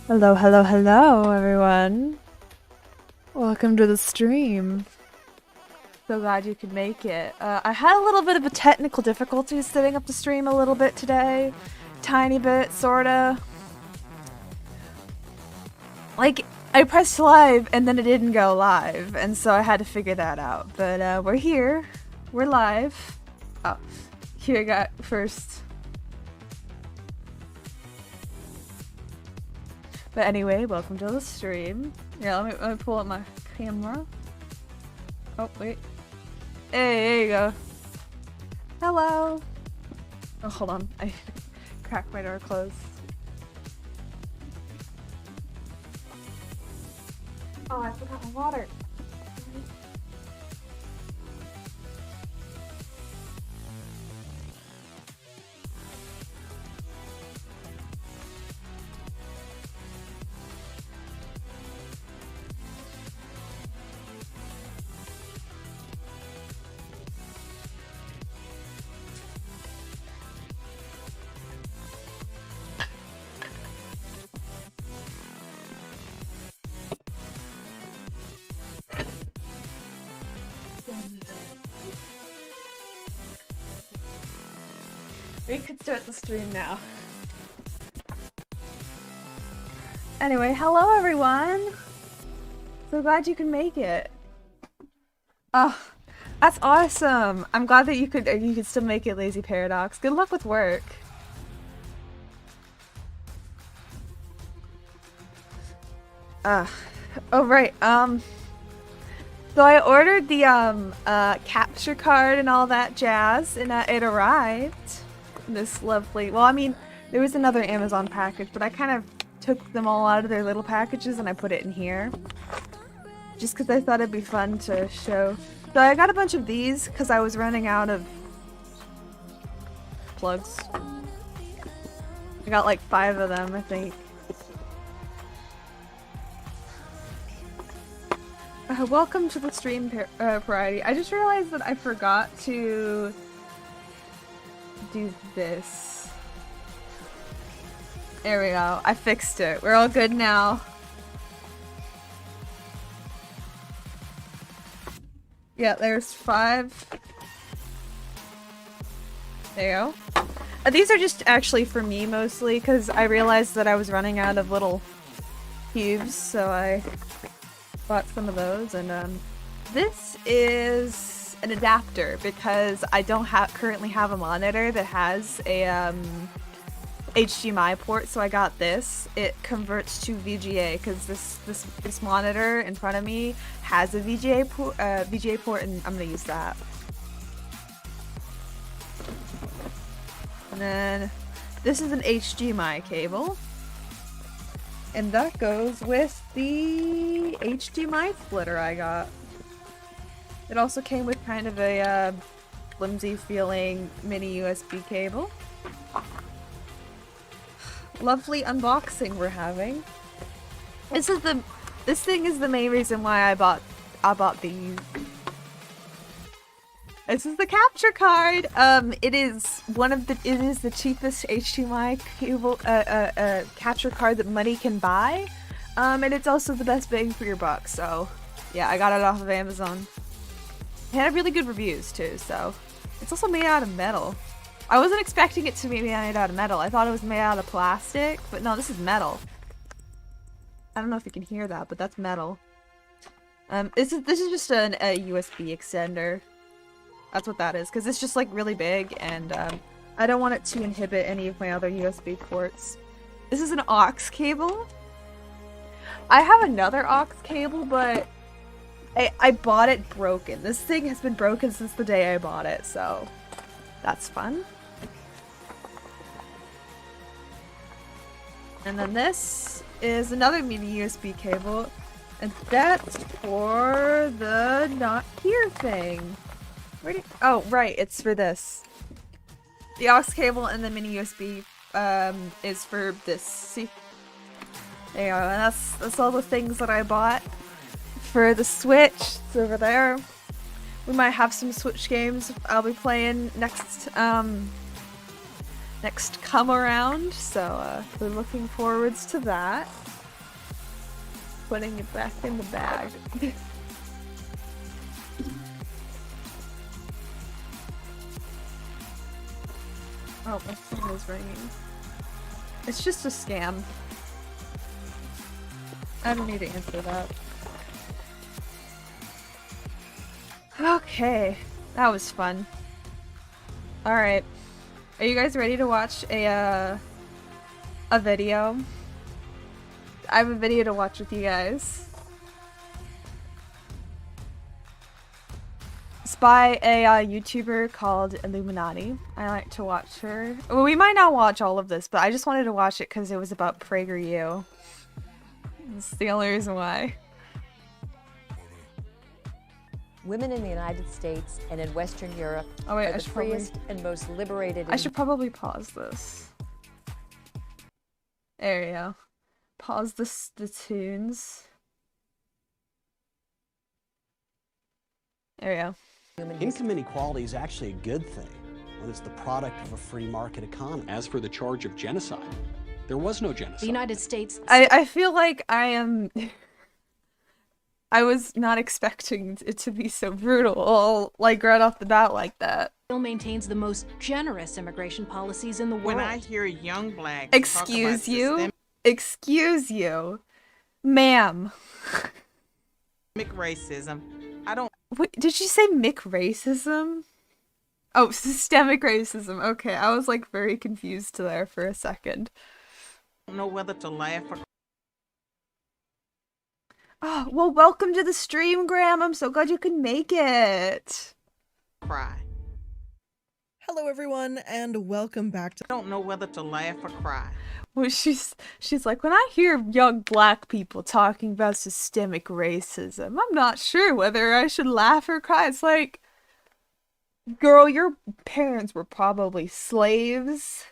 Hello, hello, hello, everyone. Welcome to the stream. So glad you could make it. I had a little bit of a technical difficulty setting up the stream a little bit today. Tiny bit, sorta. Like, I pressed live and then it didn't go live, and so I had to figure that out. But we're here. We're live. Oh, here I got first. But anyway, welcome to the stream. Yeah, let me pull up my camera. Oh, wait. Hey, there you go. Hello. Oh, hold on. I cracked my door closed. Oh, I forgot my water. We could start the stream now. Anyway, hello everyone! So glad you can make it. Oh, that's awesome! I'm glad that you could still make it, Lazy Paradox. Good luck with work. Oh right, so I ordered the capture card and all that jazz, and it arrived. This lovely, well, I mean, there was another Amazon package, but I kind of took them all out of their little packages and I put it in here. Just because I thought it'd be fun to show. So I got a bunch of these because I was running out of plugs. I got like 5 of them, I think. Welcome to the stream, Variety. I just realized that I forgot to do this. There we go. I fixed it. We're all good now. Yeah, there's 5. There you go. These are just actually for me mostly, because I realized that I was running out of little cubes, so I bought some of those. And this is an adapter because I don't currently have a monitor that has a HDMI port, so I got this. It converts to VGA because this monitor in front of me has a VGA port, and I'm gonna use that. And then this is an HDMI cable, and that goes with the HDMI splitter I got. It also came with kind of a flimsy feeling mini USB cable. Lovely unboxing we're having. This thing is the main reason why I bought these. This is the capture card. It is the cheapest HDMI cable capture card that money can buy. And it's also the best bang for your buck. So yeah, I got it off of Amazon. It had really good reviews too, so it's also made out of metal. I wasn't expecting it to be made out of metal. I thought it was made out of plastic, but no, this is metal. I don't know if you can hear that, but that's metal. This is just a USB extender. That's what that is, because it's just like really big, and I don't want it to inhibit any of my other USB ports. This is an aux cable. I have another aux cable, but I bought it broken. This thing has been broken since the day I bought it, so that's fun. And then this is another mini USB cable, and that's for the not here thing. Oh, right, it's for this. The aux cable and the mini USB is for this. See? There you go, and that's all the things that I bought for the Switch. It's over there. We might have some Switch games I'll be playing next come around, so we're looking forwards to that. Putting it back in the bag. Oh, my phone is ringing. It's just a scam. I don't need to answer that. Okay, that was fun. Alright. Are you guys ready to watch a video? I have a video to watch with you guys. It's by a YouTuber called Illuminaughtii. I like to watch her. Well, we might not watch all of this, but I just wanted to watch it because it was about PragerU. That's the only reason why. Women in the United States and in Western Europe are the freest and most liberated. I should probably pause this. There you go. Pause the tunes. There we go. Income inequality is actually a good thing when it's the product of a free market economy. As for the charge of genocide, there was no genocide. The United States. I feel like I am. I was not expecting it to be so brutal, like right off the bat like that. Still maintains the most generous immigration policies in the world. When I hear young blacks Excuse you? Excuse you? Ma'am. systemic racism, I don't Wait, did you say racism? Oh, systemic racism. Okay, I was like very confused there for a second. know whether to laugh or Oh, well, welcome to the stream, Graham. I'm so glad you could make it. cry. Hello everyone and welcome back to I don't know whether to laugh or cry. Well, she's like, when I hear young black people talking about systemic racism, I'm not sure whether I should laugh or cry. It's like, girl, your parents were probably slaves.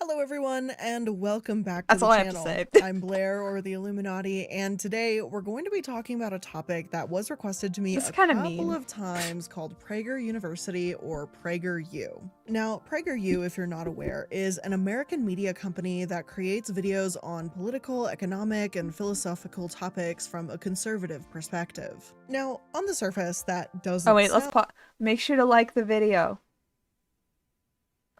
Hello everyone and welcome back to That's the all I have channel. to say. I'm Blair, or the Illuminaughtii, and today we're going to be talking about a topic that was requested to me That's a kinda couple mean. of times called Prager University or PragerU. Now, PragerU, if you're not aware, is an American media company that creates videos on political, economic, and philosophical topics from a conservative perspective. Now, on the surface, that doesn't Oh wait, let's sound make sure to like the video.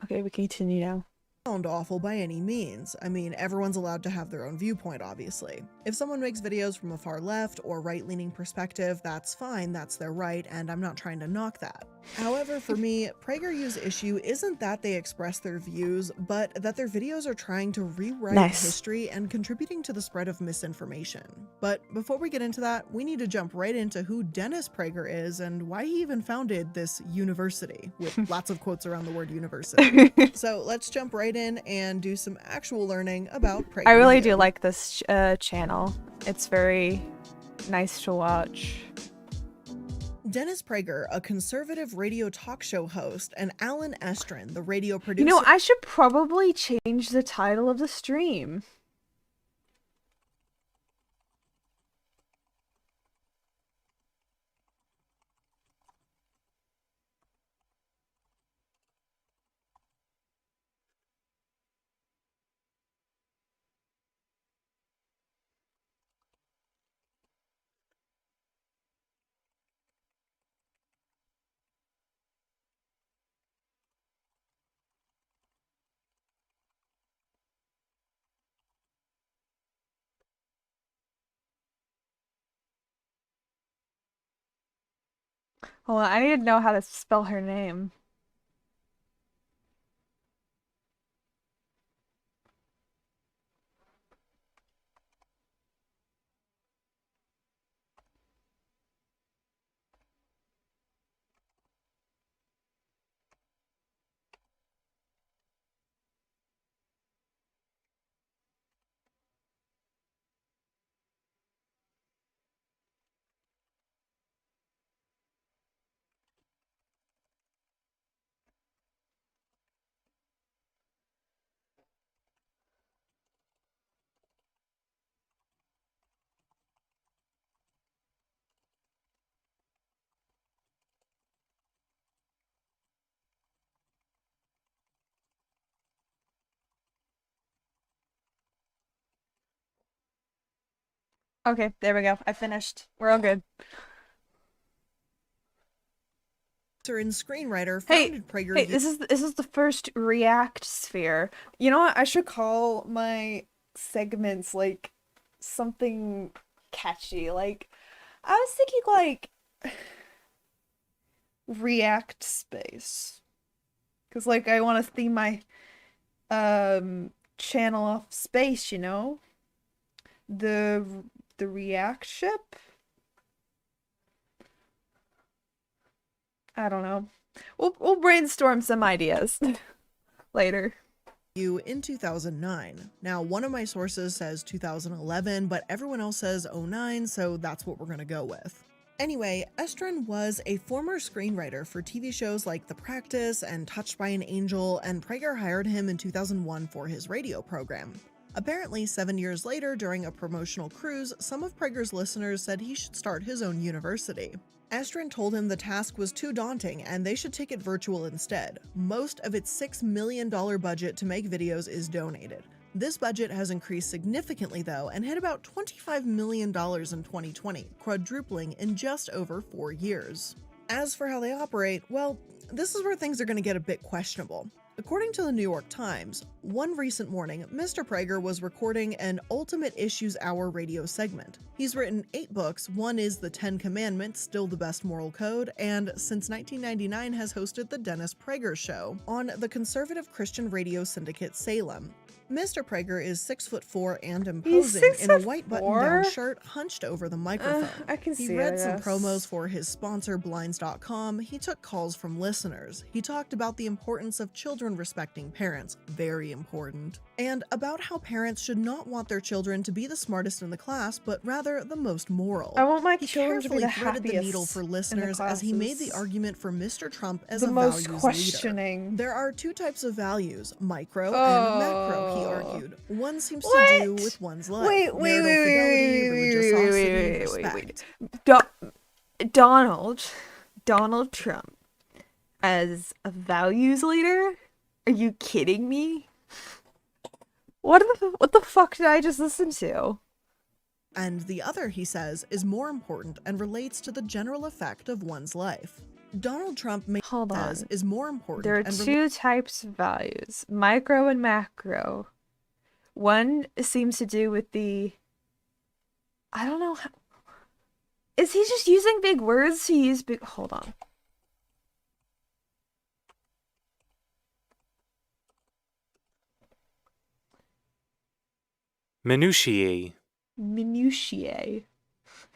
Okay, we continue now. awful by any means. I mean, everyone's allowed to have their own viewpoint, obviously. If someone makes videos from a far left or right-leaning perspective, that's fine, that's their right, and I'm not trying to knock that. However, for me, PragerU's issue isn't that they express their views, but that their videos are trying to rewrite history and contributing to the spread of misinformation. But before we get into that, we need to jump right into who Dennis Prager is and why he even founded this university, with lots of quotes around the word university. So let's jump right in and do some actual learning about PragerU. I really do like this channel. It's very nice to watch. Dennis Prager, a conservative radio talk show host, and Alan Estrin, the radio producer. You know, I should probably change the title of the stream. Hold on, I need to know how to spell her name. Okay, there we go. I finished. We're all good. And screenwriter Hey, founded PragerU. hey, this is the first React sphere. You know what? I should call my segments like something catchy. Like I was thinking like React space. 'Cause like I want to theme my channel off space, you know? The React ship? I don't know. We'll brainstorm some ideas later. In 2009. Now, one of my sources says 2011, but everyone else says 09, so that's what we're gonna go with. Anyway, Estrin was a former screenwriter for TV shows like The Practice and Touched by an Angel, and Prager hired him in 2001 for his radio program. Apparently, 7 years later, during a promotional cruise, some of Prager's listeners said he should start his own university. Estrin told him the task was too daunting and they should take it virtual instead. Most of its $6 million budget to make videos is donated. This budget has increased significantly though and hit about $25 million in 2020, quadrupling in just over 4 years. As for how they operate, well, this is where things are going to get a bit questionable. According to the New York Times, one recent morning, Mr. Prager was recording an Ultimate Issues Hour radio segment. He's written 8 books, one is The 10 Commandments, still the best moral code, and since 1999 has hosted The Dennis Prager Show on the conservative Christian radio syndicate Salem. Mr. Prager is 6'4" and imposing in a white button-down shirt hunched over the microphone. I can see He read it, some yes. promos for his sponsor Blinds.com, he took calls from listeners, he talked about the importance of children respecting parents, very important, and about how parents should not want their children to be the smartest in the class, but rather the most moral. I want my He children to be carefully the threaded the happiest needle for in the listeners as he made the classes. argument for Mr. Trump as The a most values questioning. leader. There are 2 types of values, micro and macro, he argued. One seems to What? do with one's life. Wait, marital fidelity, religiosity, respect. Donald Trump as a values leader? Are you kidding me? What the fuck did I just listen to? And the other, he says, is more important and relates to the general effect of one's life. Donald Trump Hold on. says is more important. There are and 2 types of values, micro and macro. One seems to do with the... I don't know how... Is he just using big words to use big... Hold on. Minutiae. Minutiae.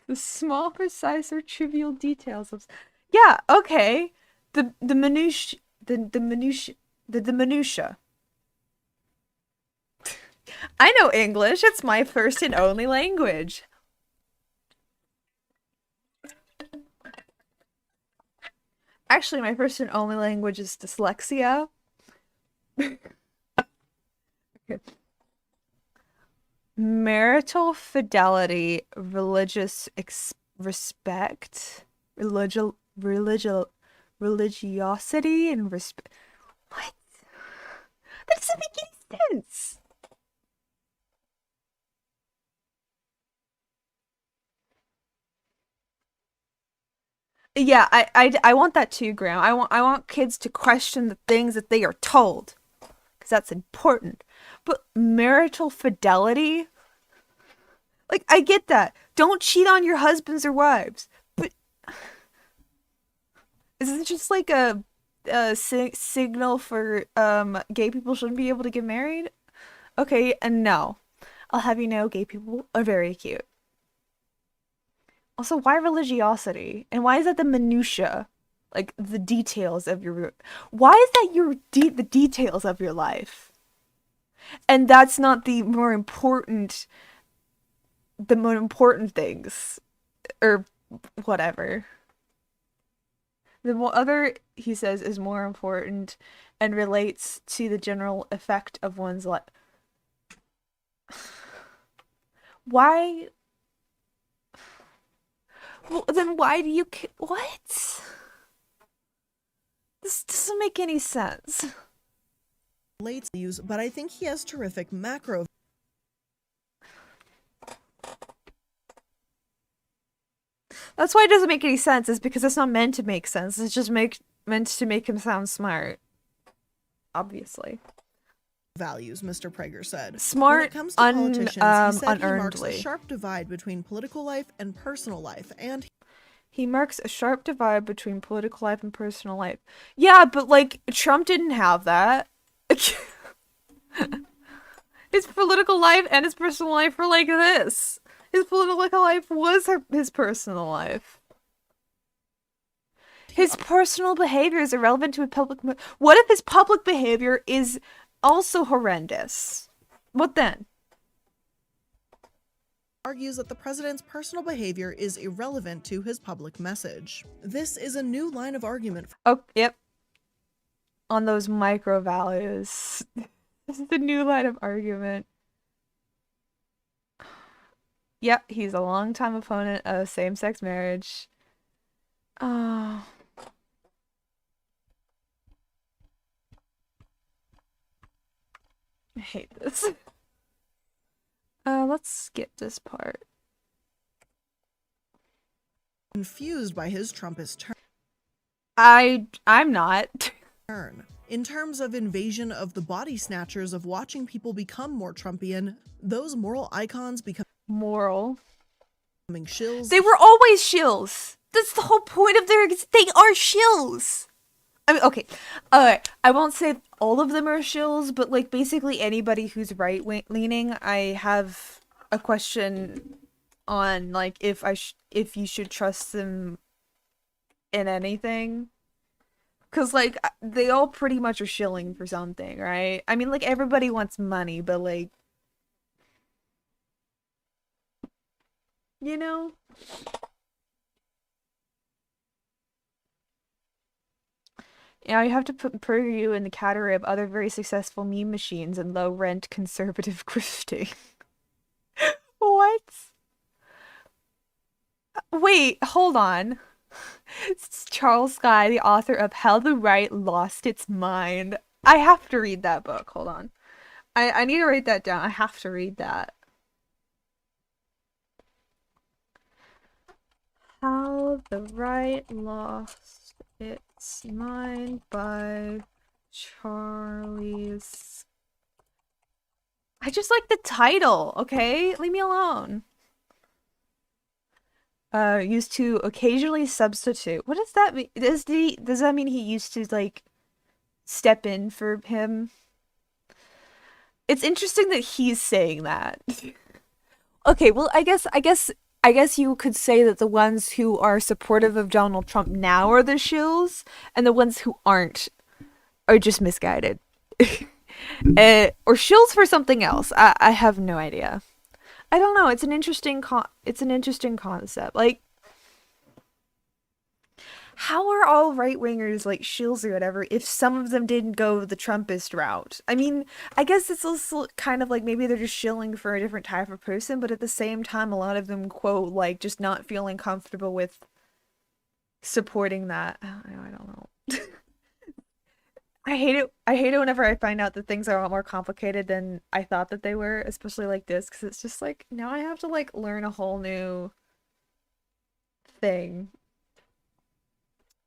The small, precise, or trivial details of... Yeah, okay. The minutia. I know English. It's my first and only language. Actually, my first and only language is dyslexia. Okay. Marital fidelity, religious respect, religiosity, and respect. What? That doesn't make any sense. Yeah, I want that too, Graham. I want kids to question the things that they are told, because that's important. But marital fidelity, like, I get that. Don't cheat on your husbands or wives, but is it just like a signal for gay people shouldn't be able to get married? Okay, and no, I'll have you know, gay people are very cute. Also, why religiosity? And why is that the minutia? Like, the details of your... Why is that the details of your life? And that's not the more important things. Or whatever. The other, he says, is more important and relates to the general effect of one's life. Why... Well, then why do you... What? This doesn't make any sense. But I think he has terrific macro. That's why it doesn't make any sense, is because it's not meant to make sense. It's just meant to make him sound smart. Obviously. Values, Mr. Prager said. Smart, when it comes to politicians, he said he marks a unearnedly. sharp divide between political life and personal life, and he marks a sharp divide between political life and personal life. Yeah, but like Trump didn't have that. His political life and his personal life were like this. His political life was his personal life. His personal behavior is irrelevant to his public. What if his public behavior is also horrendous? What then? Argues that the president's personal behavior is irrelevant to his public message. This is a new line of argument. Oh, yep. On those micro values. This is the new line of argument. Yep, he's a longtime opponent of same-sex marriage. Oh. I hate this. Let's skip this part. Confused by his Trumpist turn. I'm not. In terms of invasion of the body snatchers of watching people become more Trumpian, those moral icons becoming shills. They were always shills. That's the whole point of they are shills. I mean, okay, I won't say all of them are shills, but like basically anybody who's right-leaning, I have a question on like if you should trust them in anything. Cause like they all pretty much are shilling for something, right? I mean, like everybody wants money, but like, you know? Yeah, you have to put PragerU in the category of other very successful meme machines and low-rent conservative grifting. What? Wait, hold on. It's Charles Sky, the author of How the Right Lost Its Mind. I have to read that book. Hold on. I need to write that down. I have to read that. How the Right Lost Its Mind by Charlie's. I just like the title, okay? Leave me alone. Used to occasionally substitute. What does that mean? Does that mean he used to like step in for him? It's interesting that he's saying that. Okay, well, I guess you could say that the ones who are supportive of Donald Trump now are the shills, and the ones who aren't are just misguided. Or shills for something else. I have no idea. I don't know. It's an interesting concept. Like, how are all right-wingers like shills or whatever if some of them didn't go the Trumpist route? I mean, I guess it's also kind of like maybe they're just shilling for a different type of person, but at the same time, a lot of them quote like just not feeling comfortable with supporting that. I don't know. I hate it whenever I find out that things are a lot more complicated than I thought that they were, especially like this, because it's just like, now I have to like learn a whole new thing.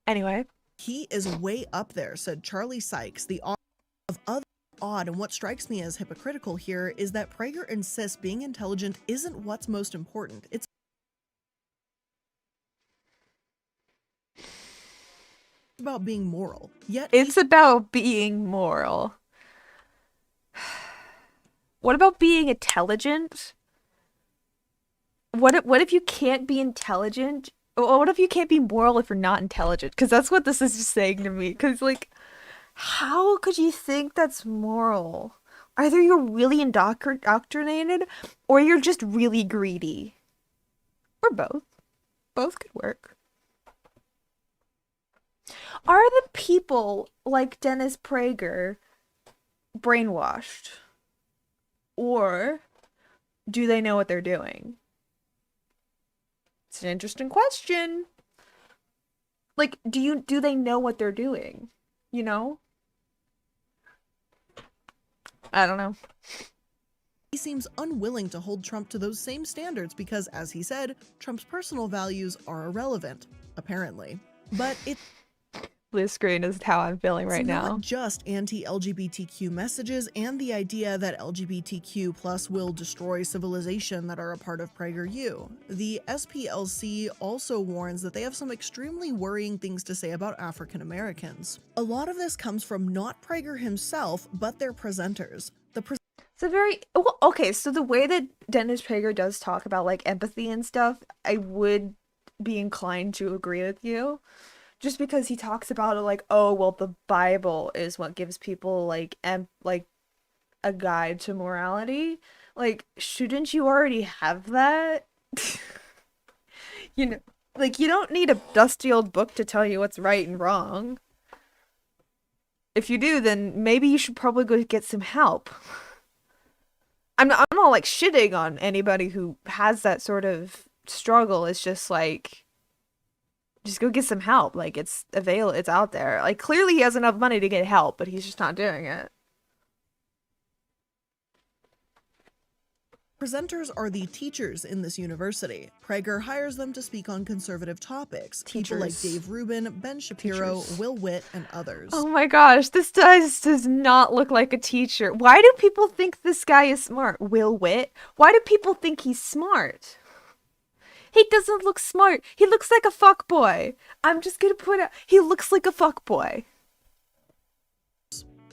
Anyway. He is way up there, said Charlie Sykes, the author of Other Odd, and what strikes me as hypocritical here is that Prager insists being intelligent isn't what's most important. It's about being moral. Yet it's about being moral. What about being intelligent? What if you can't be intelligent? What if you can't be moral if you're not intelligent? Because that's what this is just saying to me. Because like, how could you think that's moral? Either you're really indoctrinated or you're just really greedy. Or both. Both could work. Are the people like Dennis Prager brainwashed? Or do they know what they're doing? It's an interesting question. Like, do they know what they're doing? You know? I don't know. he seems unwilling to hold Trump to those same standards because, as he said, Trump's personal values are irrelevant, apparently. But it's Blue screen is how I'm feeling right now. not just anti-LGBTQ messages and the idea that LGBTQ plus will destroy civilization that are a part of PragerU. The SPLC also warns that they have some extremely worrying things to say about African Americans. A lot of this comes from not Prager himself, but their presenters. It's a very well, okay, so the way that Dennis Prager does talk about like empathy and stuff, I would be inclined to agree with you. Just because he talks about it like, oh, well, the Bible is what gives people like a guide to morality. Like, shouldn't you already have that? You know, like, you don't need a dusty old book to tell you what's right and wrong. If you do, then maybe you should probably go get some help. I'm not like shitting on anybody who has that sort of struggle. It's just like, just go get some help. Like, it's out there. Like, clearly he has enough money to get help, but he's just not doing it. Presenters are the teachers in this university. Prager hires them to speak on conservative topics. People like Dave Rubin, Ben Shapiro, Will Witt, and others. Oh my gosh, this does not look like a teacher. Why do people think this guy is smart? Will Witt? Why do people think he's smart? He doesn't look smart. He looks like a fuckboy. I'm just gonna put it. He looks like a fuckboy.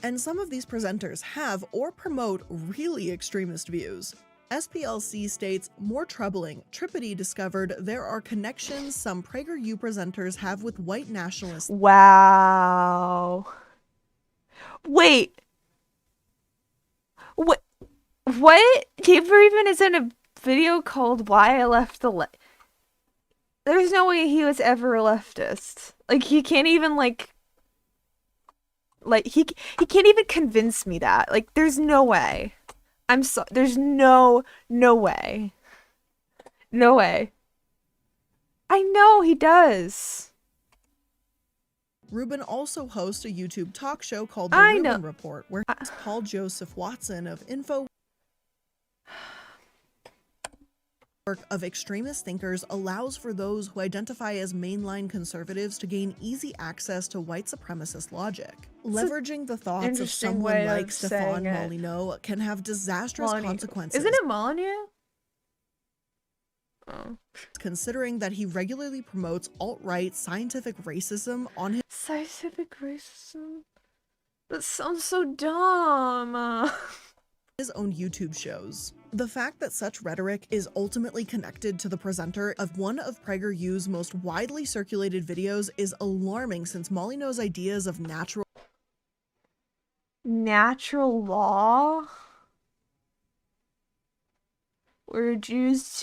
And some of these presenters have or promote really extremist views. SPLC states, more troubling, Tripodi discovered there are connections some PragerU presenters have with white nationalists. Wow. Wait. What? Dave Rubin is in a video called Why I Left the There's no way he was ever a leftist. Like, he can't even, he can't even convince me that. Like, there's no way. There's no way. No way. I know he does. Rubin also hosts a YouTube talk show called The Rubin Report, where he's Paul Joseph Watson of Info of extremist thinkers allows for those who identify as mainline conservatives to gain easy access to white supremacist logic. Leveraging the thoughts of someone like Stefan Molyneux can have disastrous consequences. Isn't it Molyneux? Oh. Considering that he regularly promotes alt-right scientific racism on his scientific racism? That sounds so dumb. His own YouTube shows. The fact that such rhetoric is ultimately connected to the presenter of one of PragerU's most widely circulated videos is alarming, since Molyneux's ideas of natural law were used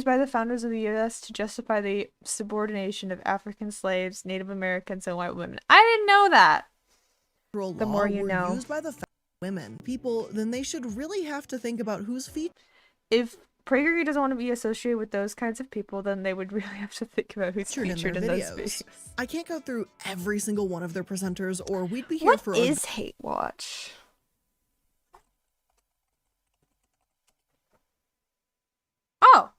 by the founders of the US to justify the subordination of African slaves, Native Americans, and white women. I didn't know that. The more you know. Used by the people, then they should really have to think about whose feet. If PragerU doesn't want to be associated with those kinds of people, then they would really have to think about who's featured in those videos. I can't go through every single one of their presenters, or we'd be here for. What is Hate Watch? Oh,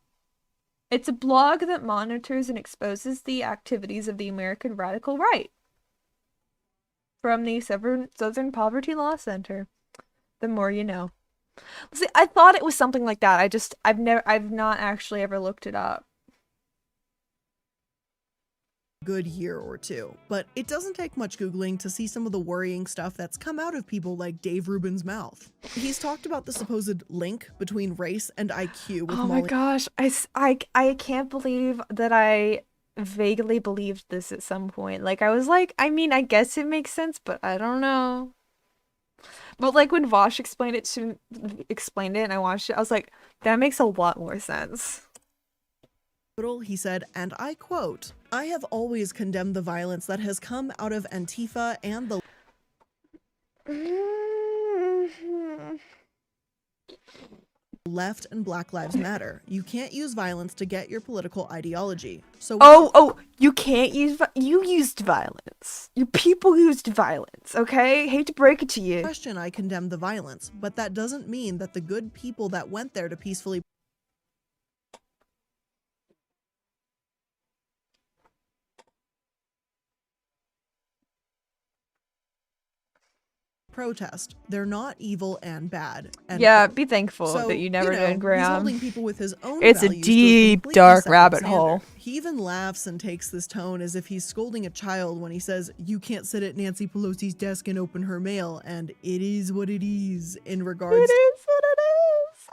it's a blog that monitors and exposes the activities of the American radical right. From the Southern Poverty Law Center. The more you know. See, I thought it was something like that. I've not actually ever looked it up. Good year or two, but it doesn't take much Googling to see some of the worrying stuff that's come out of people like Dave Rubin's mouth. He's talked about the supposed link between race and IQ with my gosh, I can't believe that I vaguely believed this at some point. Like, I was like, I mean, I guess it makes sense, but I don't know. But like when Vosh explained it and I watched it, I was like, that makes a lot more sense. He said, and I quote, "I have always condemned the violence that has come out of Antifa and the left and Black Lives Matter. You can't use violence to get your political ideology. So You can't use you used violence. You people used violence, okay? Hate to break it to you. question, I condemn the violence, but that doesn't mean that the good people that went there to peacefully protest. They're not evil and bad. Yeah, be thankful So, that you never did, He's Graham. holding people with his own It's a values to deep, completely dark separate rabbit standard. hole. He even laughs and takes this tone as if he's scolding a child when he says, "You can't sit at Nancy Pelosi's desk and open her mail," and it is what it is in regards It is what it is.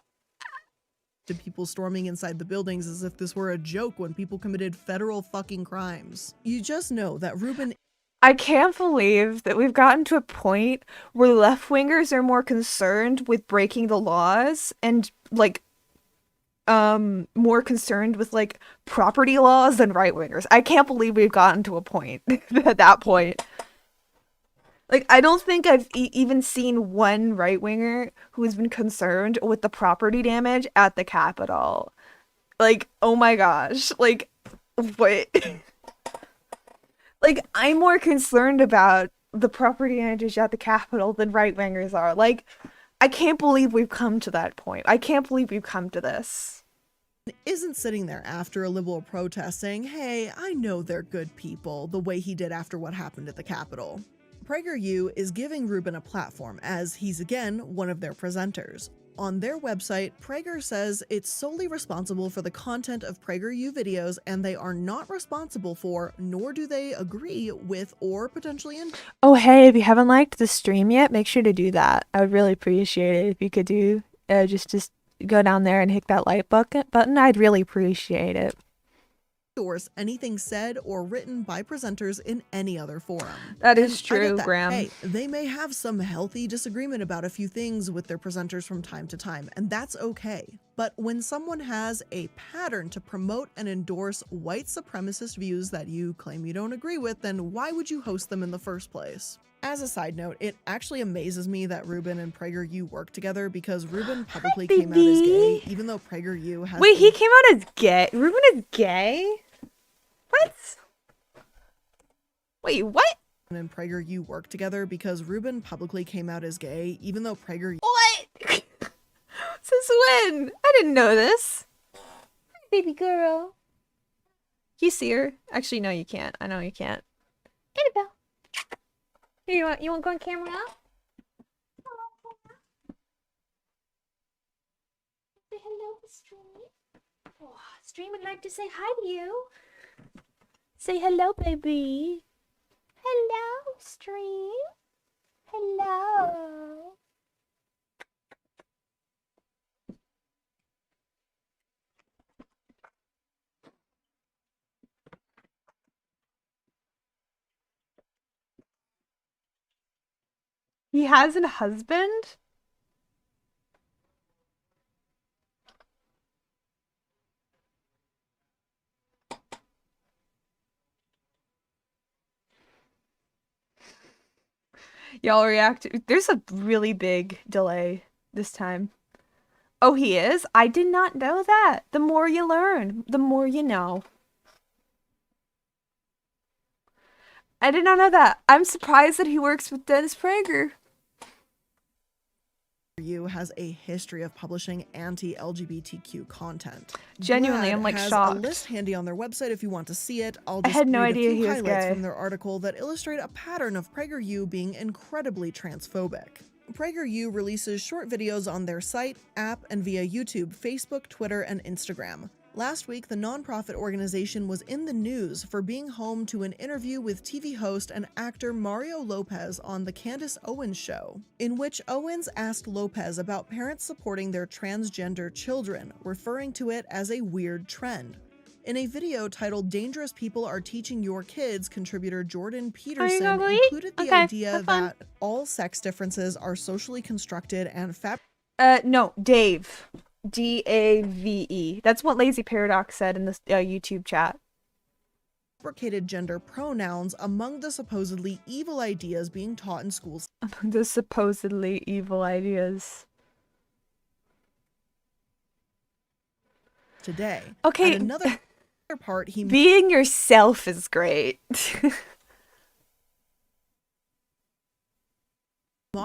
to people storming inside the buildings as if this were a joke when people committed federal fucking crimes. You just know that Ruben I can't believe that we've gotten to a point where left-wingers are more concerned with breaking the laws and, like, more concerned with, like, property laws than right-wingers. I can't believe we've gotten to a point, at that point. Like, I don't think I've even seen one right-winger who has been concerned with the property damage at the Capitol. Like, oh my gosh. Like, what? Like, I'm more concerned about the property damage at the Capitol than right-wingers are. Like, I can't believe we've come to that point. I can't believe we've come to this. isn't sitting there after a liberal protest saying, "Hey, I know they're good people," the way he did after what happened at the Capitol. PragerU is giving Ruben a platform as he's again one of their presenters. On their website, Prager says it's solely responsible for the content of PragerU videos and they are not responsible for, nor do they agree with or potentially Oh, hey, if you haven't liked the stream yet, make sure to do that. I would really appreciate it if you could do, just go down there and hit that like button. I'd really appreciate it. endorse anything said or written by presenters in any other forum. That is And I get true, that. Graham. Hey, they may have some healthy disagreement about a few things with their presenters from time to time, and that's okay. But when someone has a pattern to promote and endorse white supremacist views that you claim you don't agree with, then why would you host them in the first place? As a side note, it actually amazes me that Ruben and PragerU work together because Ruben publicly came out as gay, even though PragerU has— Wait, he came out as gay? Ruben is gay? What? Wait, what? and PragerU work together because Ruben publicly came out as gay, even though PragerU— What? Since when? I didn't know this. Hi, baby girl. You see her? Actually, no, you can't. I know you can't. Annabelle. Here, you want to go on camera now? Say hello, Stream. Oh, Stream would like to say hi to you. Say hello, baby. Hello, Stream. Hello. He has a husband? Y'all react. There's a really big delay this time. Oh, he is? I did not know that. The more you learn, the more you know. I did not know that. I'm surprised that he works with Dennis Prager. has a history of publishing anti-LGBTQ content. Genuinely, Vlad I'm like has shocked. a list handy on their website if you want to see it. I'll I just had no read idea a few he was highlights gay. from their article that illustrate a pattern of PragerU being incredibly transphobic. PragerU releases short videos on their site, app, and via YouTube, Facebook, Twitter, and Instagram. Last week, the nonprofit organization was in the news for being home to an interview with TV host and actor Mario Lopez on The Candace Owens Show, in which Owens asked Lopez about parents supporting their transgender children, referring to it as a weird trend. In a video titled "Dangerous People Are Teaching Your Kids," contributor Jordan Peterson included the idea that all sex differences are socially constructed and No, Dave. D-A-V-E. That's what Lazy Paradox said in this YouTube chat. fabricated gender pronouns among the supposedly evil ideas being taught in schools. The supposedly evil ideas. today. Okay. And another part he being yourself is great.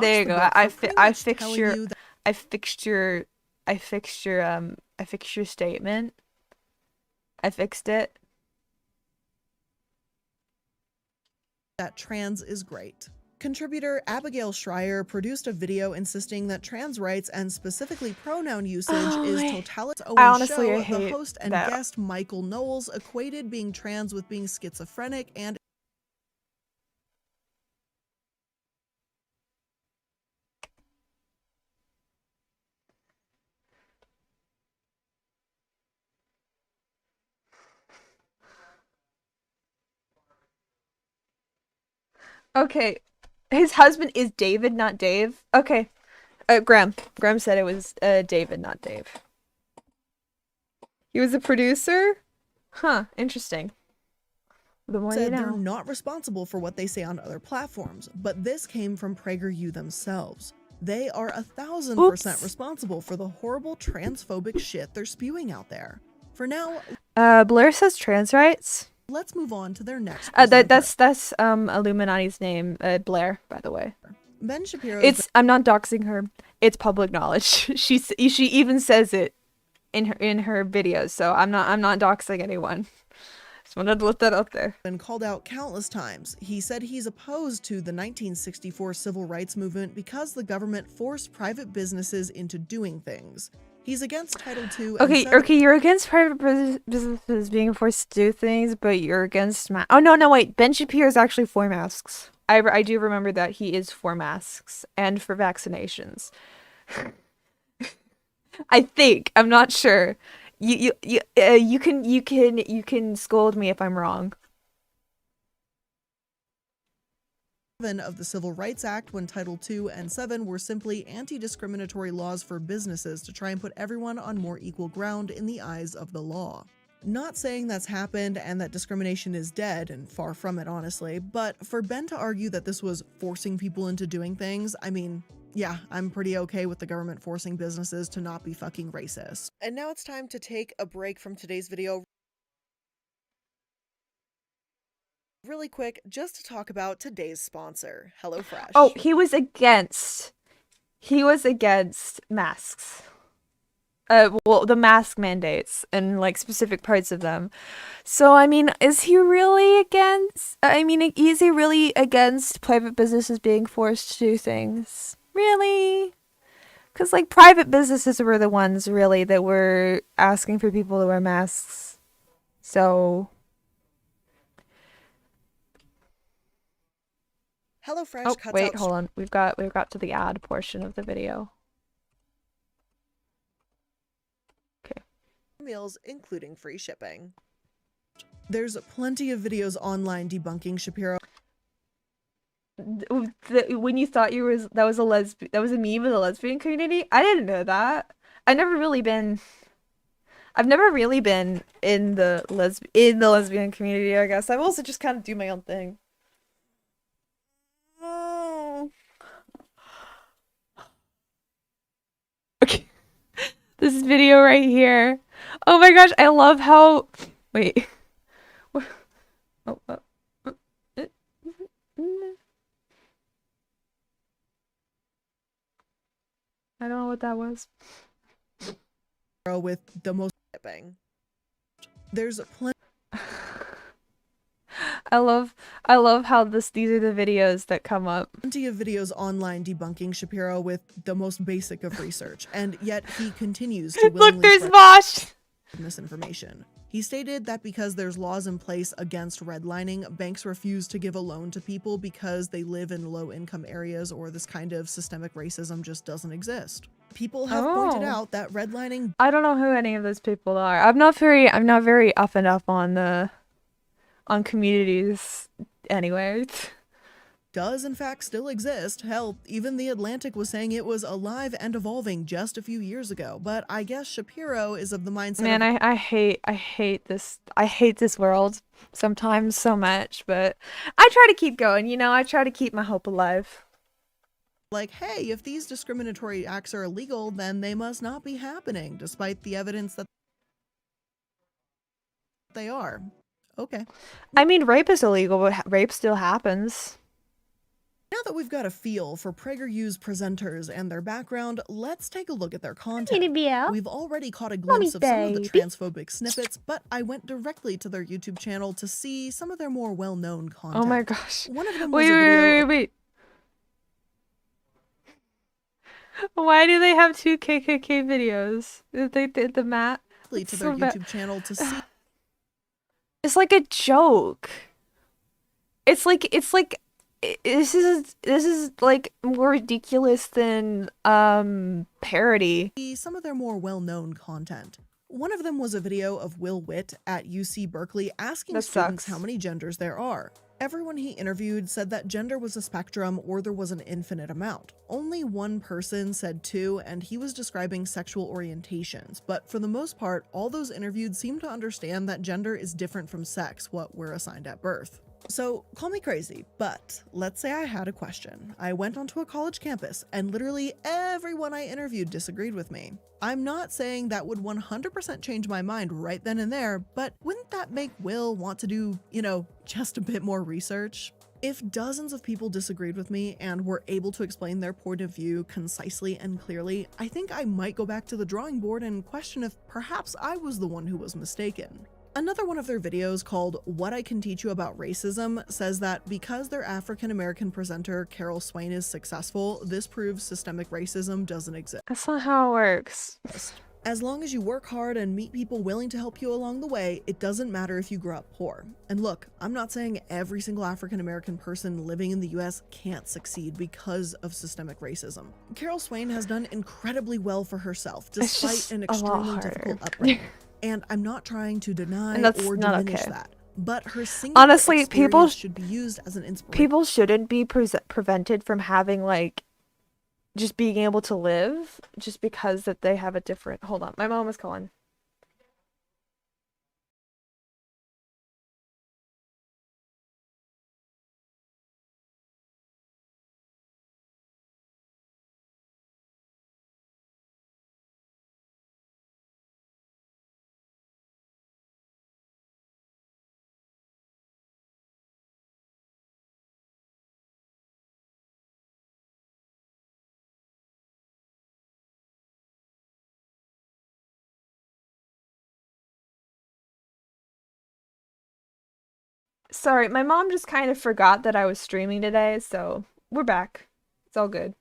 There you go. I fixed your statement. I fixed it. That trans is great. Contributor Abigail Schreier produced a video insisting that trans rights and specifically pronoun usage is totalitarian. Honestly, I the hate host and that. guest Michael Knowles equated being trans with being schizophrenic and Okay. His husband is David, not Dave. Okay. Graham said it was David, not Dave. He was a producer? Huh, interesting. The more you know. They're not responsible for what they say on other platforms, but this came from PragerU themselves. They are 1,000% responsible for the horrible transphobic shit they're spewing out there. For now, Blair says trans rights. Let's move on to their next. That's Illuminauti's name, Blair, by the way. Ben Shapiro. I'm not doxing her. It's public knowledge. She even says it in her videos. So I'm not doxing anyone. Just wanted to let that out there. Been called out countless times. He said he's opposed to the 1964 civil rights movement because the government forced private businesses into doing things. He's against Title II. Okay, you're against private businesses being forced to do things, but you're against oh no, wait. Ben Shapiro is actually for masks. I do remember that he is for masks and for vaccinations. I think. I'm not sure. You can scold me if I'm wrong. Of the Civil Rights Act, when Title II and 7 were simply anti-discriminatory laws for businesses to try and put everyone on more equal ground in the eyes of the law. Not saying that's happened and that discrimination is dead, and far from it, honestly, but for Ben to argue that this was forcing people into doing things, I mean, yeah, I'm pretty okay with the government forcing businesses to not be fucking racist. And now it's time to take a break from today's video really quick, just to talk about today's sponsor, HelloFresh. Oh, he was against masks. Well, the mask mandates and like specific parts of them. So, I mean, is he really against? Is he really against private businesses being forced to do things? Really? Because like private businesses were the ones really that were asking for people to wear masks. So. HelloFresh cuts wait, hold on. We've got to the ad portion of the video. Okay. Meals, including free shipping. There's plenty of videos online debunking Shapiro. When you thought that was a meme of the lesbian community, I didn't know that. I've never really been in the lesbian community, I guess. I've also just kind of do my own thing. Okay. This video right here. Oh my gosh, I love how wait. I don't know what that was. With the most shipping. There's plenty. I love how these are the videos that come up. Plenty of videos online debunking Shapiro with the most basic of research, and yet he continues to willingly Look, there's Vosh! Misinformation. He stated that because there's laws in place against redlining, banks refuse to give a loan to people because they live in low-income areas, or this kind of systemic racism just doesn't exist. People have pointed out that redlining. I don't know who any of those people are. I'm not very up and up on communities anyway. Does in fact still exist. Hell, even The Atlantic was saying it was alive and evolving just a few years ago, but I guess Shapiro is of the mindset. Man, I hate this world sometimes so much, but I try to keep going, I try to keep my hope alive. Like, hey, if these discriminatory acts are illegal, then they must not be happening, despite the evidence that they are. Okay. I mean, rape is illegal, but rape still happens. Now that we've got a feel for PragerU's presenters and their background, let's take a look at their content. We've already caught a glimpse of some of the transphobic snippets, but I went directly to their YouTube channel to see some of their more well-known content. Oh my gosh. One of them was a video wait. Why do they have two KKK videos? They did the mat. to their YouTube channel to see. It's like a joke. It's like this is like more ridiculous than parody. Some of their more well-known content. One of them was a video of Will Witt at UC Berkeley asking students how many genders there are. Everyone he interviewed said that gender was a spectrum or there was an infinite amount. Only one person said 2, and he was describing sexual orientations, but for the most part, all those interviewed seemed to understand that gender is different from sex, what we're assigned at birth. So, call me crazy, but let's say I had a question. I went onto a college campus, and literally everyone I interviewed disagreed with me. I'm not saying that would 100% change my mind right then and there, but wouldn't that make Will want to do, just a bit more research? If dozens of people disagreed with me and were able to explain their point of view concisely and clearly, I think I might go back to the drawing board and question if perhaps I was the one who was mistaken. Another one of their videos called What I Can Teach You About Racism says that because their African-American presenter Carol Swain is successful, this proves systemic racism doesn't exist. That's not how it works. As long as you work hard and meet people willing to help you along the way, it doesn't matter if you grew up poor. And look, I'm not saying every single African-American person living in the US can't succeed because of systemic racism. Carol Swain has done incredibly well for herself despite an extremely difficult upbringing. And I'm not trying to deny or diminish that, but her singular experience should be used as an inspiration. People shouldn't be prevented from having just being able to live just because that they have a different. Hold on, my mom is calling. Sorry, my mom just kind of forgot that I was streaming today, so we're back. It's all good.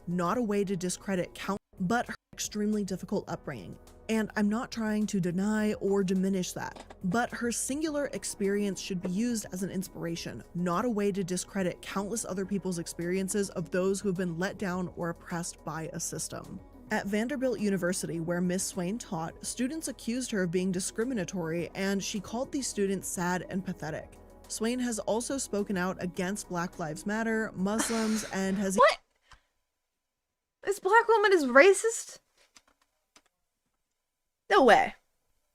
Not a way to discredit but her extremely difficult upbringing. And I'm not trying to deny or diminish that, but her singular experience should be used as an inspiration, not a way to discredit countless other people's experiences of those who have been let down or oppressed by a system. At Vanderbilt University, where Miss Swain taught, students accused her of being discriminatory, and she called these students sad and pathetic. Swain has also spoken out against Black Lives Matter, Muslims, and has— What? This black woman is racist? No way.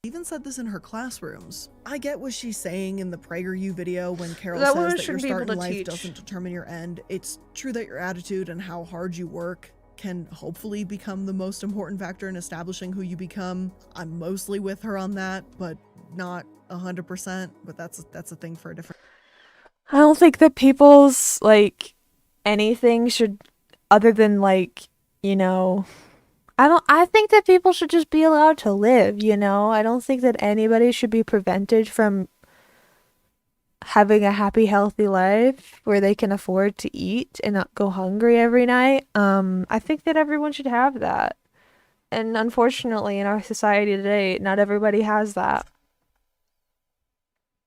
Even said this in her classrooms. I get what she's saying in the PragerU video when Carol says that your start in life doesn't determine your end. It's true that your attitude and how hard you work can hopefully become the most important factor in establishing who you become. I'm mostly with her on that, but not 100%, but that's a thing for a different— I don't think that people's anything should, other than I think that people should just be allowed to live, I don't think that anybody should be prevented from having a happy, healthy life where they can afford to eat and not go hungry every night. I think that everyone should have that. And unfortunately, in our society today, not everybody has that.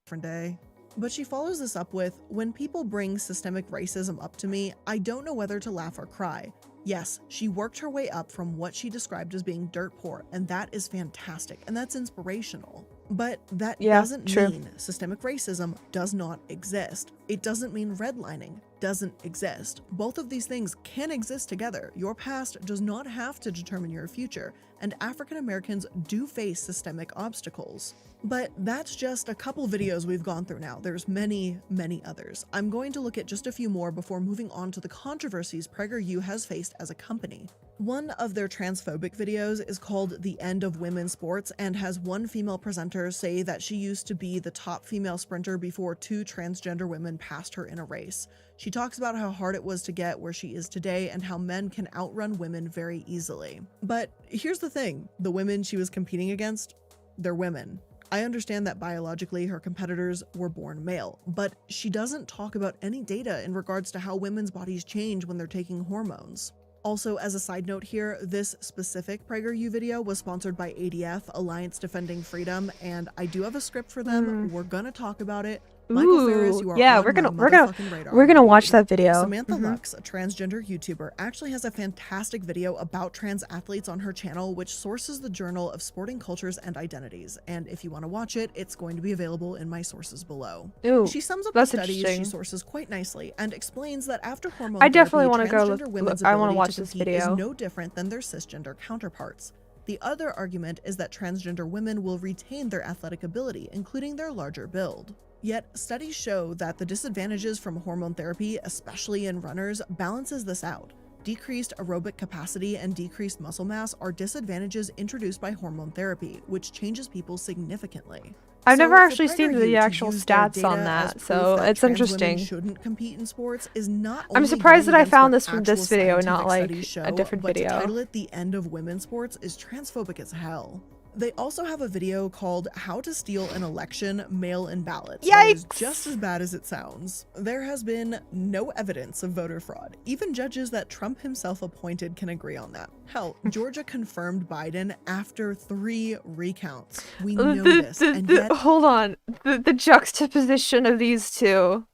Different day. But she follows this up with, when people bring systemic racism up to me, I don't know whether to laugh or cry. Yes, she worked her way up from what she described as being dirt poor, and that is fantastic, and that's inspirational. But that doesn't mean systemic racism does not exist. It doesn't mean redlining. doesn't exist. Both of these things can exist together. Your past does not have to determine your future, and African Americans do face systemic obstacles. But that's just a couple videos we've gone through now. There's many, many others. I'm going to look at just a few more before moving on to the controversies PragerU has faced as a company. One of their transphobic videos is called The End of Women's Sports and has one female presenter say that she used to be the top female sprinter before 2 transgender women passed her in a race. She talks about how hard it was to get where she is today and how men can outrun women very easily. But here's the thing, the women she was competing against, they're women. I understand that biologically her competitors were born male, but she doesn't talk about any data in regards to how women's bodies change when they're taking hormones. Also, as a side note here, this specific PragerU video was sponsored by ADF, Alliance Defending Freedom, and I do have a script for them. We're gonna talk about it. Michael Ferris, you are yeah, on we're my gonna radar. we're gonna watch that video. Samantha Lux, a transgender YouTuber, actually has a fantastic video about trans athletes on her channel, which sources the Journal of Sporting Cultures and Identities. And if you want to watch it, it's going to be available in my sources below. Ooh, she sums up that's the studies interesting. she sources quite nicely and explains that after hormone I definitely want to go transgender look. women's I want to ability watch to this compete video. is no different than their cisgender counterparts. The other argument is that transgender women will retain their athletic ability, including their larger build. Yet, studies show that the disadvantages from hormone therapy, especially in runners, balances this out. Decreased aerobic capacity and decreased muscle mass are disadvantages introduced by hormone therapy, which changes people significantly. I've never for actually seen PragerU the to actual use their stats data on as that, proof so that it's trans women interesting. shouldn't compete in sports is not I'm only surprised going that I against found what this from this actual video, not scientific like studies show, a different but video. to title it The End of Women's Sports is transphobic as hell. They also have a video called How to Steal an Election Mail-in Ballots. That is just as bad as it sounds. There has been no evidence of voter fraud. Even judges that Trump himself appointed can agree on that. Hell, Georgia confirmed Biden after 3 recounts. We know this, and yet... Hold on. The juxtaposition of these two.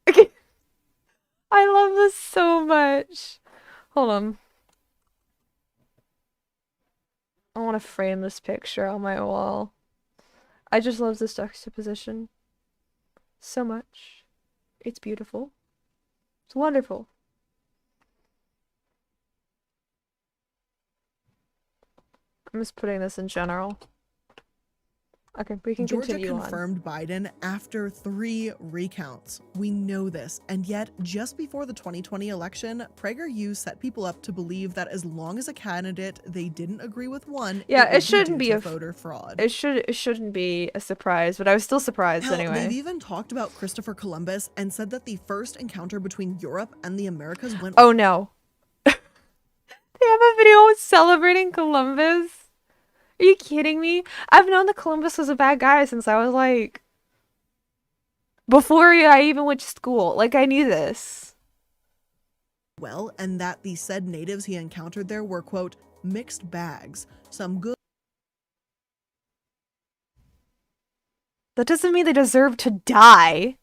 I love this so much. Hold on. I want to frame this picture on my wall. I just love this juxtaposition so much. It's beautiful. It's wonderful. I'm just putting this in general. Okay, we can continue on. Georgia confirmed Biden after 3 recounts. We know this, and yet just before the 2020 election, PragerU set people up to believe that as long as a candidate they didn't agree with won, it shouldn't be a voter fraud. It shouldn't be a surprise, but I was still surprised anyway. They've even talked about Christopher Columbus and said that the first encounter between Europe and the Americas went. Oh no! They have a video celebrating Columbus. Are you kidding me? I've known that Columbus was a bad guy since I was like... before I even went to school. Like, I knew this. Well, and that the said natives he encountered there were, quote, mixed bags. Some good... That doesn't mean they deserve to die.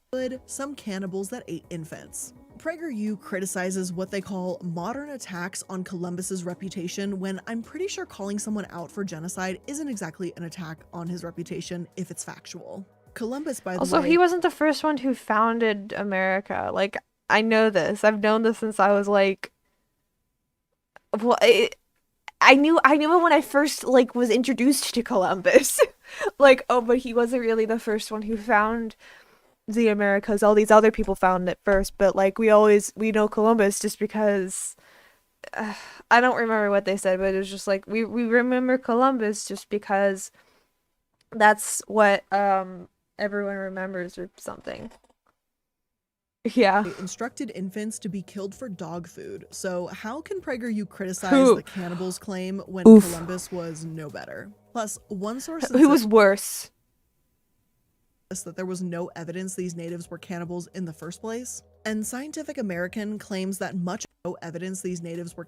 Some cannibals that ate infants. PragerU criticizes what they call modern attacks on Columbus's reputation when I'm pretty sure calling someone out for genocide isn't exactly an attack on his reputation if it's factual. Columbus, by the way... Also, he wasn't the first one who founded America. Like, I know this. I've known this since I was like... Well, I knew it when I first, like, was introduced to Columbus. Like, oh, but he wasn't really the first one who found the Americas. All these other people found it first, but like we know Columbus just because I don't remember what they said, but it was just like we remember Columbus just because that's what everyone remembers or something. Yeah. They instructed infants to be killed for dog food. So how can PragerU criticize the cannibals claim when Columbus was no better? Plus, one source who was worse that there was no evidence these natives were cannibals in the first place, and Scientific American claims that much no evidence these natives were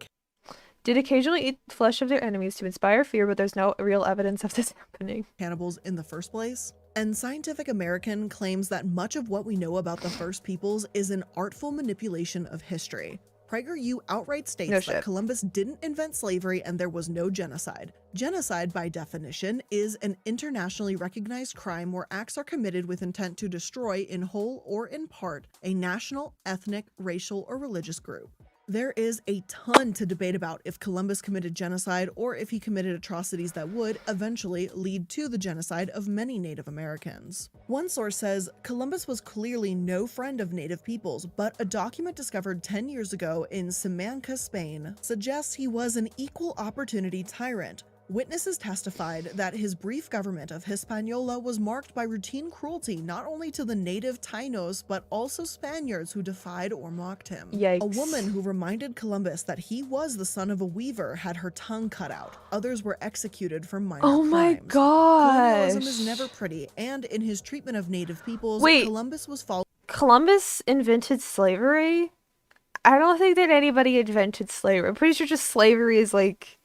did occasionally eat flesh of their enemies to inspire fear, but there's no real evidence of this happening. Cannibals in the first place. And Scientific American claims that much of what we know about the first peoples is an artful manipulation of history. PragerU outright states No that shit. Columbus didn't invent slavery and there was no genocide. Genocide, by definition, is an internationally recognized crime where acts are committed with intent to destroy, in whole or in part, a national, ethnic, racial, or religious group. There is a ton to debate about if Columbus committed genocide or if he committed atrocities that would, eventually, lead to the genocide of many Native Americans. One source says, Columbus was clearly no friend of Native peoples, but a document discovered 10 years ago in Simancas, Spain, suggests he was an equal opportunity tyrant. Witnesses testified that his brief government of Hispaniola was marked by routine cruelty not only to the native Tainos but also Spaniards who defied or mocked him. Yikes. A woman who reminded Columbus that he was the son of a weaver had her tongue cut out. Others were executed for minor crimes. Oh my gosh. Colonialism is never pretty, and in his treatment of native peoples, Wait. Columbus was following. Columbus invented slavery? I don't think that anybody invented slavery. I'm pretty sure just slavery is like...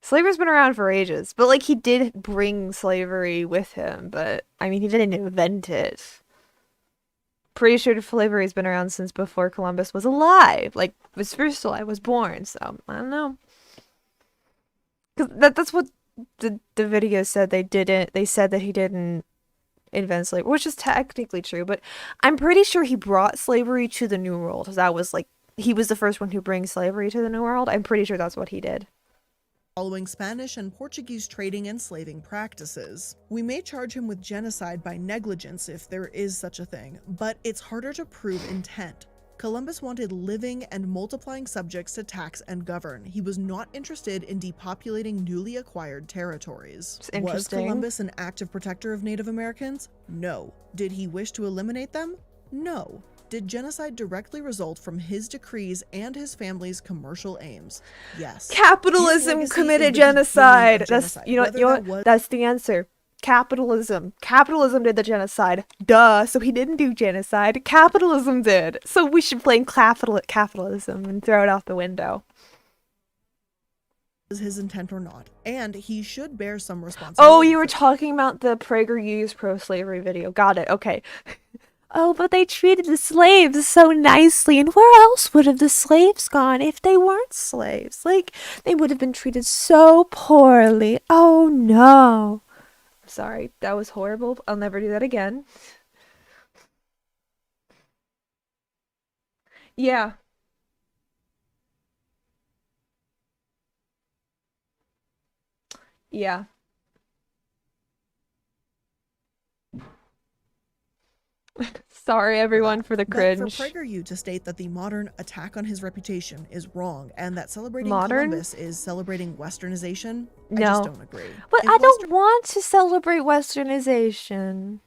Slavery's been around for ages, but like he did bring slavery with him, but I mean he didn't invent it. Pretty sure slavery's been around since before Columbus was alive, like was first alive, was born, so I don't know. Cause that's what the video said. They said that he didn't invent slavery, which is technically true, but I'm pretty sure he brought slavery to the New World, because that was like, he was the first one who brings slavery to the New World. I'm pretty sure that's what he did. Following Spanish and Portuguese trading and slaving practices. We may charge him with genocide by negligence if there is such a thing, but it's harder to prove intent. Columbus wanted living and multiplying subjects to tax and govern. He was not interested in depopulating newly acquired territories. Was Columbus an active protector of Native Americans? No. Did he wish to eliminate them? No. Did genocide directly result from his decrees and his family's commercial aims? Yes. Capitalism committed genocide. That's that's the answer. Capitalism. Capitalism did the genocide. Duh. So he didn't do genocide. Capitalism did. So we should blame capitalism and throw it out the window. Is his intent or not, and he should bear some responsibility. Oh, you were talking about the PragerU's pro-slavery video. Got it. Okay. Oh, but they treated the slaves so nicely, and where else would have the slaves gone if they weren't slaves? Like, they would have been treated so poorly. Oh, no. Sorry, that was horrible. I'll never do that again. Yeah. Yeah. Sorry, everyone, for the cringe. But for PragerU to state that the modern attack on his reputation is wrong and that celebrating Columbus is celebrating Westernization, I just don't agree. But I don't want to celebrate Westernization.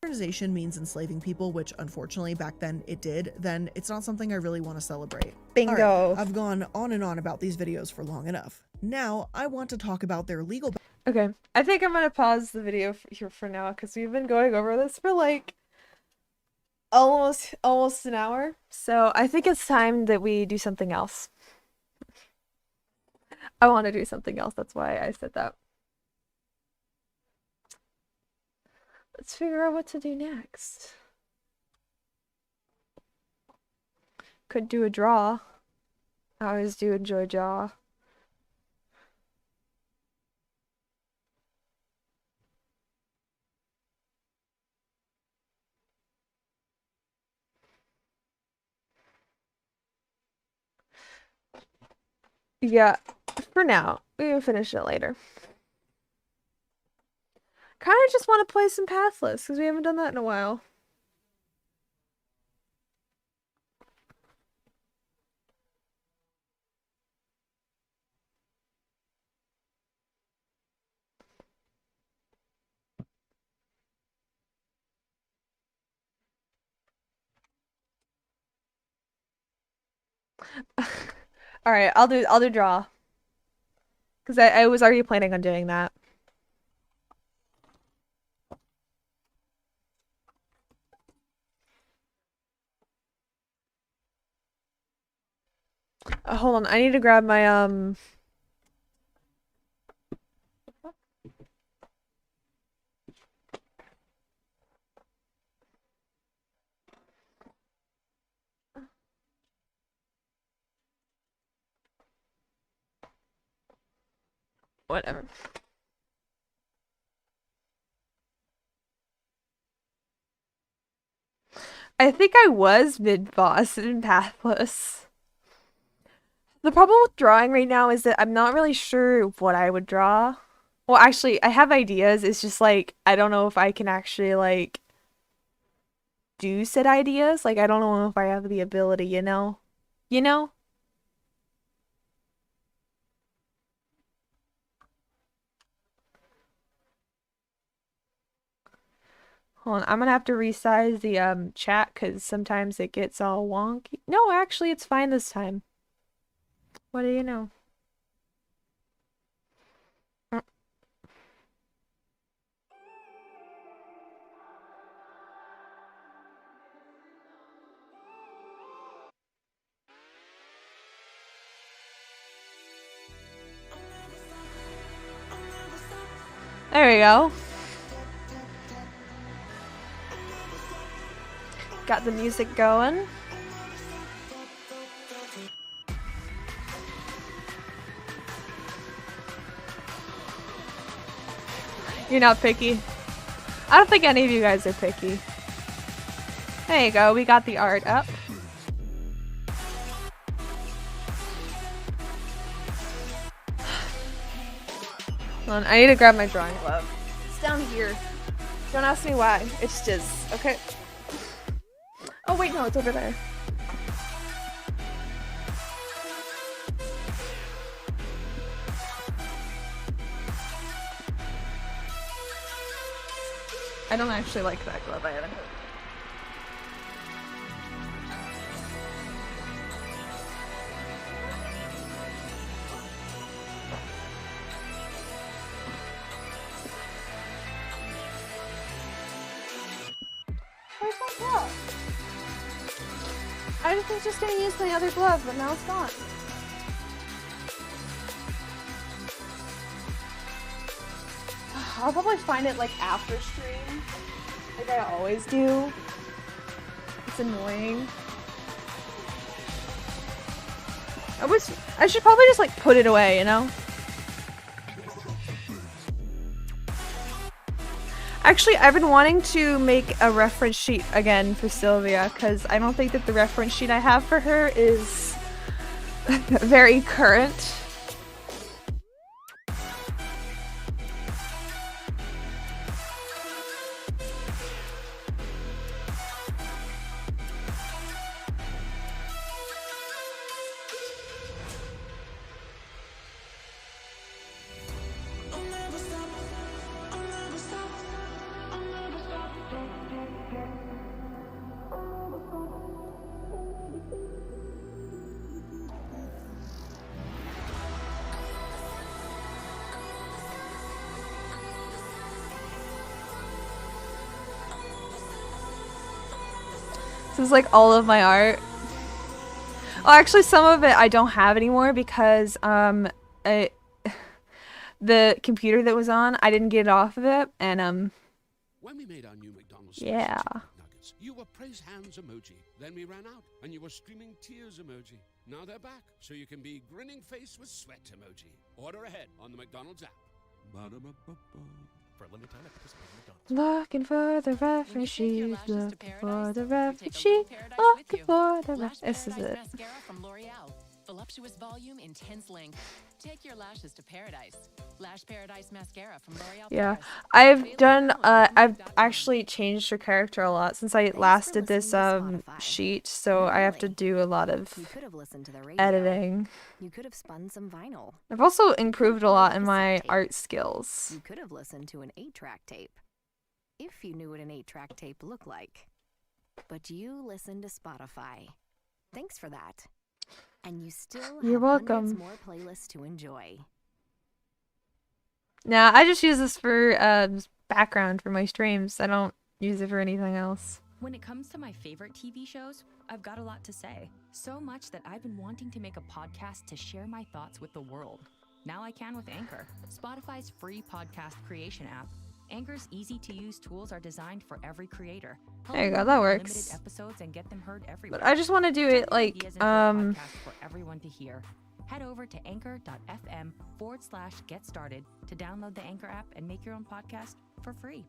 Westernization means enslaving people, which unfortunately back then it did, then it's not something I really want to celebrate. Bingo. Right, I've gone on and on about these videos for long enough. Now, I want to talk about their legal... Okay, I think I'm gonna pause the video here for now, because we've been going over this for like... almost an hour, so I think it's time that we do something else. I want to do something else, that's why I said that. Let's figure out what to do next. Could do a draw. I always do enjoy draw. Yeah, for now. We can finish it later. Kind of just want to play some Pathless, because we haven't done that in a while. All right, I'll do draw. Because I was already planning on doing that. Hold on, I need to grab my Whatever. I think I was mid-boss in Pathless. The problem with drawing right now is that I'm not really sure what I would draw. Well, actually, I have ideas. It's just like, I don't know if I can actually, like, do said ideas. Like, I don't know if I have the ability, you know? You know? Hold on, I'm gonna have to resize the chat because sometimes it gets all wonky. No, actually, it's fine this time. What do you know? There we go. Got the music going. You're not picky. I don't think any of you guys are picky. There you go, we got the art up. Hold on, I need to grab my drawing glove. It's down here. Don't ask me why. It's just, okay. Oh wait, no, it's over there. I don't actually like that glove item. Where's my glove? I was just gonna use my other glove, but now it's gone. I'll probably find it like after stream, like I always do. It's annoying. I should probably just like put it away, you know? Actually, I've been wanting to make a reference sheet again for Sylvia because I don't think that the reference sheet I have for her is very current. This is like all of my art. Oh, actually, some of it I don't have anymore because the computer that was on, I didn't get it off of it, and When we made our new McDonald's yeah. nuggets, you were praise hands emoji. Then we ran out, and you were screaming tears emoji. Now they're back, so you can be grinning face with sweat emoji. Order ahead on the McDonald's app. Ba-da-ba-ba-ba. For a limited time at participating McDonald's. Looking for the reference sheet, looking for the reference sheet, looking for the reference. This is it. Mascara from L'Oreal. Voluptuous volume, intense length. Take your lashes to paradise. Lash Paradise Mascara from L'Oreal. Yeah, I've actually changed her character a lot since I last did this sheet, so I have to do a lot of editing. You could have spun some vinyl. I've also improved a lot in my art skills. You could have listened to an 8-track tape. If you knew what an 8-track tape looked like. But you listened to Spotify. Thanks for that. And you still You're have welcome. hundreds more playlists to enjoy. Nah, I just use this for background for my streams. I don't use it for anything else. When it comes to my favorite TV shows, I've got a lot to say. So much that I've been wanting to make a podcast to share my thoughts with the world. Now I can with Anchor, Spotify's free podcast creation app. Anchor's easy-to-use tools are designed for every creator. There you go, that works. Limited episodes and get them heard everywhere. But I just want to do it like for everyone to hear. Head over to anchor.fm/get started to download the Anchor app and make your own podcast for free.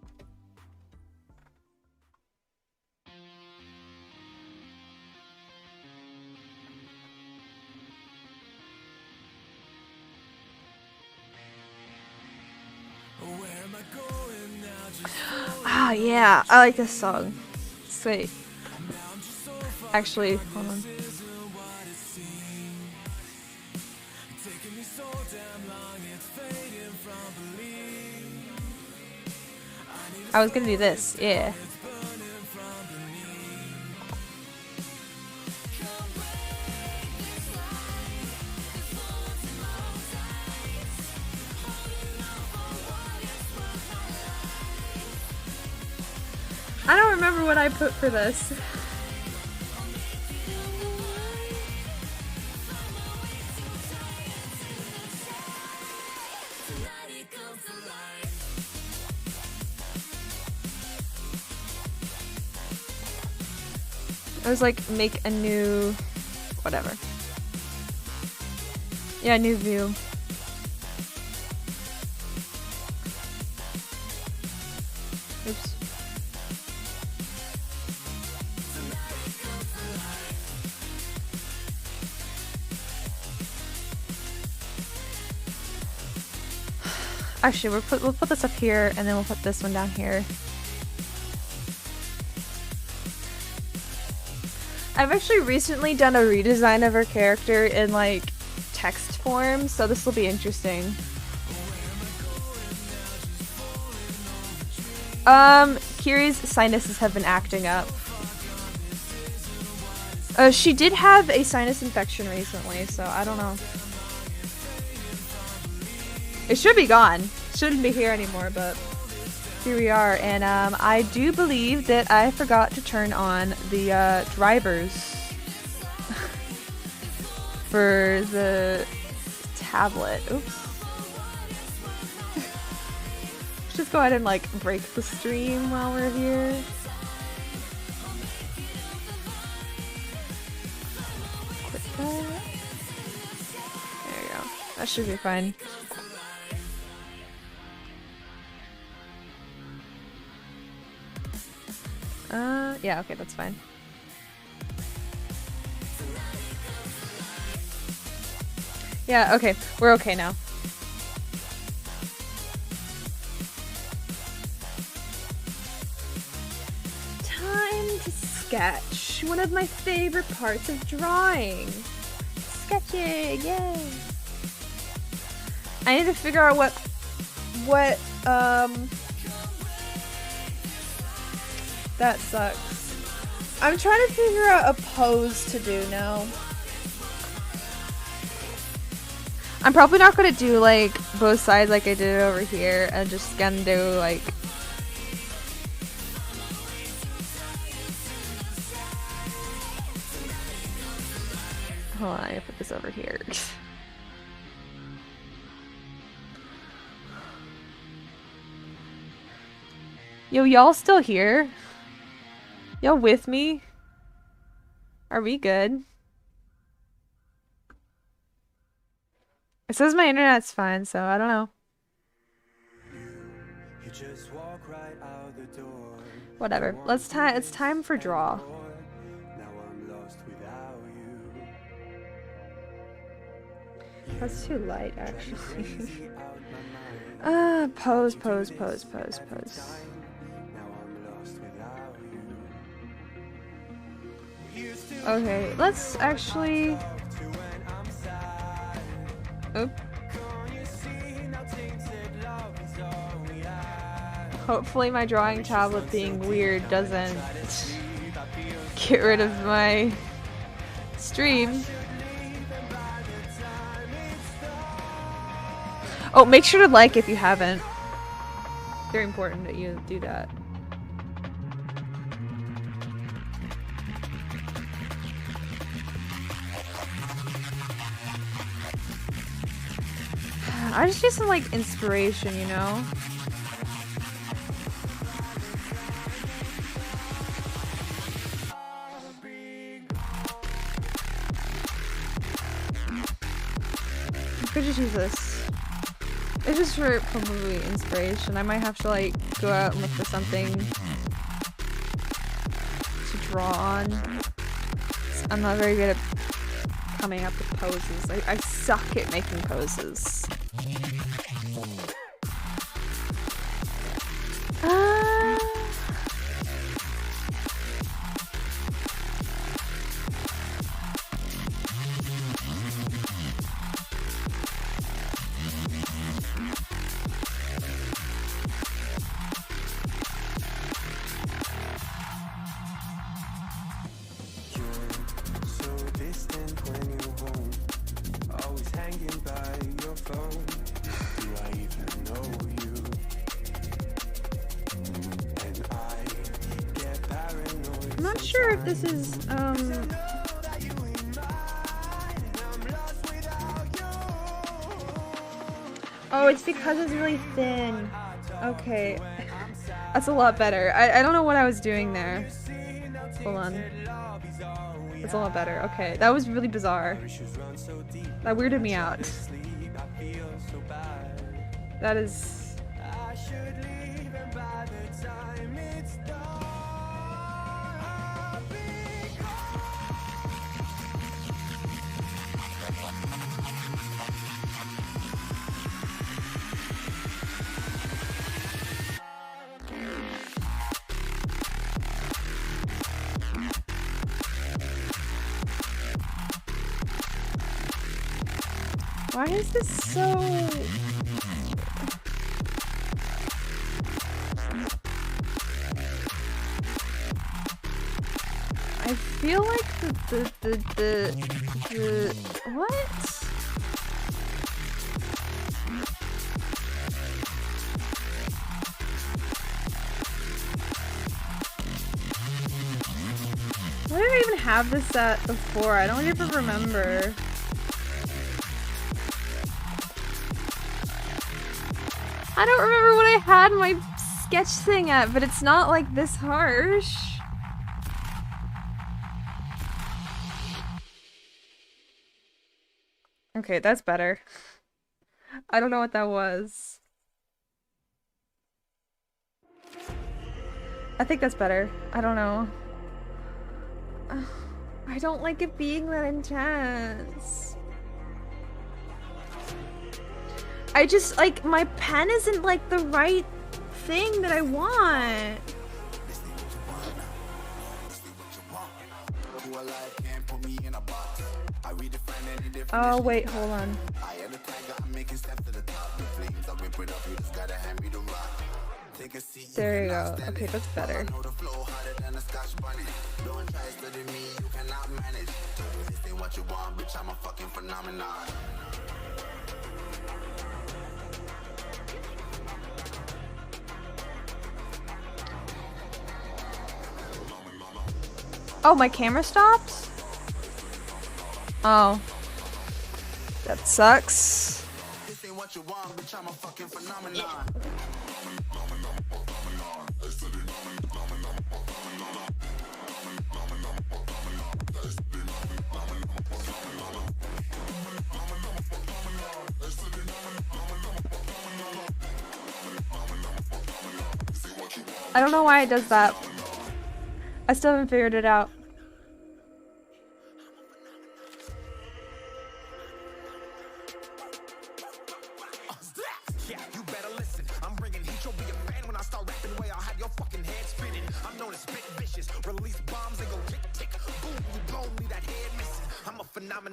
Ah, yeah, I like this song. Sweet. Actually, hold on. I was gonna do this, yeah. I don't remember what I put for this. I was like, make a new, whatever. Yeah, new view. Oops. Actually, we'll put this up here, and then we'll put this one down here. I've actually recently done a redesign of her character in like text form, so this will be interesting. Kiri's sinuses have been acting up. She did have a sinus infection recently, so I don't know. It should be gone. Shouldn't be here anymore, but here we are. And I do believe that I forgot to turn on the drivers for the tablet. Oops. Let's just go ahead and like break the stream while we're here. Quit that. There you go. That should be fine. Yeah, okay, that's fine. Yeah, okay, we're okay now. Time to sketch. One of my favorite parts of drawing. Sketching, yay! I need to figure out what that sucks. I'm trying to figure out a pose to do now. I'm probably not gonna do like both sides like I did over here. I'm just gonna do like hold on, I gotta put this over here. Yo, y'all still here? Y'all with me? Are we good? It says my internet's fine, so I don't know. Whatever. It's time for draw. That's too light, actually. Pose. Okay, let's actually... Oop. Hopefully my drawing tablet being weird doesn't get rid of my stream. Oh, make sure to like if you haven't. Very important that you do that. I just need some like inspiration, you know? could just use this. It's just for probably inspiration. I might have to like go out and look for something to draw on. I'm not very good at coming up with poses. I suck at making poses. I'm not sure if this is, oh, it's because it's really thin. Okay. That's a lot better. I don't know what I was doing there. Hold on. That's a lot better. Okay. That was really bizarre. That weirded me out. That is... Why is this so... I feel like the what? Where did I even have this at before? I don't even remember. I don't remember what I had my sketch thing at, but it's not like this harsh. Okay, that's better. I don't know what that was. I think that's better. I don't know. I don't like it being that intense. I just, like, my pen isn't, like, the right thing that I want. Oh, wait, hold on. There you go. Okay, that's better. Oh, my camera stopped? Oh. That sucks. I don't know why it does that. I still haven't figured it out.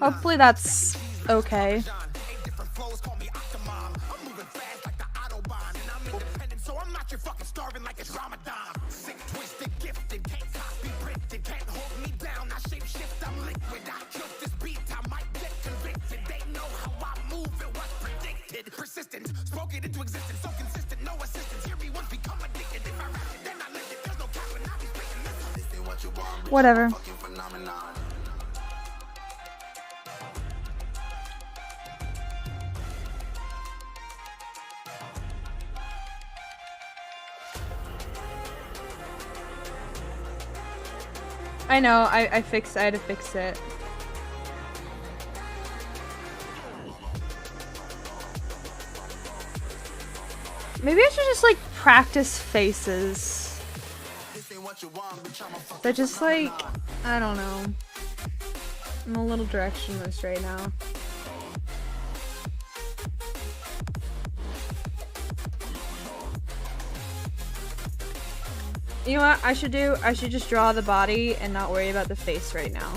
Hopefully that's okay. Whatever. I know, I had to fix it. Maybe I should just like practice faces. But just like, I don't know. I'm a little directionless right now. You know what I should do? I should just draw the body and not worry about the face right now.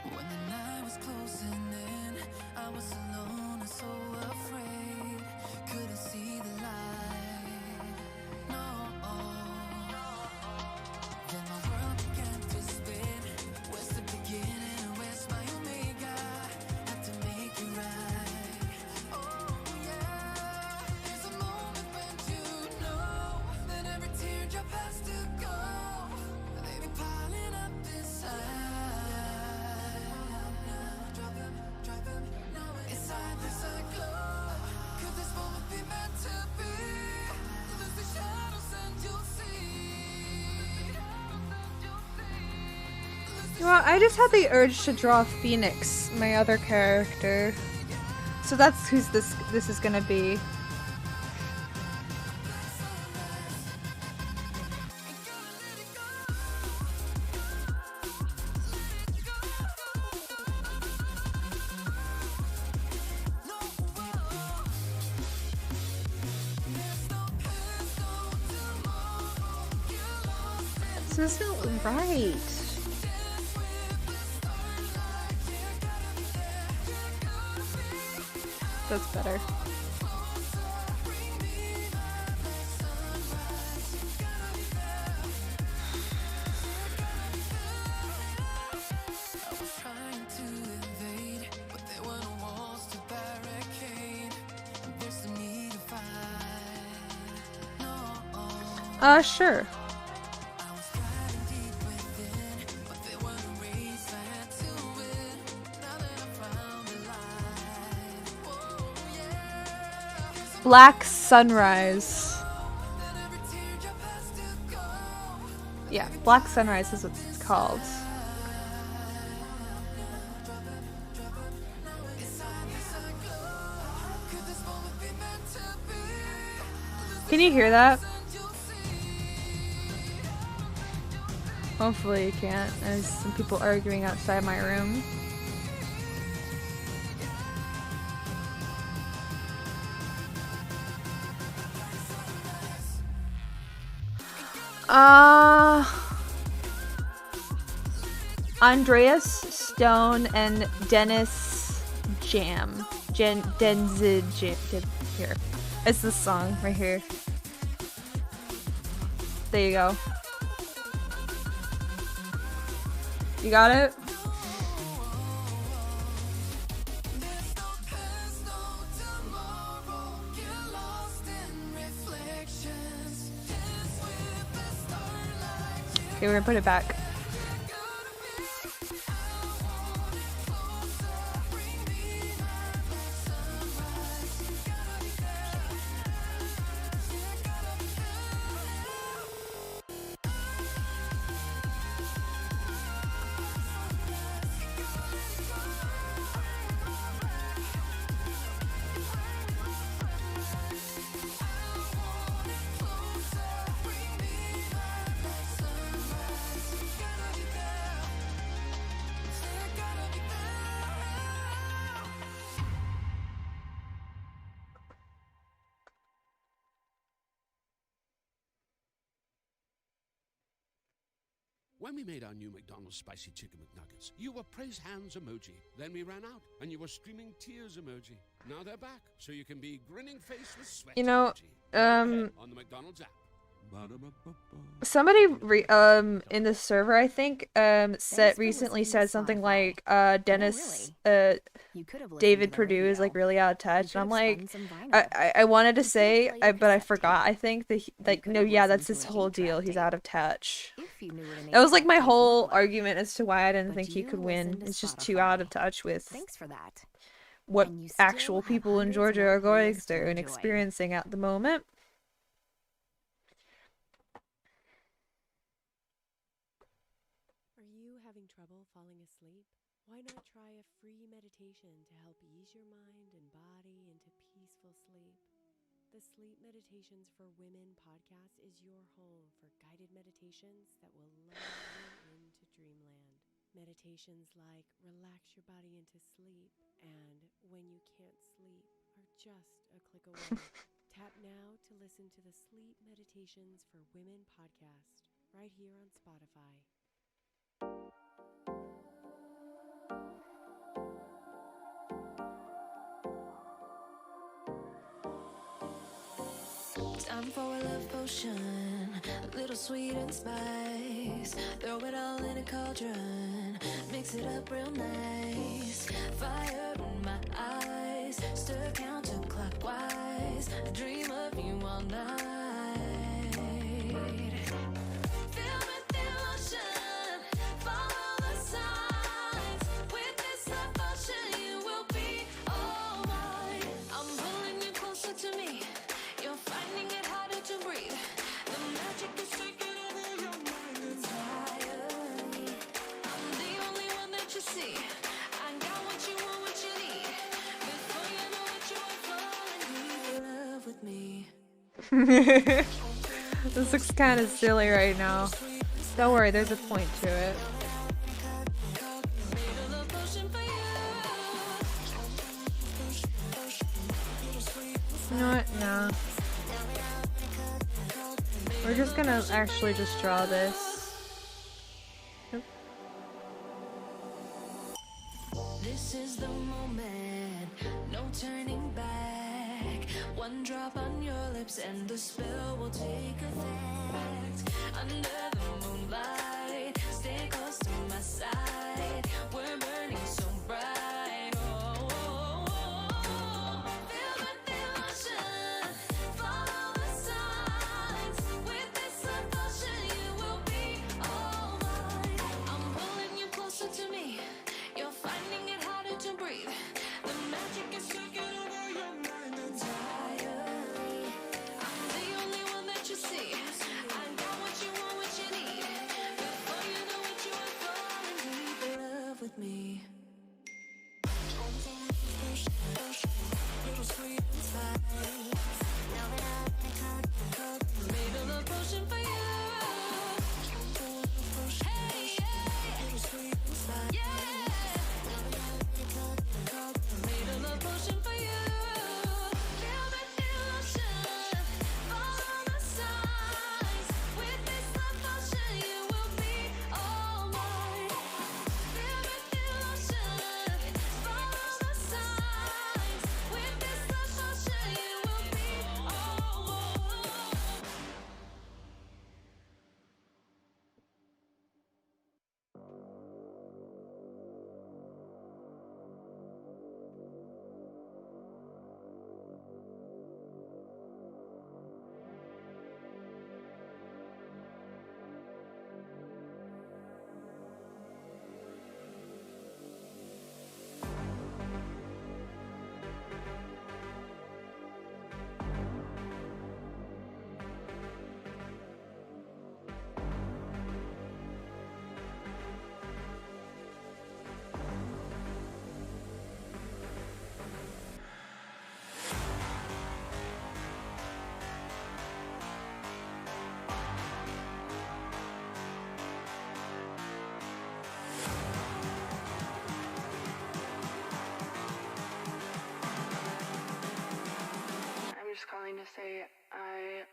When the night was closing in, I was alone and so afraid. Couldn't see the light. No. Then my world began to spin. Where's the beginning and where's my omega? Had to make it right. Oh yeah. There's a moment when you know that every teardrop has to go. They be piling up inside. Inside there's a glow. Could this moment be meant to be? Lose the shadows and you'll see. You know what? I just had the urge to draw Phoenix, my other character. So that's who's this is gonna be. This isn't right. That's better. Sure. Black Sunrise. Yeah, Black Sunrise is what it's called. Can you hear that? Hopefully you can't. There's some people arguing outside my room. Andreas Stone and Dennis Jam. Denzid Jam. Here. It's this song right here. There you go. You got it? Okay, we're gonna put it back. When we made our new McDonald's spicy chicken McNuggets, you were praise hands emoji. Then we ran out, and you were screaming tears emoji. Now they're back, so you can be grinning face with sweat You know, emoji. On the McDonald's app. Somebody in the server, I think, recently said something like Dennis David Perdue is like really out of touch, and I'm like, I wanted to say, but I forgot. I think that no, yeah, that's his whole deal. He's out of touch. That was like my whole argument as to why I didn't think he could win. It's just too out of touch with what And you still actual have people in hundreds Georgia more are going playlists to through and enjoy. experiencing at the moment. Are you having trouble falling asleep? Why not try a free meditation to help ease your mind and body into peaceful sleep? The Sleep Meditations for Women podcast is your home for guided meditations that will lull you into dreamland. Meditations like Relax Your Body into Sleep and When You Can't Sleep are just a click away. Tap now to listen to the Sleep Meditations for Women podcast right here on Spotify. Time for a love potion, a little sweet and spice. Throw it all in a cauldron, mix it up real nice. Fire in my eyes, stir counterclockwise. I dream of you all night. Filled with emotion, follow the signs. With this love potion, you will be all mine. I'm pulling you closer to me. You're finding it harder to breathe. The magic is taking over your mind entirely. I'm the only one that you see. I got what you want, what you need. Before you know it, you are falling in love with me. This looks kind of silly right now. Don't worry, there's a point to it. You know what? No. We're just gonna actually just draw this. Yep. This is the moment, no turning back. One drop on your lips and the spell will take effect. Under the moonlight, stay close to my side. We're burning so bright. Oh, oh, oh. Filled with emotion, follow the signs. With this love potion, you will be all mine. I'm pulling you closer to me. You're finding it harder to breathe. The magic is taking over your mind entirely. I'm the only one that you see. I got what you want, what you need. Before you know it, you are falling deep in love with me. Little sweet and spice. Made a love potion for you. Hey, yeah. Little sweet and spice. Yeah. Made a love potion for you. Filled with emotion, follow the signs. With this love potion, you will be all mine. Filled with emotion, follow the signs. With this love potion, you will be all mine. I'm just calling to say I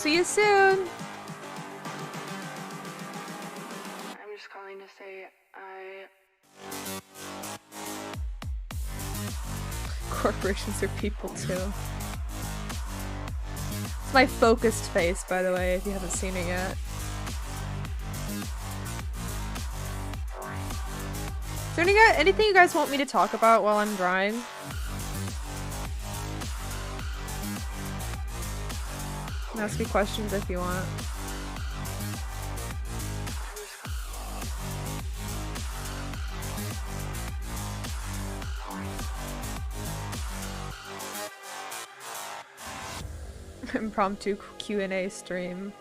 See you soon. I'm just calling to say Corporations are people too. It's my focused face, by the way, if you haven't seen it yet. Is there anything you guys want me to talk about while I'm drawing? Ask me questions if you want. Impromptu Q&A stream.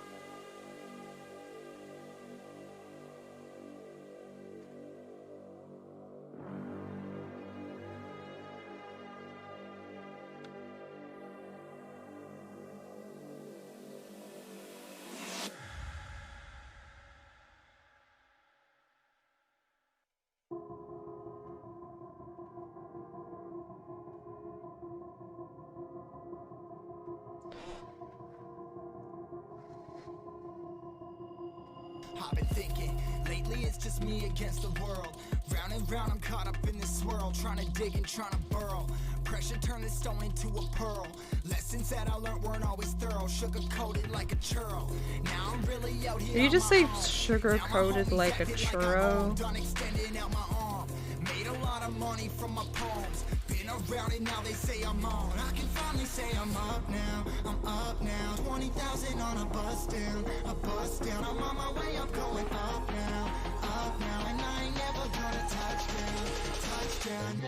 I've been thinking, lately it's just me against the world. Round and round I'm caught up in this swirl, trying to dig and trying to burrow. Pressure turned this stone into a pearl. Lessons that I learned weren't always thorough, sugar-coated like a churro. Now I'm really out here. Did you just say sugar-coated like a churro? Done extending out my arm. Made a lot of money from my poems. Been around it, now they say I'm on. I can finally say I'm up now. I'm up now. 20,000 on a bus down. A bus down. I'm on my way up, going up now. Up now. And I ain't never gonna touch down. Touchdown. I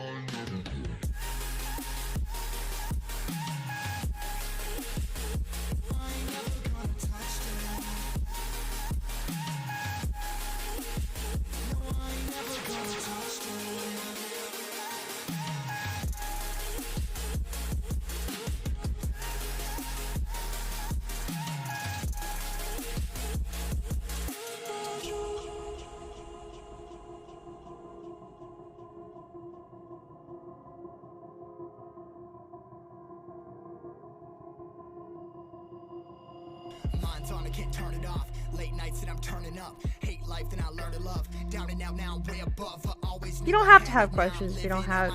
ain't never gonna touch down. No, I ain't never gonna touch down. Mine's on, I can't turn it off. Late nights and I'm turning up. Hate life, then I learn to love. Down and out now, way above. I always You don't have to have questions if you don't have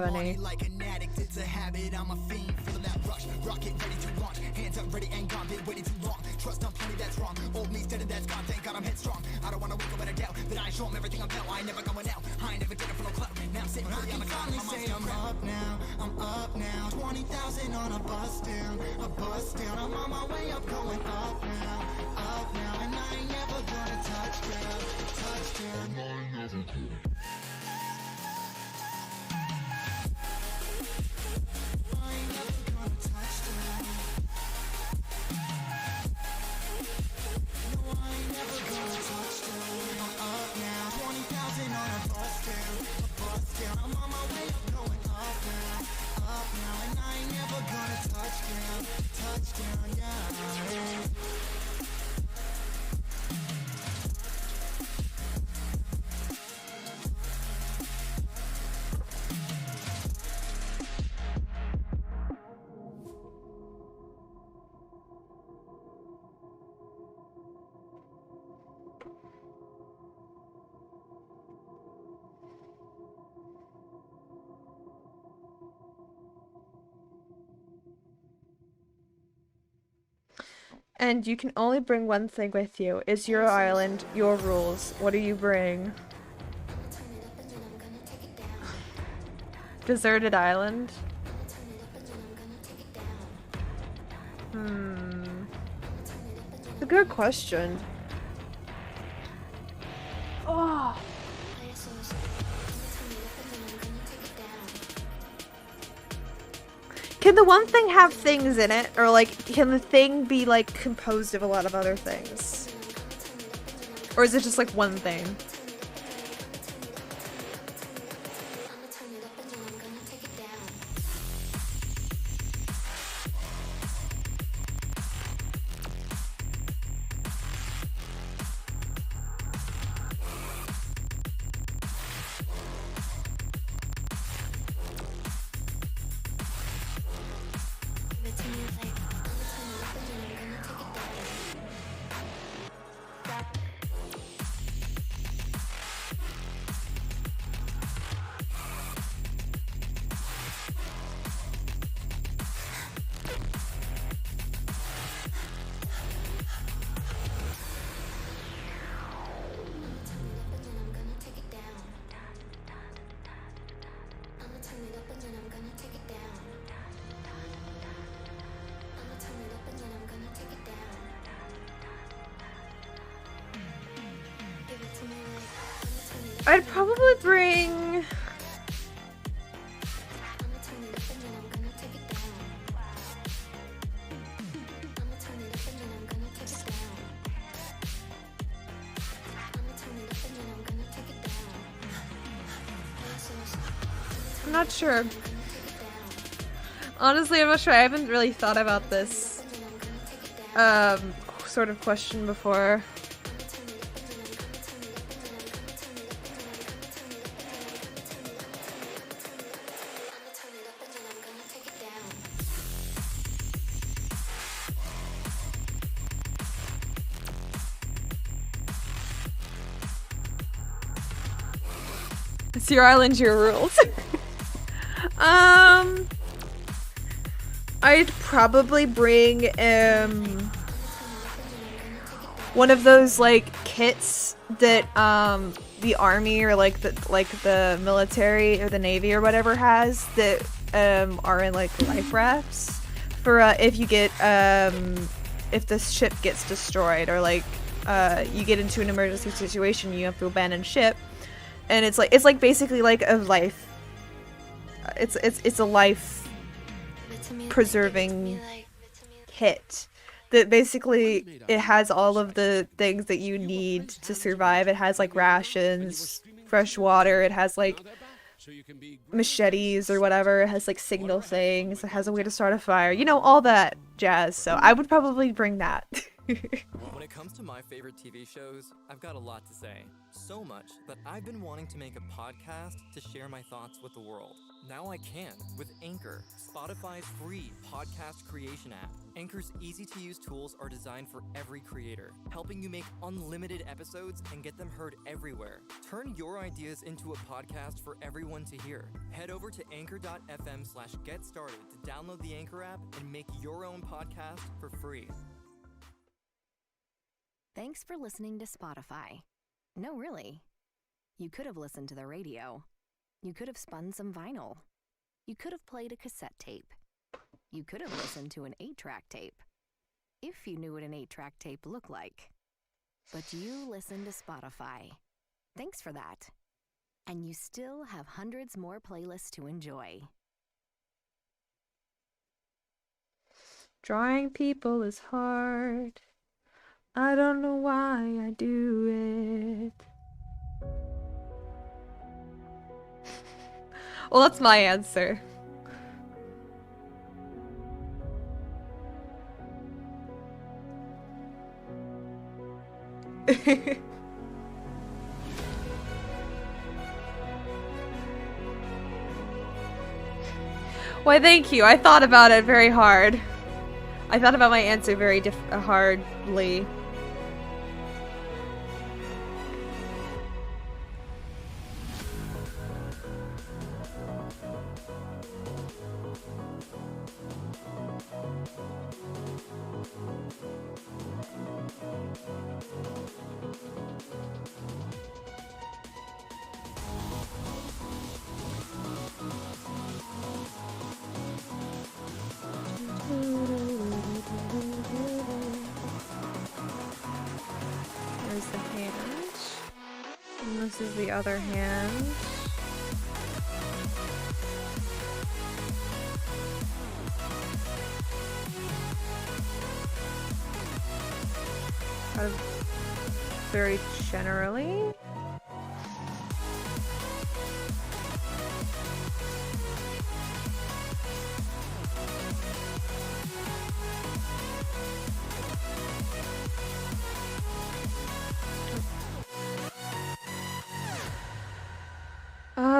any. like an addict, it's a habit. I'm a fiend, feeling that rush. Rocket ready to launch. Hands up, ready and gone. Been waiting too long. Trust on plenty, that's wrong. Old me's dead and that's gone. Thank God I'm headstrong. I don't wanna wake up in a doubt that I ain't show 'em everything I'm about. I ain't never going out. I ain't never did it for no clout. Now I'm sitting pretty on the cloud. I say I'm up now. I'm up now. 20,000 on a bus down. A bus down. I'm on my way up, going up now. Up now. And I ain't never gonna touch down. Touchdown. I ain't never gonna. I ain't never gonna touch down. No, I ain't never gonna touch down. I'm up now. 20,000 on a bus down. A bus down. I'm on my way up, going up now. Up now. And I ain't never gonna touch down. Touchdown, yeah. And you can only bring one thing with you. It's your island, your rules. What do you bring? Deserted island? It's a good question. Oh. Can the one thing have things in it? Or like, can the thing be like composed of a lot of other things? Or is it just like one thing? I'd probably bring... I'm not sure. Honestly, I'm not sure. I haven't really thought about this sort of question before. It's your island, your rules. I'd probably bring one of those like kits that the army or like the military or the navy or whatever has that are in like life rafts for if you get if this ship gets destroyed or like you get into an emergency situation, you have to abandon ship, and it's like basically like a life. It's a life preserving kit that basically it has all of the things that you need to survive. It has like rations, fresh water, it has like machetes or whatever, it has like signal things, it has a way to start a fire, you know, all that jazz. So I would probably bring that. When it comes to my favorite TV shows, I've got a lot to say. So much that I've been wanting to make a podcast to share my thoughts with the world. Now I can with Anchor, Spotify's free podcast creation app. Anchor's easy-to-use tools are designed for every creator, helping you make unlimited episodes and get them heard everywhere. Turn your ideas into a podcast for everyone to hear. Head over to anchor.fm/getstarted to download the Anchor app and make your own podcast for free. Thanks for listening to Spotify. No, really. You could have listened to the radio. You could have spun some vinyl. You could have played a cassette tape. You could have listened to an 8-track tape. If you knew what an 8-track tape looked like. But you listened to Spotify. Thanks for that. And you still have hundreds more playlists to enjoy. Drawing people is hard. I don't know why I do it. Well, that's my answer. Why, thank you. I thought about it very hard. I thought about my answer very hardly. There's the hand. And this is the other hand. Very generally.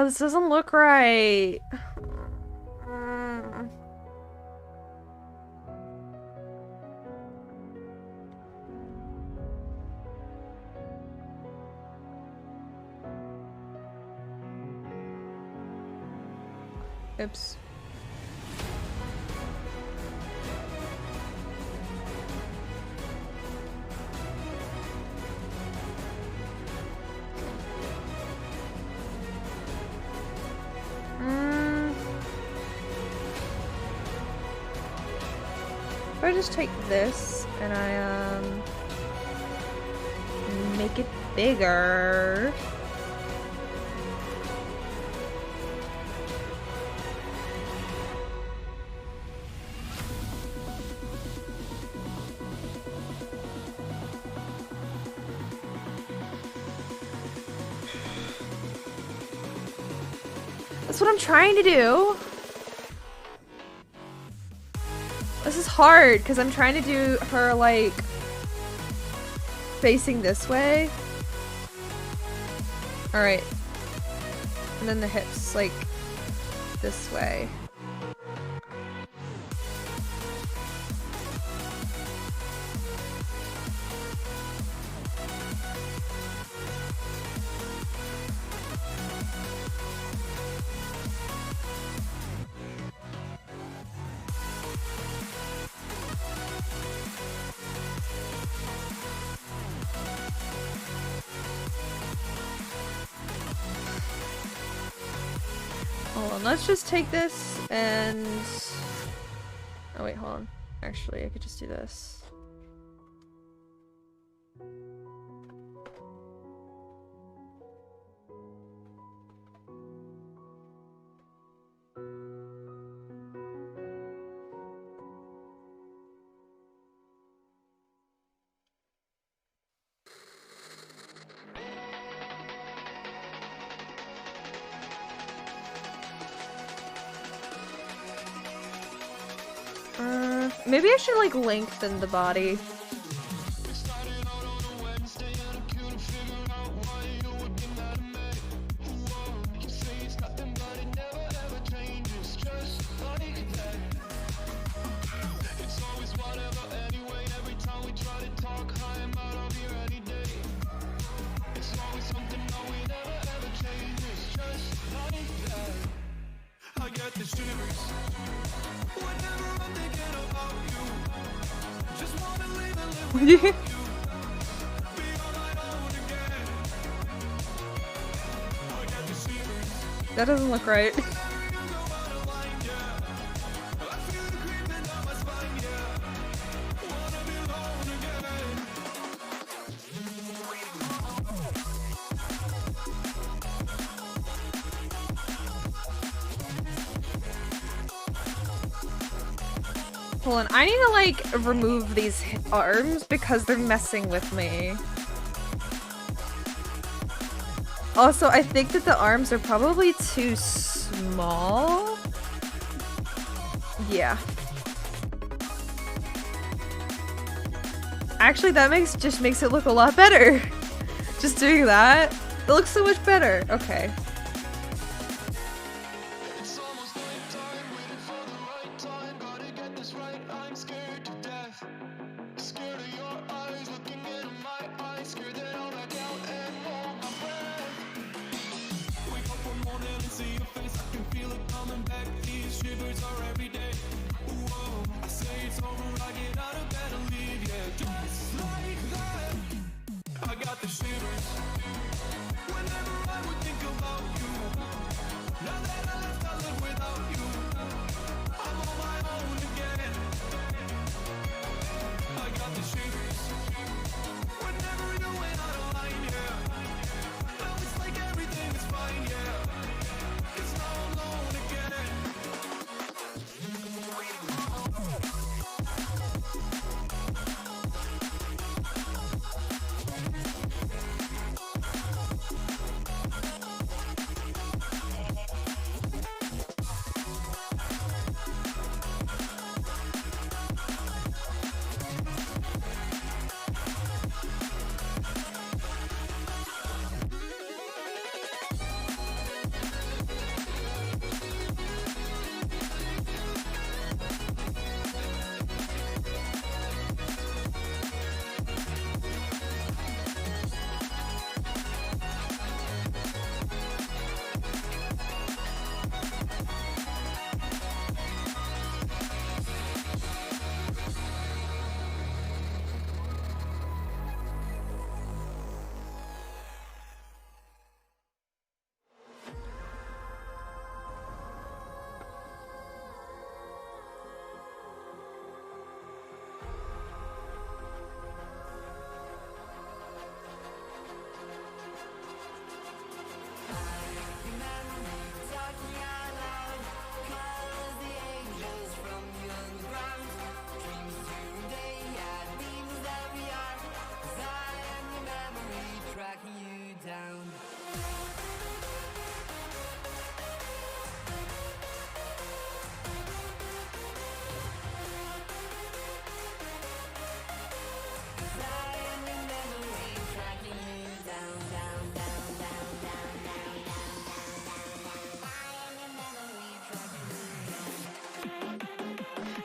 This doesn't look right. Oops. If I just take this and I make it bigger. That's what I'm trying to do. This is hard because I'm trying to do her like facing this way. All right. And then the hips like this way. Hold on, let's just take this and... Oh wait, hold on. Actually, I could just do this. Maybe I should like lengthen the body. That doesn't look right. Hold on, I need to like remove these arms because they're messing with me. Also, I think that the arms are probably too small. Yeah. Actually, that just makes it look a lot better. Just doing that. It looks so much better. Okay.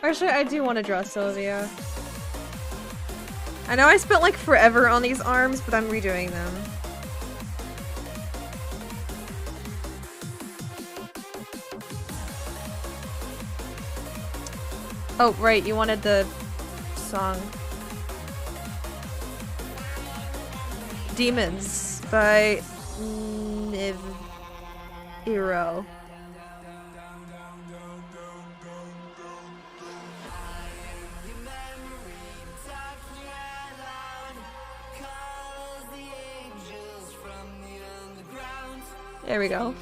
Actually, I do want to draw Sylvia. I know I spent like forever on these arms, but I'm redoing them. Oh, right, you wanted the song. Demons by Hero. There we go.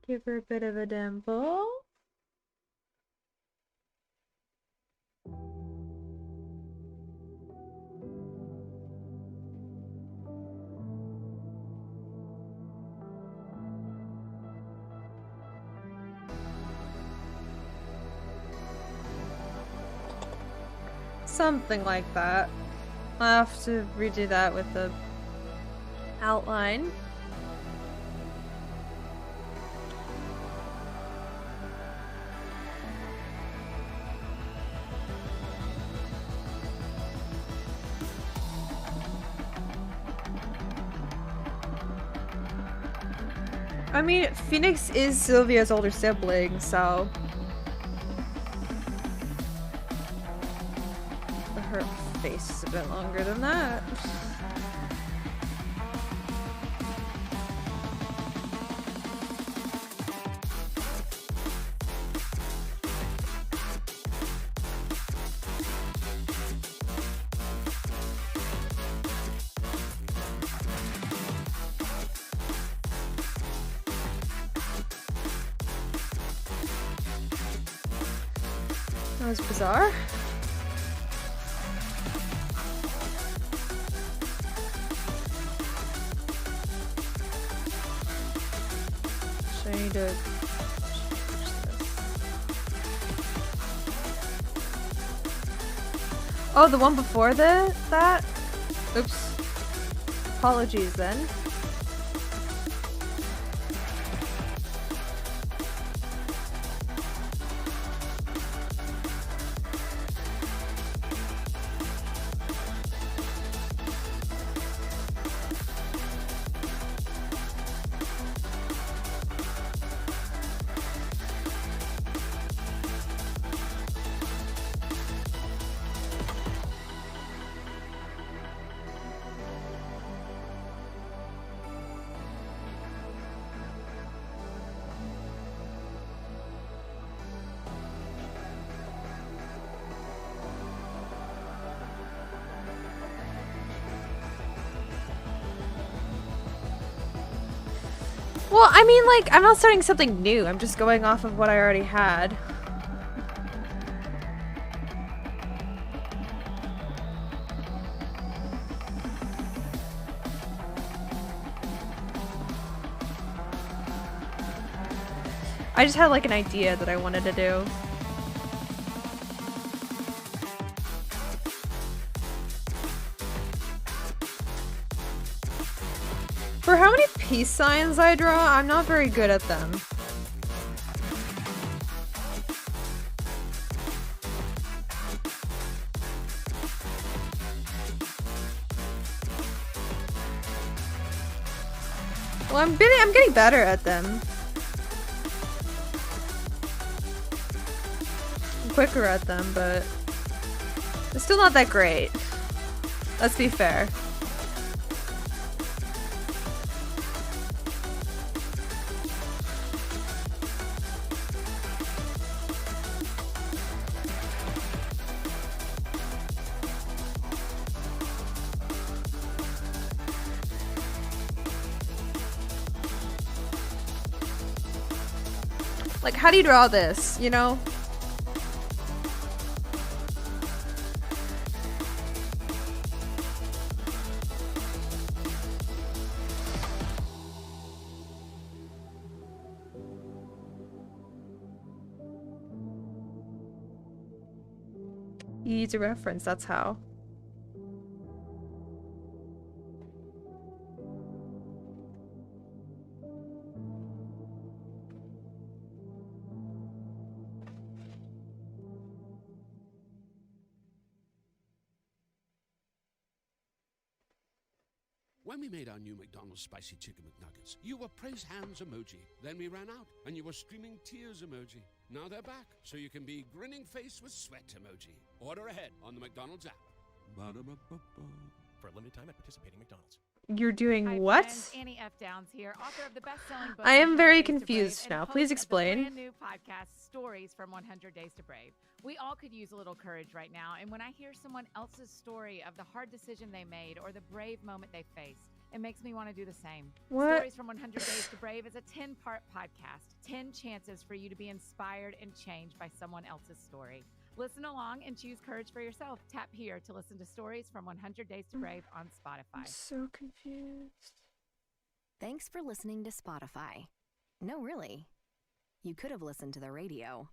Give her a bit of a dimple. Something like that. I'll have to redo that with the outline. I mean, Phoenix is Sylvia's older sibling, so... Her face is a bit longer than that. That was bizarre. So I need to... Oh, the one before that? Oops. Apologies then. Well, I mean, like, I'm not starting something new. I'm just going off of what I already had. I just had like an idea that I wanted to do. For how many peace signs I draw, I'm not very good at them. Well, I'm getting better at them. I'm quicker at them, but it's still not that great. Let's be fair. Like, how do you draw this, you know? You use a reference, that's how. When we made our new McDonald's spicy chicken McNuggets, you were praise hands emoji. Then we ran out, and you were screaming tears emoji. Now they're back, so you can be grinning face with sweat emoji. Order ahead on the McDonald's app. For a limited time at participating McDonald's. You're doing what? Friends, Annie F. Downs here, author of the best-selling book. I am 100 very Days to confused Brave, now. and Please host of the explain. Brand new podcast, Stories from 100 Days to Brave. We all could use a little courage right now, and when I hear someone else's story of the hard decision they made or the brave moment they faced, it makes me want to do the same. What? Stories from 100 Days to Brave is a 10-part podcast. 10 chances for you to be inspired and changed by someone else's story. Listen along and choose courage for yourself. Tap here to listen to Stories from 100 Days to Brave on Spotify. I'm so confused. Thanks for listening to Spotify. No, really. You could have listened to the radio.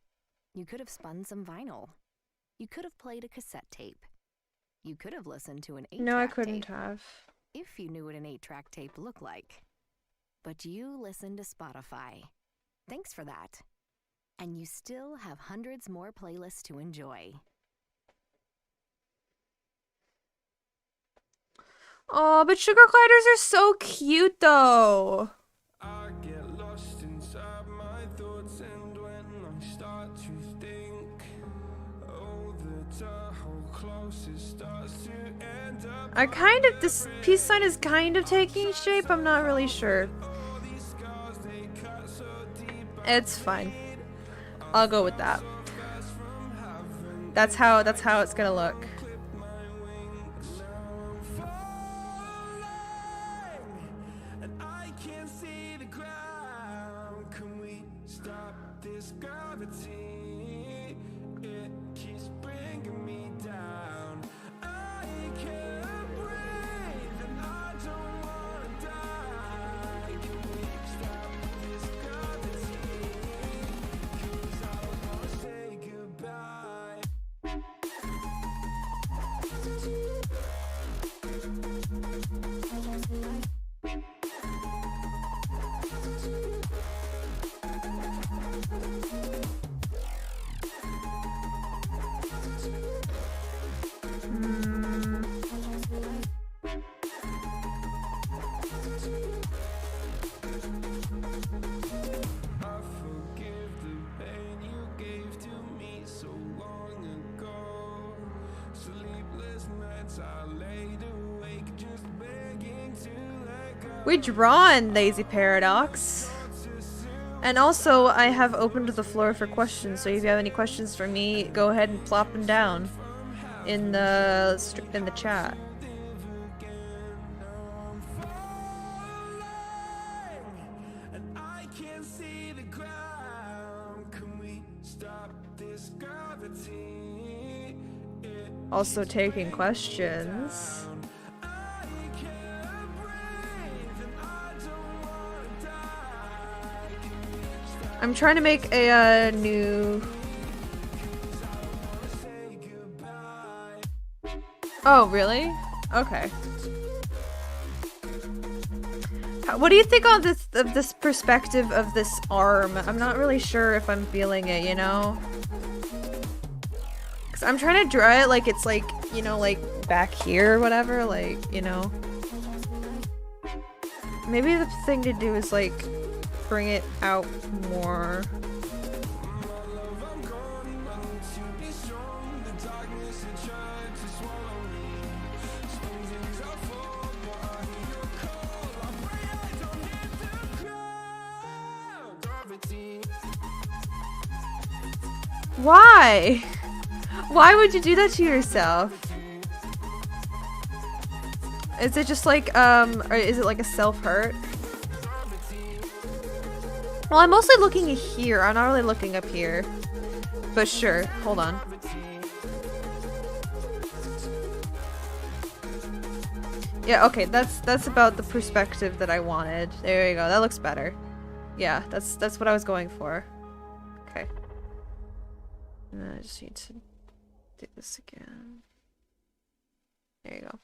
You could have spun some vinyl. You could have played a cassette tape. You could have listened to an 8-track No, I tape. couldn't have. If you knew what an 8-track tape looked like. But you listened to Spotify. Thanks for that. And you still have hundreds more playlists to enjoy. Oh, but sugar gliders are so cute though. I get lost inside my thoughts, and when I start to think, oh, the Tahoe closest starts to end up. This peace sign is kind of taking shape. I'm not really sure. It's fine. I'll go with that. That's how it's gonna look. We drawn, Lazy Paradox. And also, I have opened the floor for questions, so if you have any questions for me, go ahead and plop them down in the chat. Also taking questions. I'm trying to make a new... Oh, really? Okay. What do you think on this perspective of this arm? I'm not really sure if I'm feeling it, you know? Cause I'm trying to draw it like it's like, you know, like back here or whatever, like, you know. Maybe the thing to do is like bring it out more. Why? Why would you do that to yourself? Is it just like, or is it like a self-hurt? Well, I'm mostly looking here. I'm not really looking up here. But sure, hold on. Yeah, okay, that's about the perspective that I wanted. There you go. That looks better. Yeah, that's what I was going for. Okay. And I just need to do this again. There you go.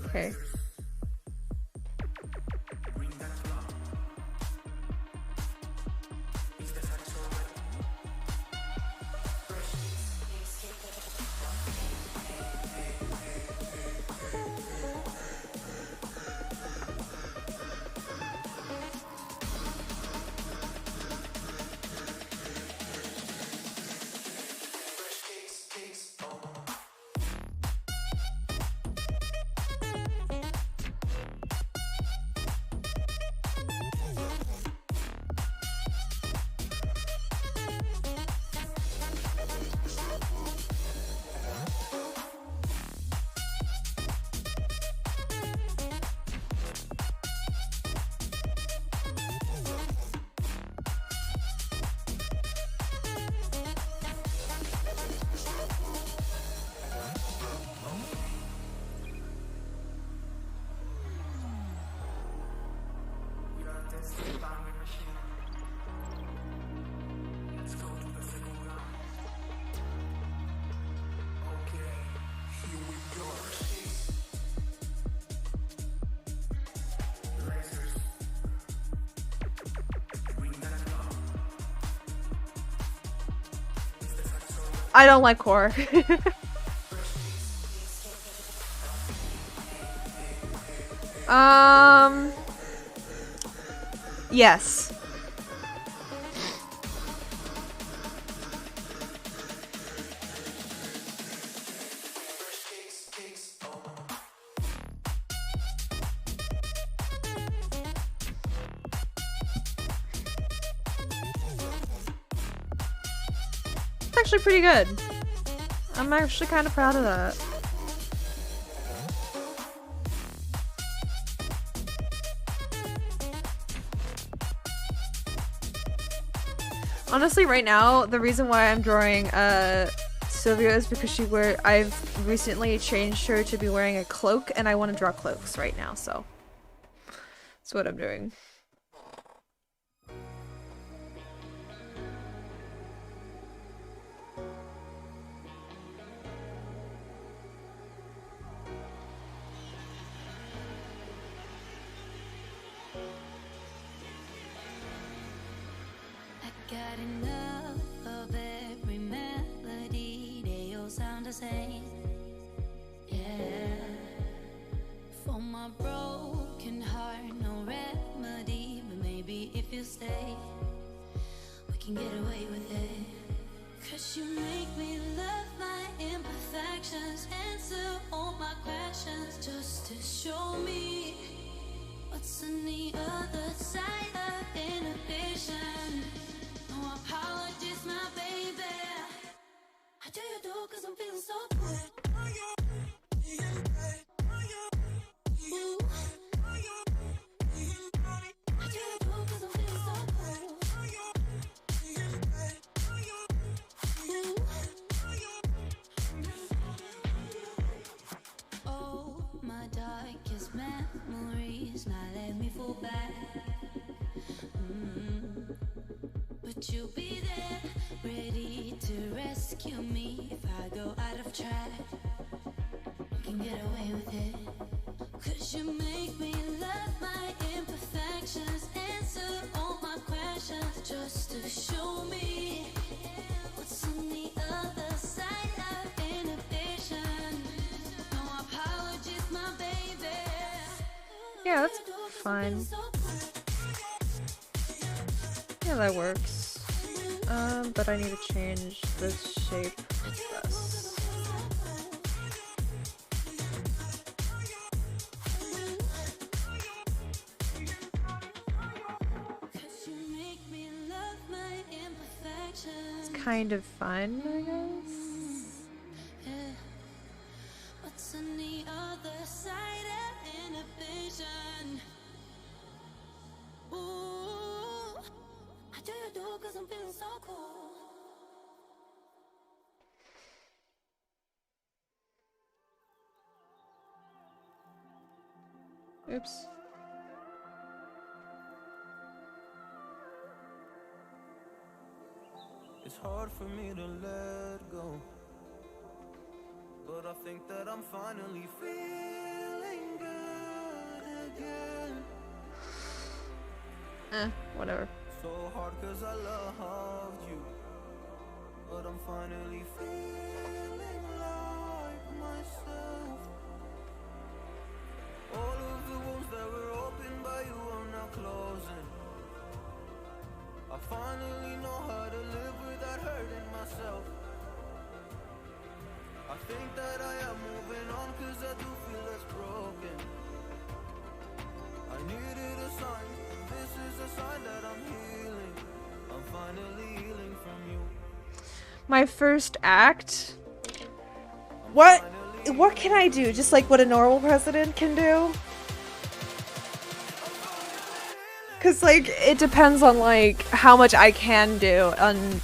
Okay. I don't like horror. Yes. It's actually pretty good. I'm actually kind of proud of that. Honestly, right now, the reason why I'm drawing Sylvia is because I've recently changed her to be wearing a cloak, and I want to draw cloaks right now, so that's what I'm doing. Got enough of every melody, they all sound the same. Yeah. For my broken heart, no remedy, but maybe if you stay, we can get away with it. 'Cause you make me love my imperfections, answer all my questions, just to show me what's on the other side of inhibition. No apologies, my baby. I do you do 'cause I'm feeling so good. Ooh. I do you do 'cause I'm feeling so good. Ooh. Oh, my darkest just not let me fall back. But you'll be there, ready to rescue me if I go out of track. You can get away with it. 'Cause you make me love my imperfections, answer all my questions just to show me what's on the other side of inhibition. No apologies, my baby. Yeah, that's fine. Yeah, that works. But I need to change the shape of this. It's kind of fun, I guess. What's on the other side of inhibition? Ooh, I do you do 'cause I'm feeling so cool. Oops. It's hard for me to let go, but I think that I'm finally feeling good again. Whatever. So hard 'cause I loved you, but I'm finally feeling like myself. All of the wounds that were opened by you are now closing. I finally know how to live without hurting myself. I think that I am moving on 'cause I do feel less broken. I needed a sign, this is a sign that I'm healing. I'm finally healing from you. My first act? What can I do? Just like what a normal president can do? Cause like it depends on like how much I can do, and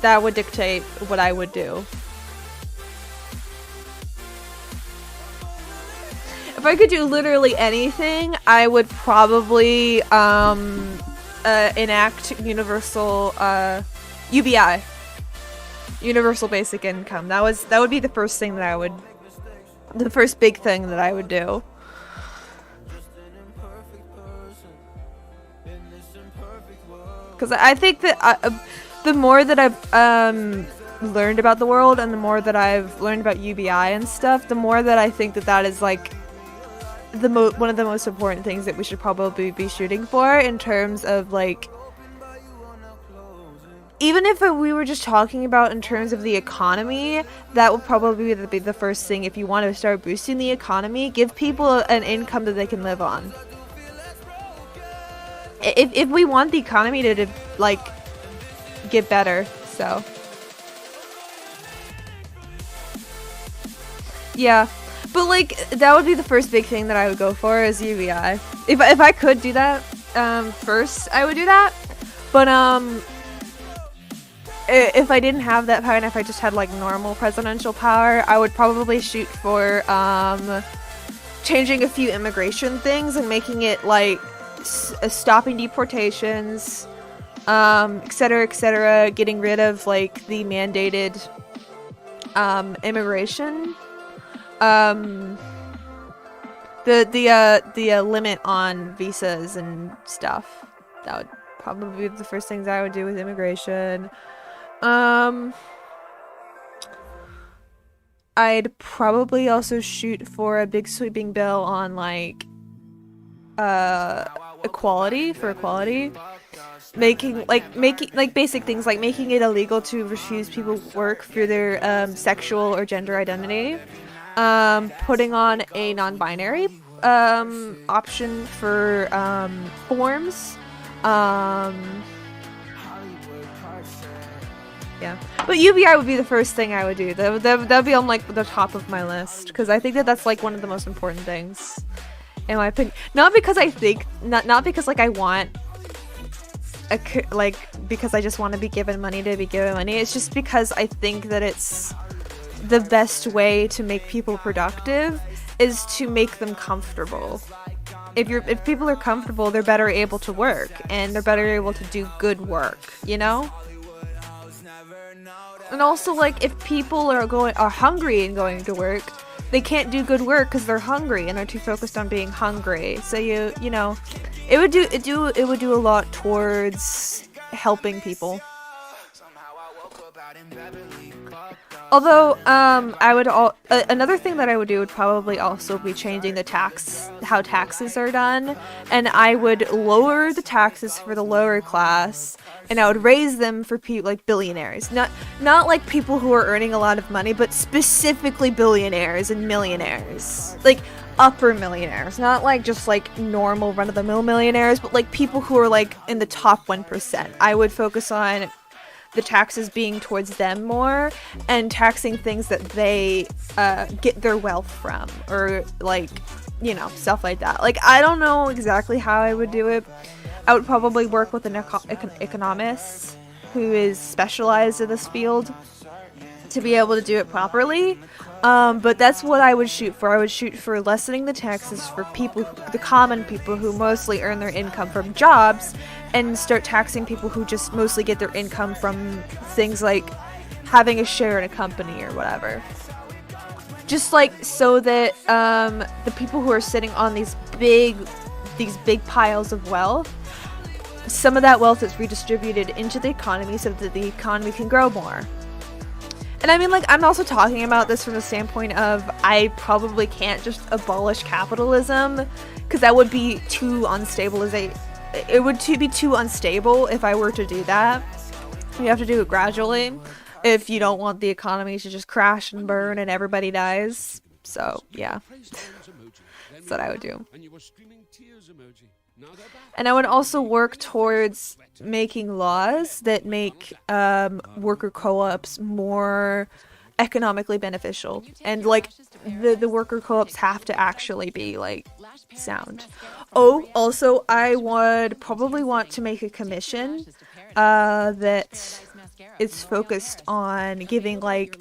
that would dictate what I would do. If I could do literally anything, I would probably enact universal UBI, universal basic income. That would be the first thing that I would, the first big thing that I would do. Because I think that the more that I've learned about the world, and the more that I've learned about UBI and stuff, the more that I think that that is like one of the most important things that we should probably be shooting for, in terms of like, even if we were just talking about in terms of the economy, that would probably be the first thing. If you want to start boosting the economy, give people an income that they can live on. If we want the economy to like get better, so yeah, but like that would be the first big thing that I would go for, is UBI. If I could do that first, I would do that. But if I didn't have that power, and if I just had like normal presidential power, I would probably shoot for changing a few immigration things and making it like stopping deportations, etc., getting rid of like the mandated immigration, the limit on visas and stuff. That would probably be the first things I would do with immigration. I'd probably also shoot for a big sweeping bill on like equality, making basic things like making it illegal to refuse people work for their sexual or gender identity, putting on a non-binary option for forms, yeah, but UBI would be the first thing I would do. That would be on like the top of my list, because I think that that's like one of the most important things, in my opinion. Not because I think, not because like I want because I just want to be given money to be given money. It's just because I think that it's the best way to make people productive is to make them comfortable. if people are comfortable, they're better able to work, and they're better able to do good work, you know? And also, like, if people are hungry and going to work, they can't do good work because they're hungry and they're too focused on being hungry. So you know, it would do a lot towards helping people. Although, another thing that I would do would probably also be changing how taxes are done, and I would lower the taxes for the lower class, and I would raise them for people like billionaires. Not like people who are earning a lot of money, but specifically billionaires and millionaires. Like, upper millionaires, not like just like normal run-of-the-mill millionaires, but like people who are like in the top 1%. I would focus on the taxes being towards them more, and taxing things that they get their wealth from, or like, you know, stuff like that. Like, I don't know exactly how I would do it. I would probably work with an economist who is specialized in this field to be able to do it properly. But that's what I would shoot for. I would shoot for lessening the taxes for the common people who mostly earn their income from jobs, and start taxing people who just mostly get their income from things like having a share in a company or whatever. Just like so that the people who are sitting on these big piles of wealth, some of that wealth is redistributed into the economy so that the economy can grow more. And I mean, like, I'm also talking about this from the standpoint of I probably can't just abolish capitalism, because that would be too unstable it would be too unstable if I were to do that. You have to do it gradually if you don't want the economy to just crash and burn and everybody dies. So, yeah. That's what I would do. And I would also work towards making laws that make worker co-ops more economically beneficial, and like the worker co-ops have to actually be like sound. Oh, also I would probably want to make a commission that is focused on giving like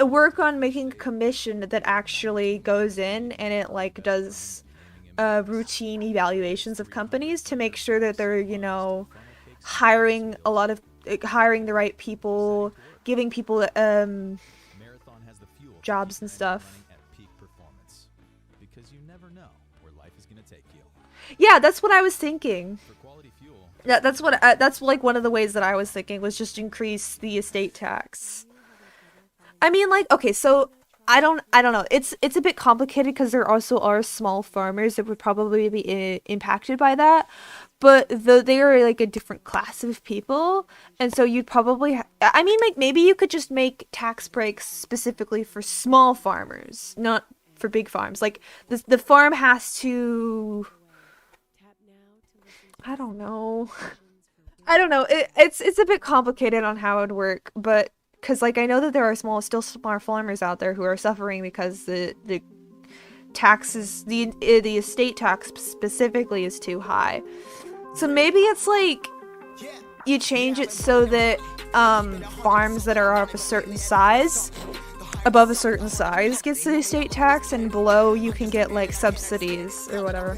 work on making a commission that actually goes in and it like does routine evaluations of companies to make sure that they're, you know, hiring the right people, giving people jobs and stuff. Yeah, that's what I was thinking. Yeah, that's like one of the ways that I was thinking was just increase the estate tax. I mean, like, okay, so I don't know. It's a bit complicated because there also are small farmers that would probably be impacted by that, but they are like a different class of people, and so you'd probably I mean, like, maybe you could just make tax breaks specifically for small farmers, not for big farms. Like the farm has to, I don't know. It's a bit complicated on how it would work, but because, like, I know that there are still small farmers out there who are suffering because the taxes, the estate tax specifically is too high. So maybe it's like you change it so that farms that are of a certain size, above a certain size, gets the estate tax, and below you can get like subsidies or whatever.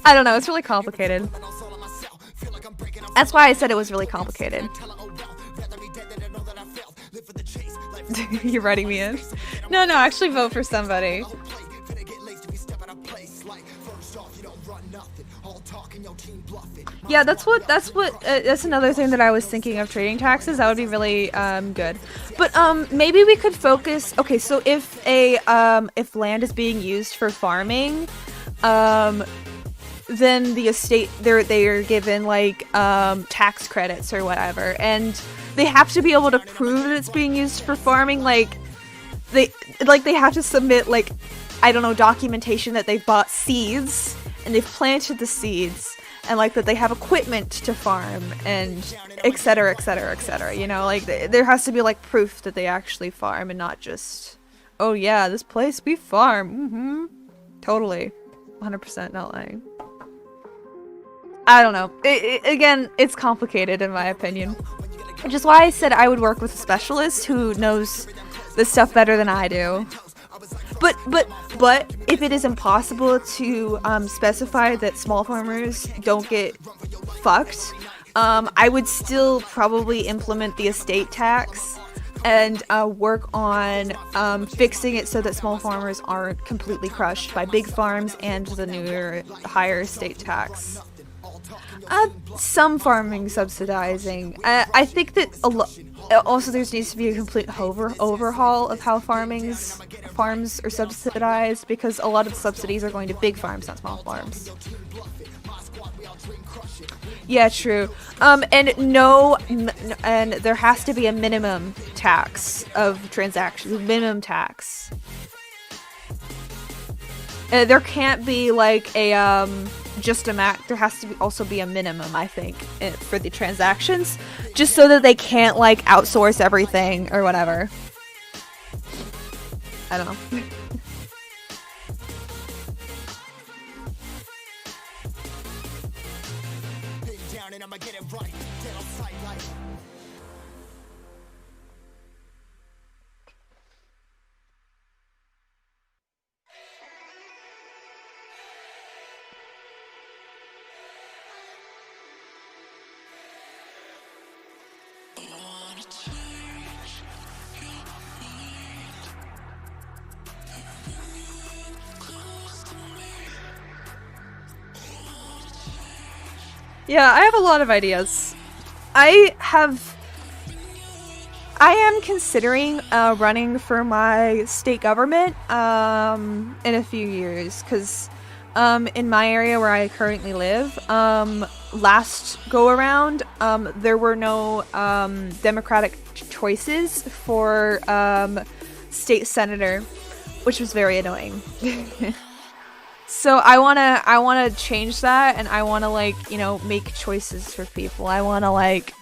I don't know. It's really complicated. That's why I said it was really complicated. You're writing me in? No, actually vote for somebody. Yeah, that's another thing that I was thinking of, trading taxes. That would be really good. But maybe we could focus. Okay, so if land is being used for farming, then the estate they are given like tax credits or whatever, and they have to be able to prove that it's being used for farming. Like they have to submit, like, I don't know, documentation that they've bought seeds and they've planted the seeds, and like that they have equipment to farm, and etc, etc, etc. You know, like there has to be like proof that they actually farm, and not just, oh yeah, this place we farm. Totally, 100% not lying. I don't know. Again, it's complicated in my opinion. Which is why I said I would work with a specialist who knows this stuff better than I do. But if it is impossible to specify that small farmers don't get fucked, I would still probably implement the estate tax and work on fixing it so that small farmers aren't completely crushed by big farms and the newer higher estate tax. Some farming subsidizing. I think that also there needs to be a complete overhaul of how farms are subsidized, because a lot of the subsidies are going to big farms, not small farms. Yeah, true. And and there has to be a minimum tax of transactions. Minimum tax. There can't be like a just a max. There has to also be a minimum, I think, for the transactions, just so that they can't like outsource everything or whatever. I don't know. Yeah, I have a lot of ideas. I am considering running for my state government in a few years, because in my area where I currently live, last go around, there were no Democratic choices for state senator, which was very annoying. So I wanna change that, and I wanna, like, you know, make choices for people. I wanna, like,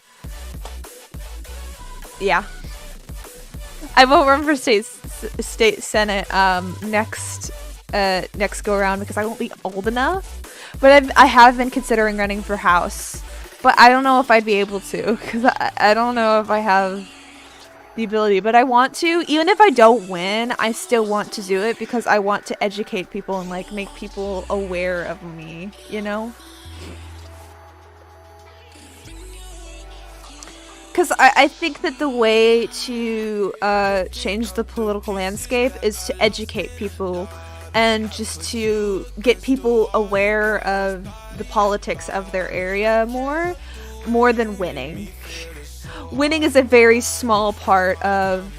yeah. I won't run for state senate next go around because I won't be old enough. But I have been considering running for House, but I don't know if I'd be able to, because I don't know if I have the ability, but I want to. Even if I don't win, I still want to do it because I want to educate people and, like, make people aware of me, you know? Because I think that the way to change the political landscape is to educate people and just to get people aware of the politics of their area more than winning. Winning is a very small part of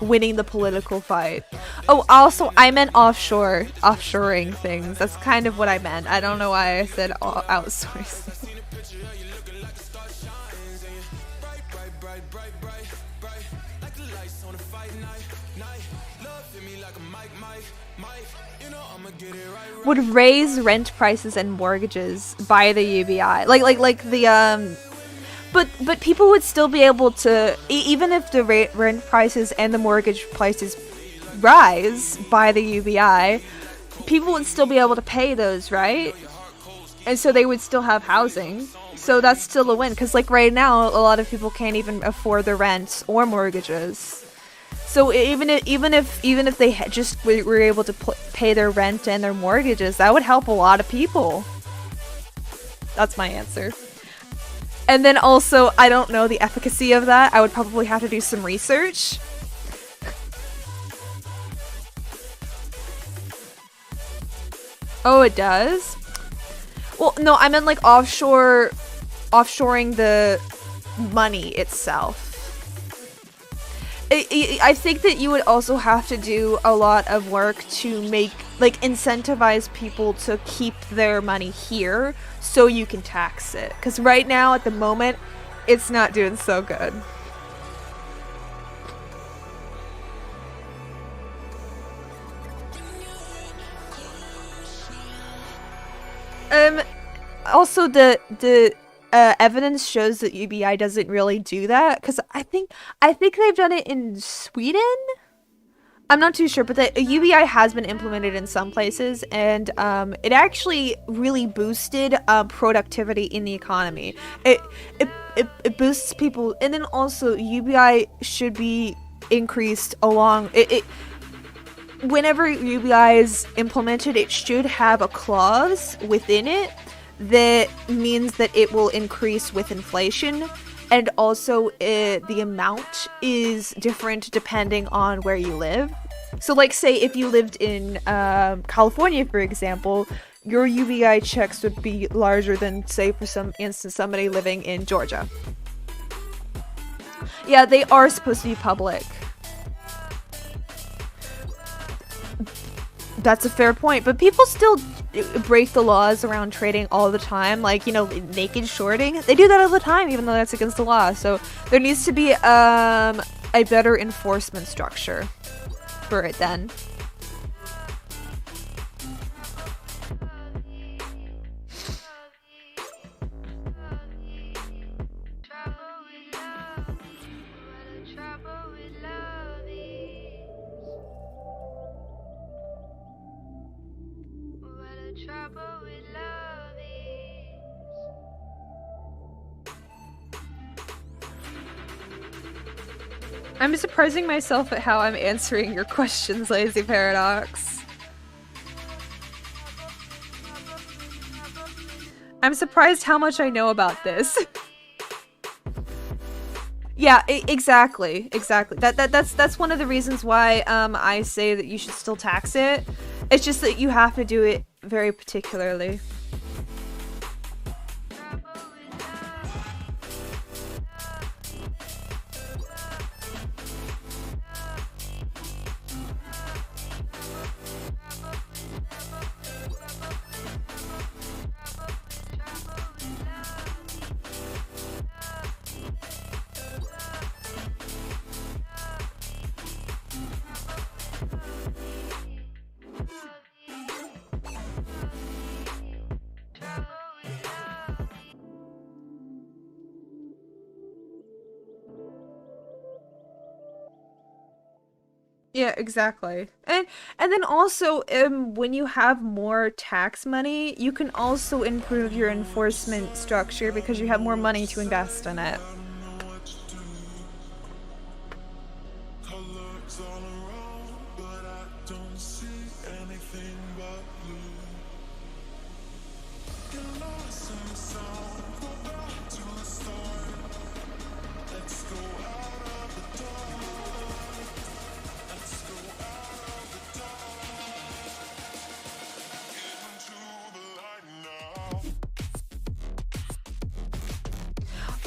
winning the political fight. Oh, also, I meant offshoring things. That's kind of what I meant. I don't know why I said outsourcing. Would raise rent prices and mortgages by the UBI, like the but people would still be able to, even if the rent prices and the mortgage prices rise by the UBI, people would still be able to pay those, right? And so they would still have housing. So that's still a win, because like right now, a lot of people can't even afford the rent or mortgages. So even if they just were able to pay their rent and their mortgages, that would help a lot of people. That's my answer. And then also, I don't know the efficacy of that. I would probably have to do some research. Oh, it does? Well, no, I meant like offshoring the money itself. I think that you would also have to do a lot of work to make, like, incentivize people to keep their money here so you can tax it. Because right now, at the moment, it's not doing so good. Also, the evidence shows that UBI doesn't really do that, because I think they've done it in Sweden. I'm not too sure, but the UBI has been implemented in some places, and it actually really boosted productivity in the economy. It boosts people, and then also UBI should be increased along it. Whenever UBI is implemented, it should have a clause within it that means that it will increase with inflation, and also the amount is different depending on where you live. So like say if you lived in California, for example, your UBI checks would be larger than, say, for some instance, somebody living in Georgia. Yeah, they are supposed to be public. That's a fair point, but people still break the laws around trading all the time, like, you know, naked shorting. They do that all the time, even though that's against the law. So there needs to be a better enforcement structure for it then. I'm surprising myself at how I'm answering your questions, Lazy Paradox. I'm surprised how much I know about this. Yeah, exactly. That's one of the reasons why I say that you should still tax it. It's just that you have to do it very particularly. Yeah, exactly. And then also, when you have more tax money, you can also improve your enforcement structure because you have more money to invest in it.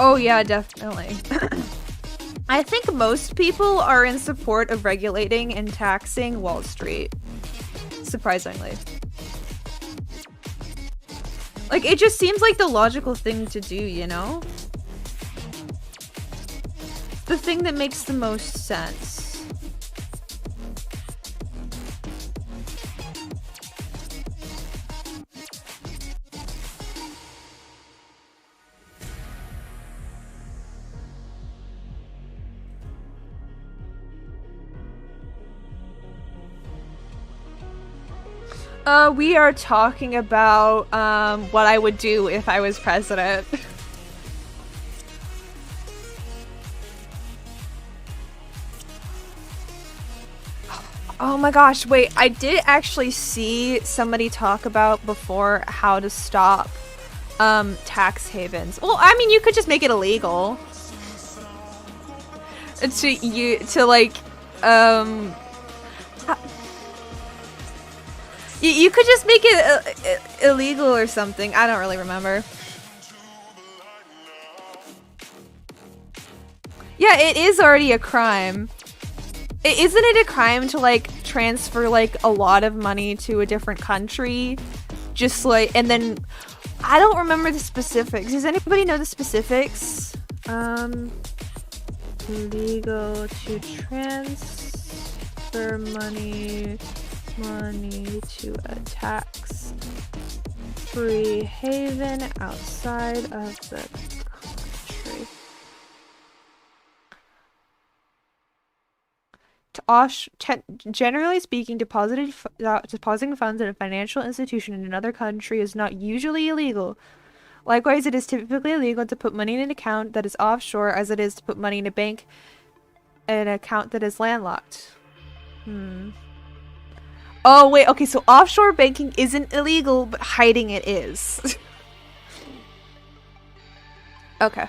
Oh yeah, definitely. I think most people are in support of regulating and taxing Wall Street. Surprisingly. Like, it just seems like the logical thing to do, you know? The thing that makes the most sense. We are talking about, what I would do if I was president. Oh my gosh, wait, I did actually see somebody talk about before how to stop, tax havens. Well, I mean, you could just make it illegal. You could just make it illegal or something. I don't really remember. Yeah, it is already a crime. Isn't it a crime to, like, transfer, like, a lot of money to a different country? Just, like, and then... I don't remember the specifics. Does anybody know the specifics? Legal to transfer money to a tax-free haven outside of the country. Generally speaking, depositing funds in a financial institution in another country is not usually illegal. Likewise, it is typically illegal to put money in an account that is offshore as it is to put money in a bank an account that is landlocked. Oh, wait. Okay, so offshore banking isn't illegal, but hiding it is. Okay.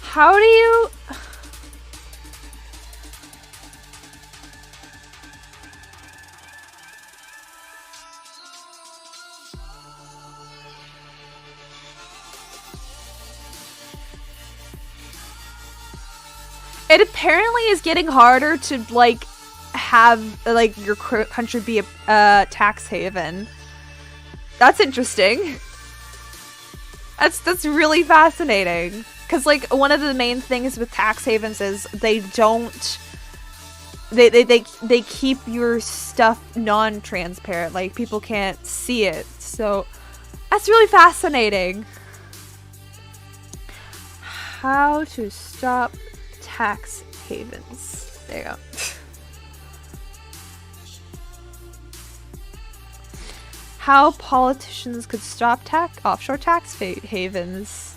How do you... It apparently is getting harder to, like, have, like, your country be a tax haven. That's interesting. That's really fascinating. Because, like, one of the main things with tax havens is they don't... They keep your stuff non-transparent. Like, people can't see it. So, that's really fascinating. How to stop tax havens. There you go. How politicians could stop offshore tax havens.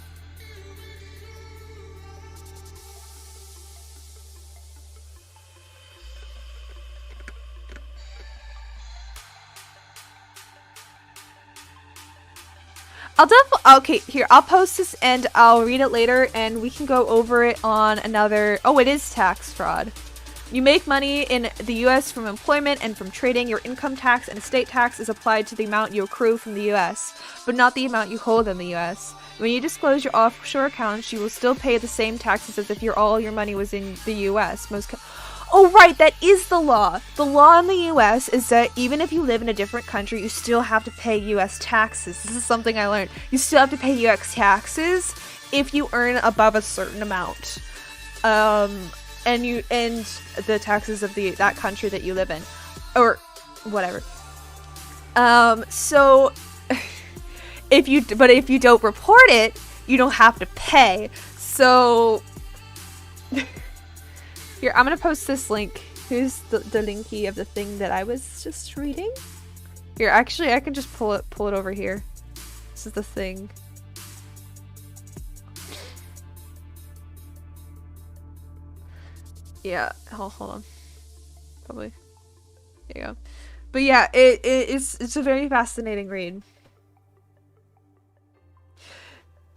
Okay, here, I'll post this and I'll read it later and we can go over it on another... Oh, it is tax fraud. You make money in the US from employment and from trading. Your income tax and estate tax is applied to the amount you accrue from the US, but not the amount you hold in the US. When you disclose your offshore accounts, you will still pay the same taxes as if all your money was in the US. Oh, right, that is the law. The law in the US is that even if you live in a different country, you still have to pay US taxes. This is something I learned. You still have to pay US taxes if you earn above a certain amount. And the taxes of that country that you live in. Or whatever. So if you don't report it, you don't have to pay. So here, I'm gonna post this link. Here's the linky of the thing that I was just reading. Here, actually, I can just pull it over here. This is the thing. Yeah, hold on. Probably. There you go. But yeah, it's a very fascinating read.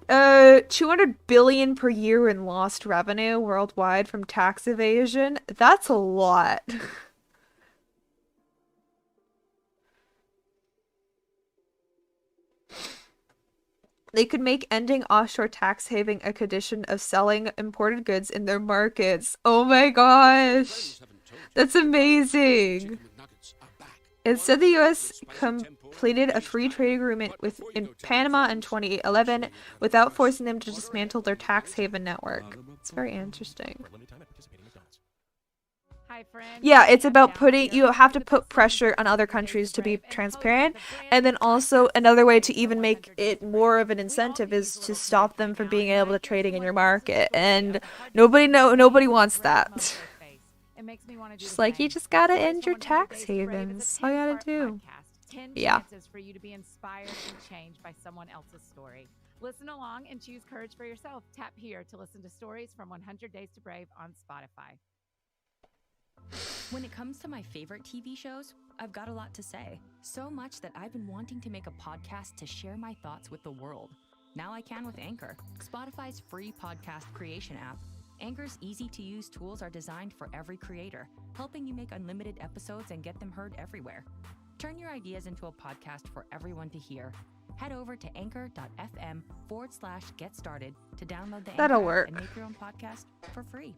200 billion per year in lost revenue worldwide from tax evasion. That's a lot. They could make ending offshore tax haven a condition of selling imported goods in their markets. Oh my gosh. That's amazing. Instead, the US completed a free trade agreement in Panama in 2011 without forcing them to dismantle their tax haven network. It's very interesting. Yeah, it's about you have to put pressure on other countries to be transparent, and then also another way to even make it more of an incentive is to stop them from being able to trading in your market, and nobody wants that. Just like, you just gotta end your tax havens. All you gotta do. 10 Yeah. chances for you to be inspired and changed by someone else's story. Listen along and choose courage for yourself. Tap here to listen to stories from 100 Days to Brave on Spotify. When it comes to my favorite TV shows, I've got a lot to say. So much that I've been wanting to make a podcast to share my thoughts with the world. Now I can with Anchor, Spotify's free podcast creation app. Anchor's easy-to-use tools are designed for every creator, helping you make unlimited episodes and get them heard everywhere. Turn your ideas into a podcast for everyone to hear. Head over to anchor.fm/get started to download the That'll Anchor work. and make your own podcast for free.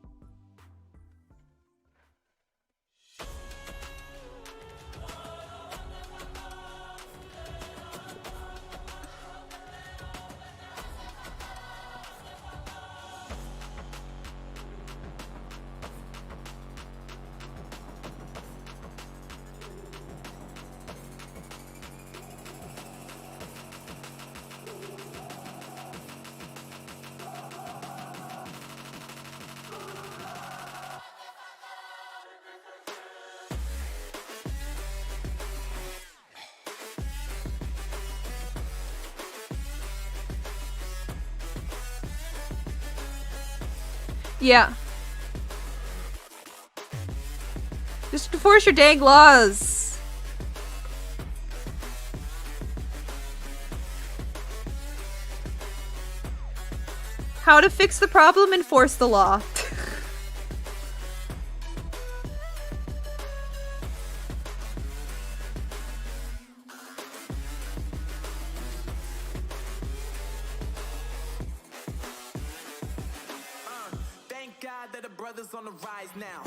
Yeah. Just enforce your dang laws. How to fix the problem? Enforce the law. Thank God that the brothers on the rise now.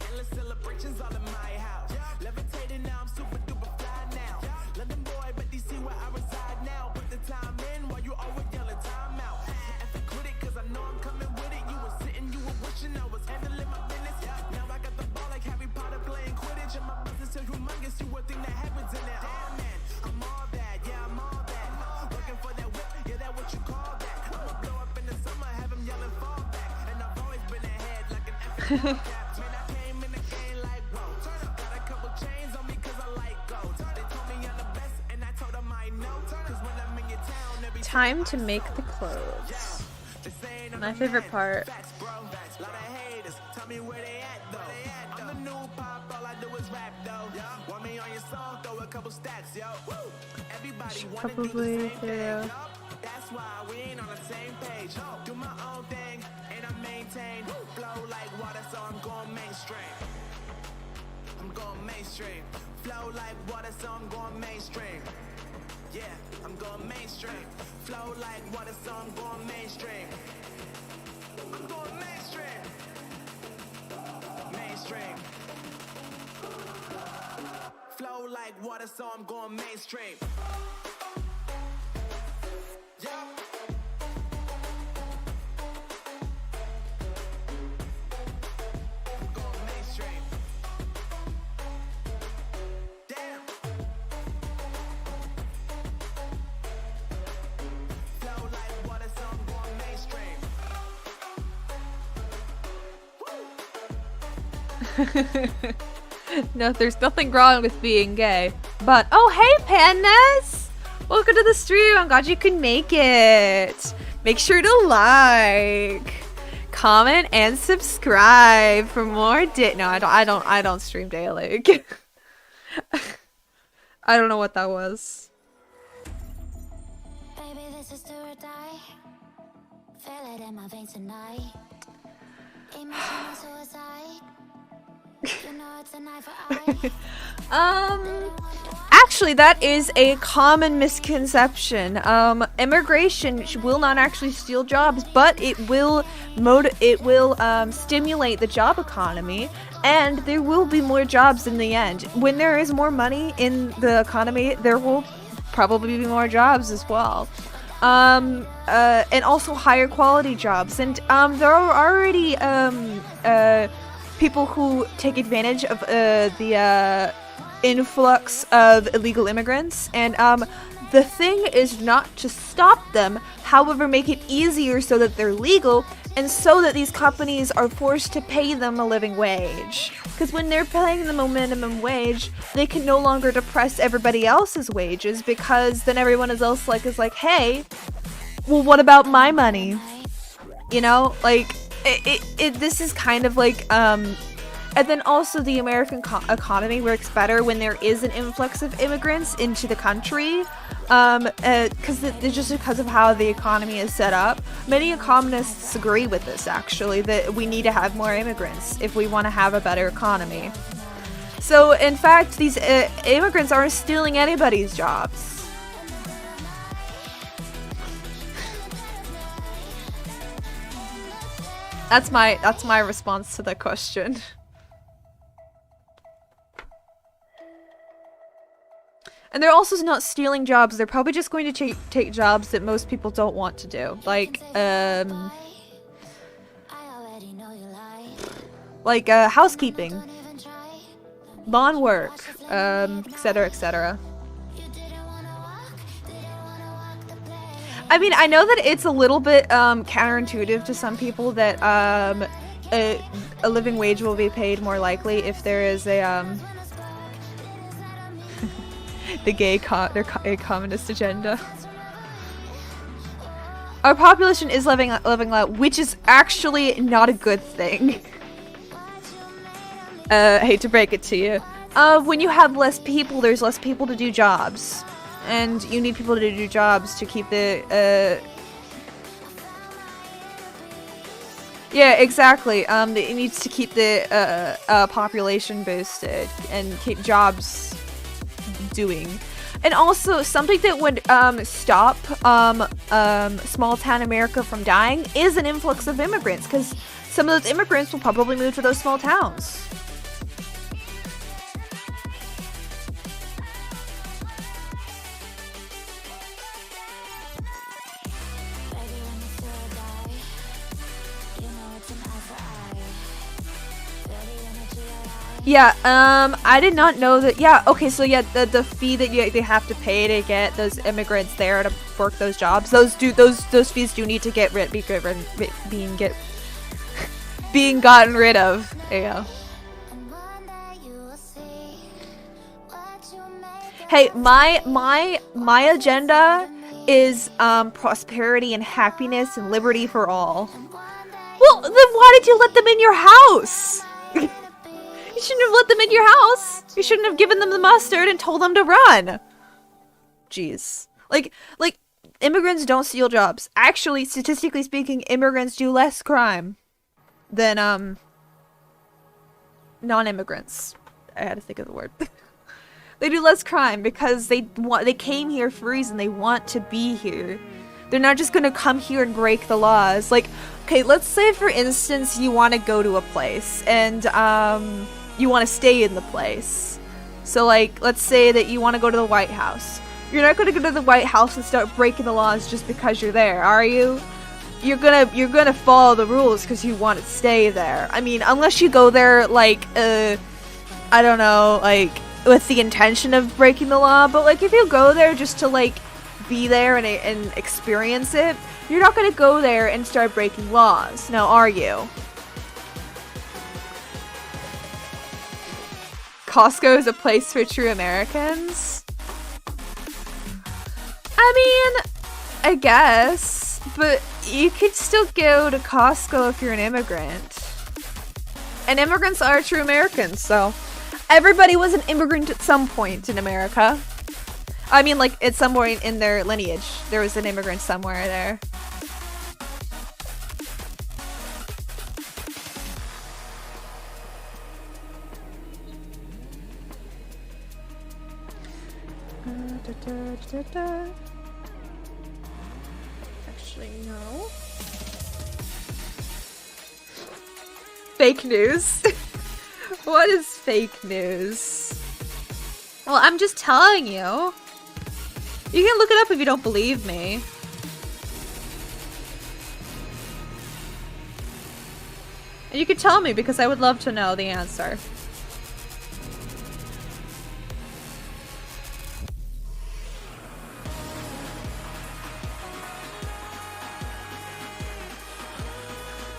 Endless celebrations all in my house. Levitating now, I'm super duper fly now. London boy, but they see where I reside now. Put the time in while you always yelling time out. If you quit it, cause I know I'm coming with it. You were sitting, you were wishing I was handling my business. Now I got the ball like Harry Potter playing Quidditch. And my business is humongous, you would think that happens in there. Damn man, I'm all that, yeah, I'm all that. Looking for that whip, yeah, that what you call that. I'ma blow up in the summer, have him yelling fall back. And I've always been ahead like an effing man, I came in the game like, whoa. Got a couple chains on me cause I like gold. They told me I'm the best and I told them I know. Cause when I'm in your town, every Time to make the clothes. My favorite part. lot of haters, tell me where they at though. I'm the new pop, all I do is rap though. Want me on your song, throw a couple stats, yo. Everybody wanna do the Probably same thing. That's why we ain't on the same page. Do my own thing, and I maintain. Flow like water, so I'm going mainstream. I'm going mainstream. Flow like water, so I'm going mainstream. Yeah, I'm going mainstream. Flow like water, so I'm going mainstream. I'm going mainstream. Mainstream. Flow like water, so I'm going mainstream. Yeah. I'm going mainstream. Damn. Flow like water, so I'm going mainstream. No, there's nothing wrong with being gay. But, oh hey Pandas! Welcome to the stream, I'm glad you could make it. Make sure to like, comment, and subscribe for more No, I don't stream daily. I don't know what that was. Baby, this is do or die. Feel it in my veins tonight. Emotional suicide. You know it's an eye for eye. Actually, that is a common misconception. Immigration will not actually steal jobs, but it will stimulate the job economy, and there will be more jobs in the end. When there is more money in the economy, there will probably be more jobs as well. And also higher quality jobs. And there are already people who take advantage of the influx of illegal immigrants, and the thing is not to stop them, however make it easier so that they're legal and so that these companies are forced to pay them a living wage. Because when they're paying them a minimum wage, they can no longer depress everybody else's wages, because then everyone else is like, hey, well, what about my money? You know, like this is kind of like and then also the American economy works better when there is an influx of immigrants into the country, just because of how the economy is set up. Many economists agree with this, actually, that we need to have more immigrants if we want to have a better economy. So, in fact, these immigrants aren't stealing anybody's jobs. That's my response to that question. And they're also not stealing jobs, they're probably just going to take jobs that most people don't want to do. Like housekeeping, lawn work, etc, etc. I mean, I know that it's a little bit counterintuitive to some people that a living wage will be paid more likely if there is a their communist agenda. Our population is living low, which is actually not a good thing. Hate to break it to you. When you have less people, there's less people to do jobs. And you need people to do jobs to keep the, Yeah, exactly. It needs to keep the, population boosted and keep jobs doing. And also, something that would, stop, small town America from dying is an influx of immigrants, because some of those immigrants will probably move to those small towns. Yeah, I did not know that. Yeah, okay, so yeah, the fee that they have to pay to get those immigrants there to work those jobs, those fees do need to get being gotten rid of. There you go. Hey, my agenda is prosperity and happiness and liberty for all. Well, then why did you let them in your house? You shouldn't have let them in your house. You shouldn't have given them the mustard and told them to run. Jeez. Like, immigrants don't steal jobs. Actually, statistically speaking, immigrants do less crime than, non-immigrants. I had to think of the word. They do less crime because they came here for a reason. They want to be here. They're not just gonna come here and break the laws. Like, okay, let's say for instance you want to go to a place and, you want to stay in the place. So like, let's say that you want to go to the White House. You're not going to go to the White House and start breaking the laws just because you're there, are you? You're gonna follow the rules because you want to stay there. I mean, unless you go there like, I don't know, like with the intention of breaking the law. But like, if you go there just to like be there and experience it, you're not gonna go there and start breaking laws. Now, are you? Costco is a place for true Americans? I mean, I guess, but you could still go to Costco if you're an immigrant. And immigrants are true Americans, so everybody was an immigrant at some point in America. I mean, like, at some point in their lineage, there was an immigrant somewhere there. Actually, no. Fake news? What is fake news? Well, I'm just telling you. You can look it up if you don't believe me. And you could tell me because I would love to know the answer.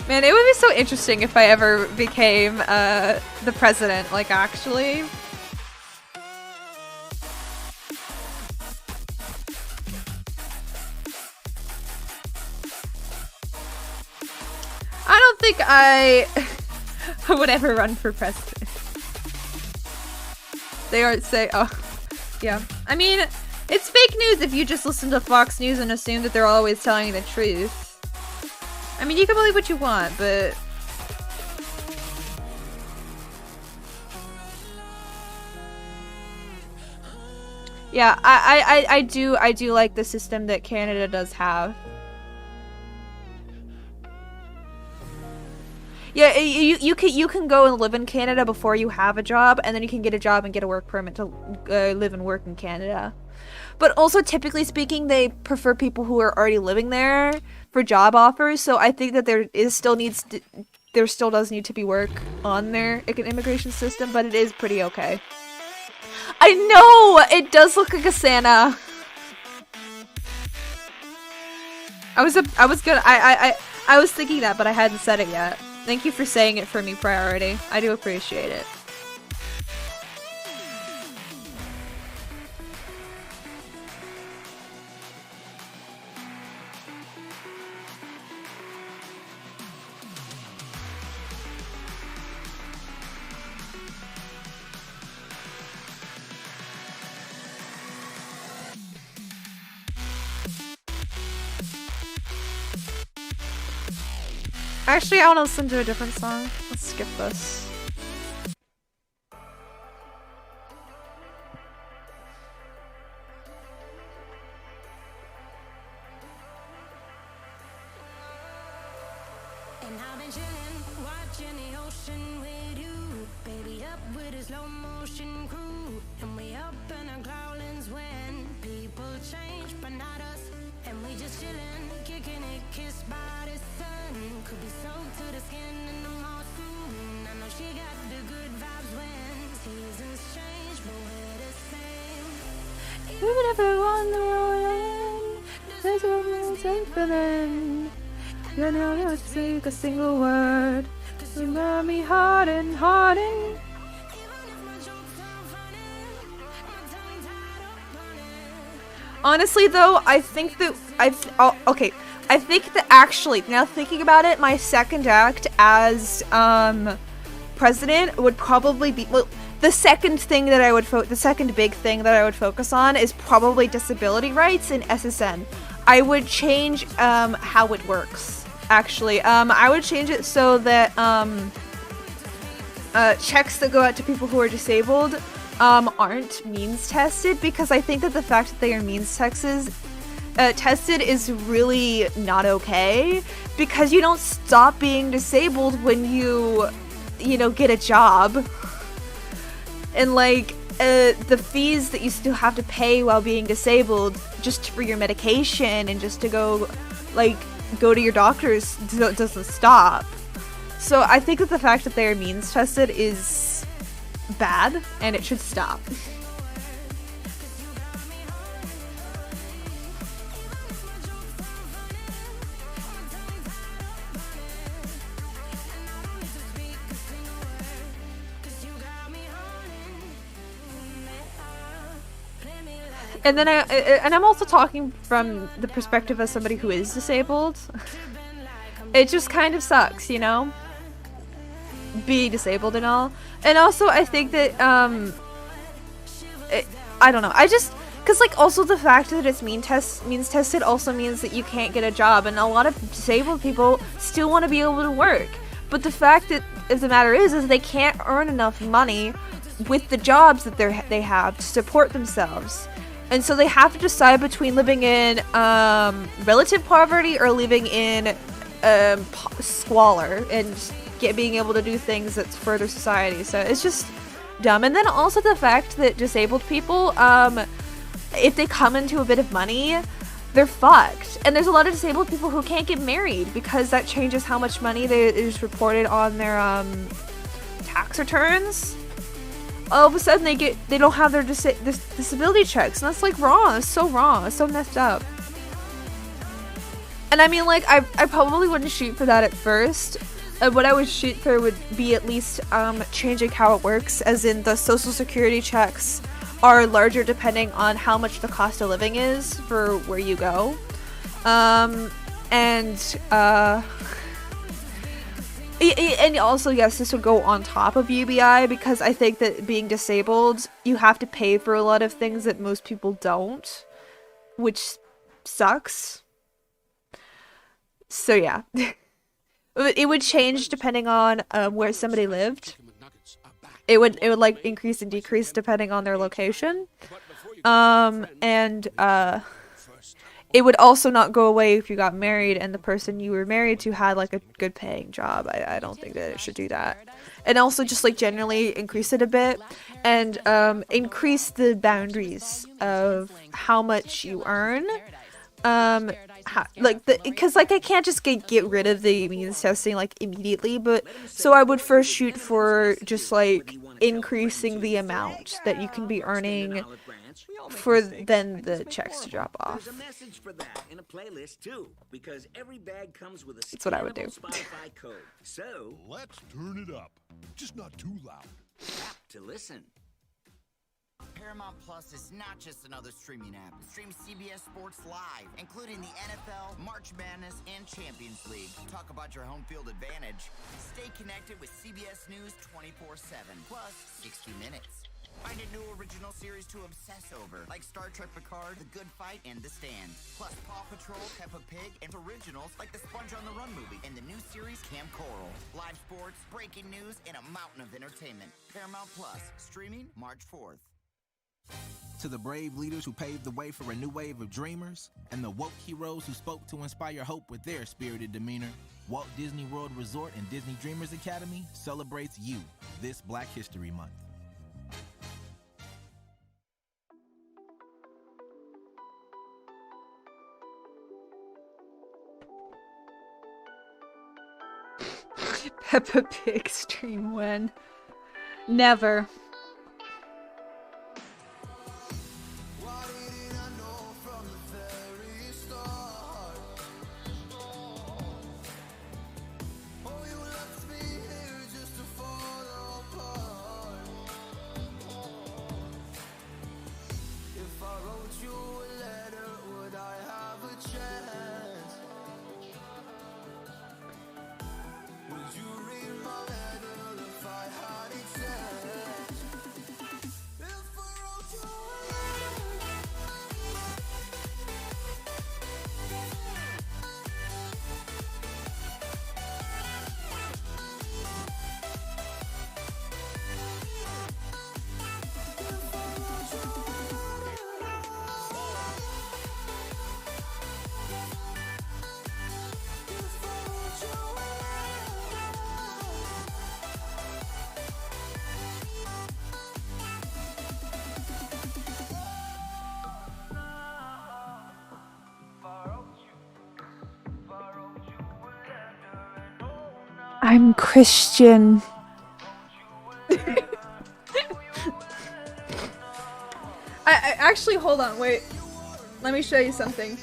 Man, it would be so interesting if I ever became the president, like actually. I don't think I would ever run for president. They are say, oh, yeah. I mean, it's fake news if you just listen to Fox News and assume that they're always telling you the truth. I mean, you can believe what you want, but yeah, I do like the system that Canada does have. Yeah, you can go and live in Canada before you have a job, and then you can get a job and get a work permit to live and work in Canada. But also, typically speaking, they prefer people who are already living there for job offers. So I think that there still does need to be work on their immigration system, but it is pretty okay. I know it does look like a Santa. I was thinking that, but I hadn't said it yet. Thank you for saying it for me, Priority. I do appreciate it. Actually, I want to listen to a different song. Let's skip this. And I've been chillin', watching the ocean with you. Baby up with a slow motion crew. And we up in our growlings when people change, but not us. And we just chillin', kicking it, kissed by the sun. Could be soaked to the skin in the mall soon. I know she got the good vibes when seasons change, but we're the same. Even if we're on the road, there's a reason for them. You know, I don't speak a single word. You love me hard and hardened. Honestly, though, I think that I think that actually, now thinking about it, my second act as president would probably be, well, the second thing that I would the second big thing that I would focus on is probably disability rights in SSN. I would change how it works. Actually, I would change it so that checks that go out to people who are disabled aren't means tested, because I think that the fact that they are means tested is really not okay, because you don't stop being disabled when you know, get a job. And like the fees that you still have to pay while being disabled just for your medication and just to go to your doctors doesn't stop. So I think that the fact that they are means tested is bad and it should stop. And then I'm also talking from the perspective of somebody who is disabled. It just kind of sucks, you know? Being disabled and all. And also I think that, I don't know. Because like also the fact that it's means tested also means that you can't get a job, and a lot of disabled people still want to be able to work. But the fact of the matter is they can't earn enough money with the jobs that they have to support themselves. And so they have to decide between living in relative poverty or living in squalor and being able to do things that further society. So it's just dumb. And then also the fact that disabled people, if they come into a bit of money, they're fucked. And there's a lot of disabled people who can't get married because that changes how much money is reported on their tax returns. All of a sudden they don't have their disability checks, and that's like wrong. It's so wrong. It's so messed up. And I mean, like, I probably wouldn't shoot for that at first. What I would shoot for would be at least changing how it works, as in the social security checks are larger depending on how much the cost of living is for where you go. And also, yes, this would go on top of UBI, because I think that being disabled, you have to pay for a lot of things that most people don't, which sucks. So yeah. It would change depending on where somebody lived. It would like increase and decrease depending on their location. It would also not go away if you got married and the person you were married to had like a good paying job. I don't think that it should do that. And also just like generally increase it a bit and increase the boundaries of how much you earn. Because I can't just get rid of the means testing like immediately, but so I would first shoot for just like increasing the amount that you can be earning for then the checks to drop off. There's a message for that in a playlist too, because every bag comes with a That's what I would do. Spotify code. So let's turn it up, just not too loud. To listen. Paramount Plus is not just another streaming app. Stream CBS Sports live, including the NFL, March Madness, and Champions League. Talk about your home field advantage. Stay connected with CBS News 24/7, plus 60 Minutes. Find a new original series to obsess over, like Star Trek Picard, The Good Fight, and The Stand. Plus Paw Patrol, Peppa Pig, and originals like the Sponge on the Run movie and the new series Camp Coral. Live sports, breaking news, and a mountain of entertainment. Paramount Plus, streaming March 4th. To the brave leaders who paved the way for a new wave of dreamers, and the woke heroes who spoke to inspire hope with their spirited demeanor, Walt Disney World Resort and Disney Dreamers Academy celebrates you this Black History Month. Peppa Pig stream when? Never. I'm Christian. I actually, hold on, wait. Let me show you something.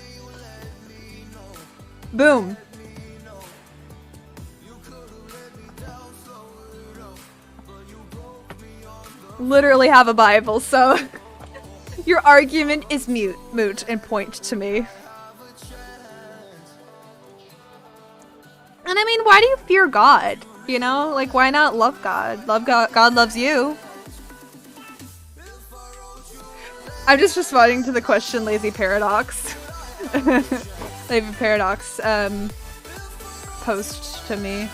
Boom. Literally have a Bible, so your argument is moot and point to me. And I mean, why do you fear God? You know, like, why not love God? Love God. God loves you. I'm just responding to the question, Lazy Paradox. Lazy Paradox post to me.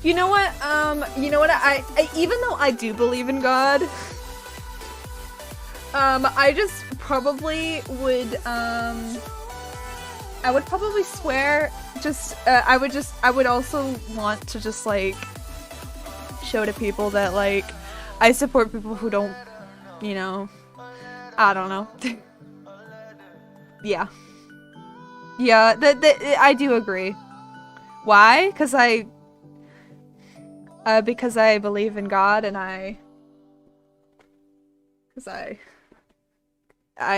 You know what? I even though I do believe in God, I just probably would I would probably swear I would also want to just like show to people that like I support people who don't, you know, I don't know. Yeah, I do agree. Why? Because I believe in God, and I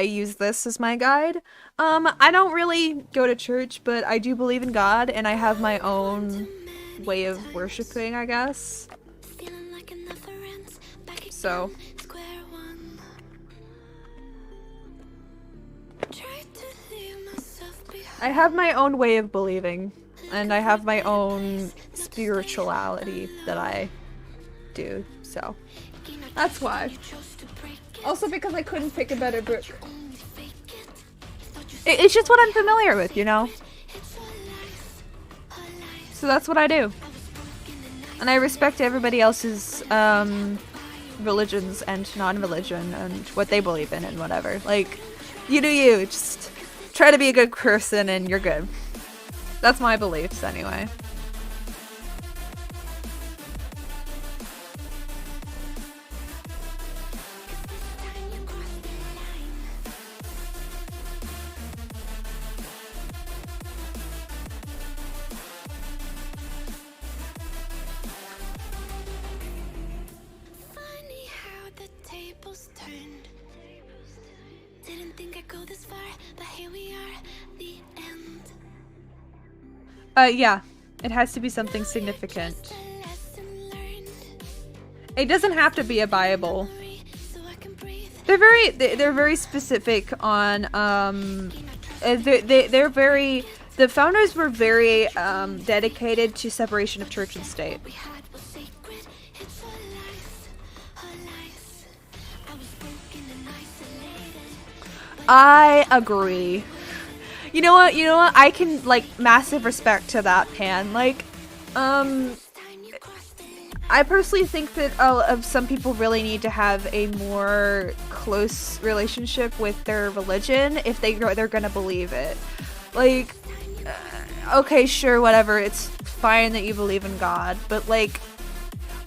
use this as my guide. I don't really go to church, but I do believe in God, and I have my own way of worshiping, I guess. So. I have my own way of believing, and I have my own spirituality that I do, so. That's why. Also because I couldn't pick a better book. It's just what I'm familiar with, you know? So that's what I do. And I respect everybody else's religions and non-religion and what they believe in and whatever. Like, you do you. Just try to be a good person and you're good. That's my beliefs anyway. Yeah, it has to be something significant. It doesn't have to be a Bible. They're very specific on they're very the founders were very dedicated to separation of church and state. I agree. You know what? I can, like, massive respect to that, Pan. Like, I personally think that some people really need to have a more close relationship with their religion if they're gonna believe it. Like, okay, sure, whatever. It's fine that you believe in God, but like,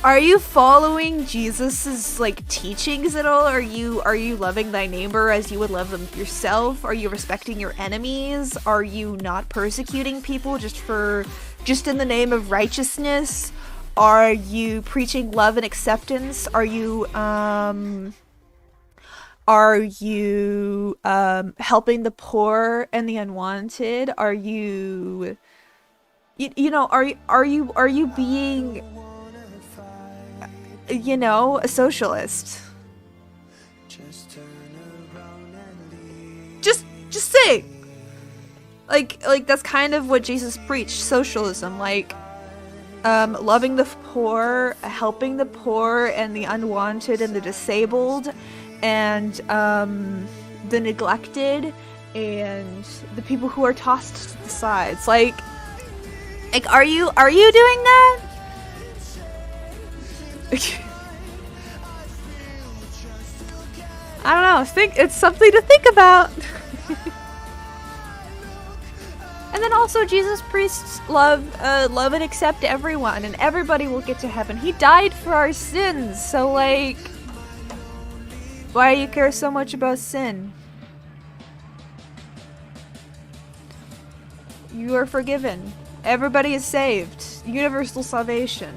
are you following Jesus's like teachings at all? Are you loving thy neighbor as you would love them yourself? Are you respecting your enemies? Are you not persecuting people just in the name of righteousness? Are you preaching love and acceptance? Are you helping the poor and the unwanted? Are you being, a socialist? Just say, like that's kind of what Jesus preached, socialism, like loving the poor, helping the poor and the unwanted and the disabled and the neglected and the people who are tossed to the sides. Like are you doing that? I don't know. It's something to think about. And then also Jesus preached love and accept everyone, and everybody will get to heaven. He died for our sins, so like, why do you care so much about sin? You are forgiven. Everybody is saved. Universal salvation.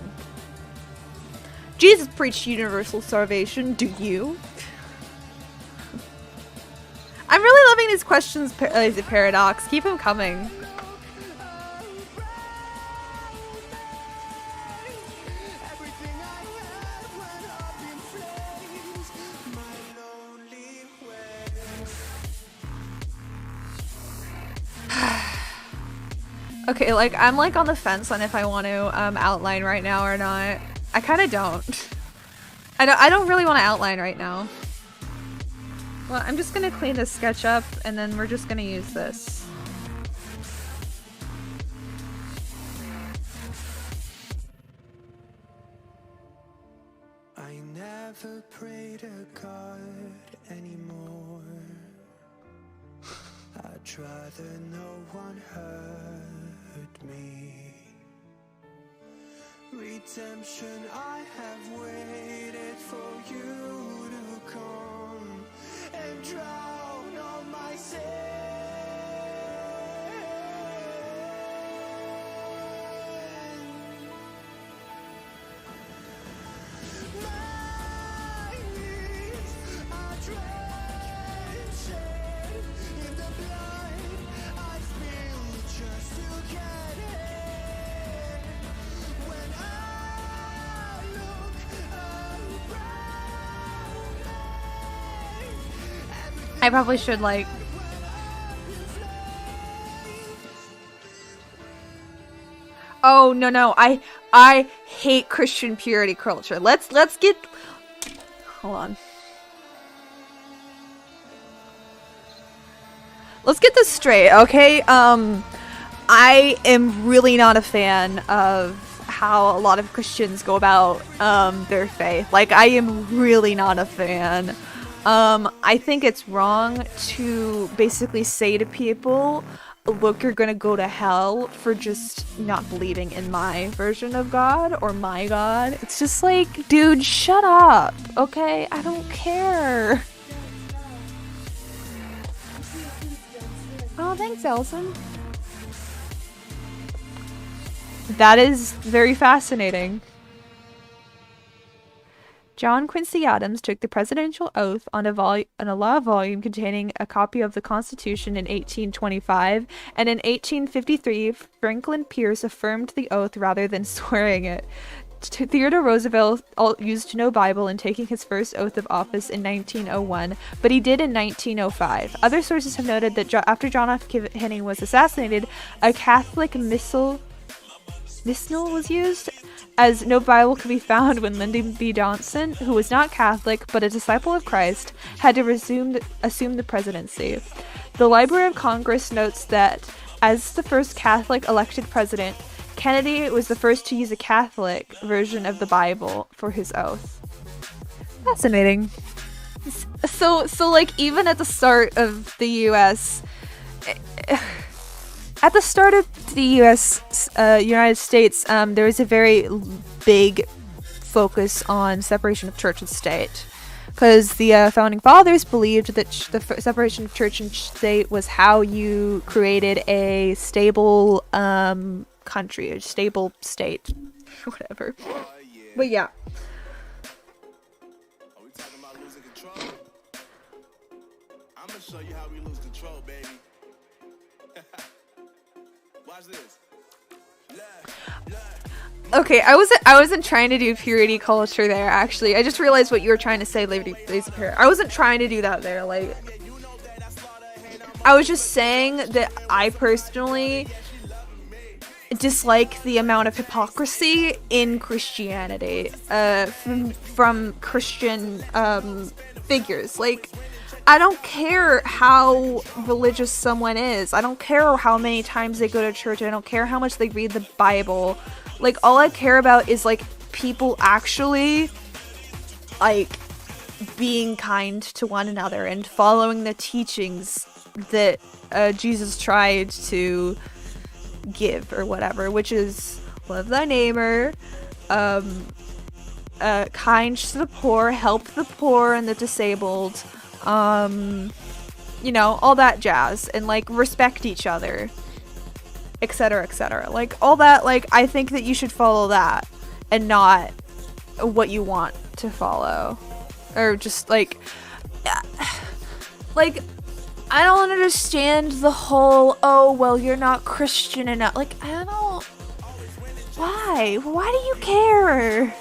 Jesus preached universal salvation. Do you? I'm really loving these questions, Lazy Paradox. Keep them coming. Okay, like, I'm like on the fence on if I want to outline right now or not. I kind of don't. I don't really want to outline right now. Well, I'm just gonna clean this sketch up and then we're just gonna use this. I never pray to God anymore. I'd rather no one hurt me. Redemption, I have waited for you to come and drown all my sin. My knees are drenched in the blood I spilled just to get in. When I look around, I probably should like... Oh, no. I hate Christian purity culture. Let's get... Hold on. Let's get this straight, okay? I am really not a fan of how a lot of Christians go about their faith. Like, I am really not a fan. I think it's wrong to basically say to people, look, you're gonna go to hell for just not believing in my version of God or my God. It's just like, dude, shut up, okay? I don't care. Oh, thanks, Allison. That is very fascinating. John Quincy Adams took the presidential oath on a law volume containing a copy of the Constitution in 1825, and in 1853, Franklin Pierce affirmed the oath rather than swearing it. Theodore Roosevelt used no Bible in taking his first oath of office in 1901, but he did in 1905. Other sources have noted that after John F. Kennedy was assassinated, a Catholic missal was used, as no Bible could be found when Lyndon B. Johnson, who was not Catholic but a disciple of Christ, had to assume the presidency. The Library of Congress notes that, as the first Catholic elected president, Kennedy was the first to use a Catholic version of the Bible for his oath. Fascinating. So like, even at the start of the U.S., United States, there was a very big focus on separation of church and state. Because the founding fathers believed that the separation of church and state was how you created a stable country, a stable state, whatever. But yeah. Are we talking about losing control? I'm gonna show you how we lose control, baby. Watch this. Okay, I wasn't trying to do purity culture there, actually. I just realized what you were trying to say, Lazy Parrot. I wasn't trying to do that there, like... I was just saying that I personally dislike the amount of hypocrisy in Christianity, from Christian, figures. Like, I don't care how religious someone is. I don't care how many times they go to church. I don't care how much they read the Bible. Like, all I care about is, like, people actually, like, being kind to one another and following the teachings that Jesus tried to give or whatever, which is love thy neighbor, kind to the poor, help the poor and the disabled, you know, all that jazz, and, like, respect each other, etc., etc. Like, all that, like, I think that you should follow that and not what you want to follow, or just, like, I don't understand the whole, oh, well, you're not Christian enough. Like, I don't, why do you care?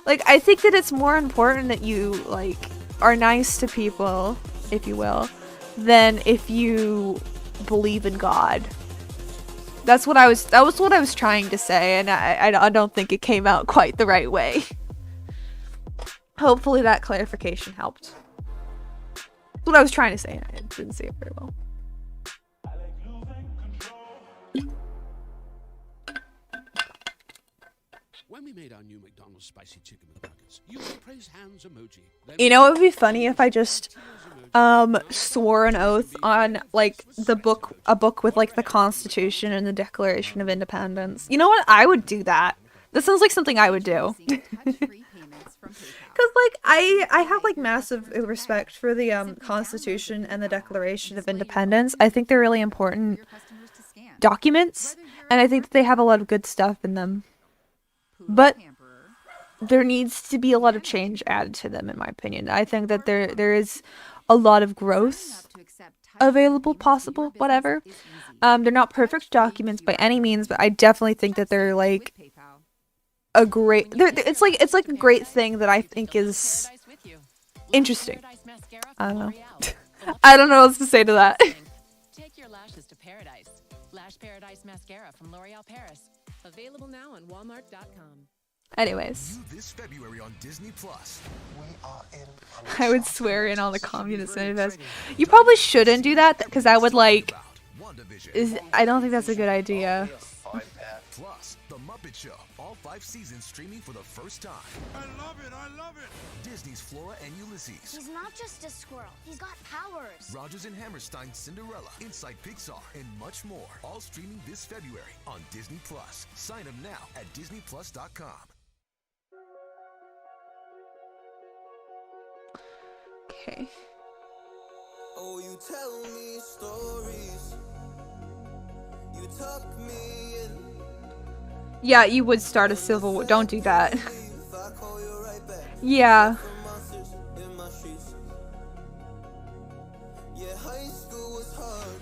Like, I think that it's more important that you, like, are nice to people, if you will, than if you believe in God. That was what I was trying to say, and I don't think it came out quite the right way. Hopefully that clarification helped. That's what I was trying to say, and I didn't say it very well. When we made our new McDonald's spicy chicken McNuggets, use the praise hands emoji. You know, it would be funny if I just swore an oath on, like, a book with, like, the Constitution and the Declaration of Independence. You know what? I would do that. This sounds like something I would do. Because, like, I have, like, massive respect for the Constitution and the Declaration of Independence. I think they're really important documents, and I think that they have a lot of good stuff in them. But there needs to be a lot of change added to them, in my opinion. I think that there is a lot of growth available, possible, whatever. They're not perfect documents by any means, but I definitely think that they're, like, a great, it's like a great thing that I think is interesting. I don't know. I don't know what else to say to that. Take your lashes to paradise. Lash Paradise Mascara from L'Oreal Paris. Available now on Walmart.com. Anyways. This February on Disney Plus. I would swear in on the communist manifest. You probably shouldn't do that, because that would, like, I don't think that's a good idea. Plus, The Muppet Show. All 5 seasons streaming for the first time. I love it! Disney's Flora and Ulysses. He's not just a squirrel. He's got powers. Rodgers and Hammerstein's Cinderella. Inside Pixar. And much more. All streaming this February on Disney Plus. Sign up now at DisneyPlus.com. Okay. Oh, you tell me stories. You tuck me in. Yeah, you would start a civil war. Don't do that. Yeah. Yeah, high school was hard.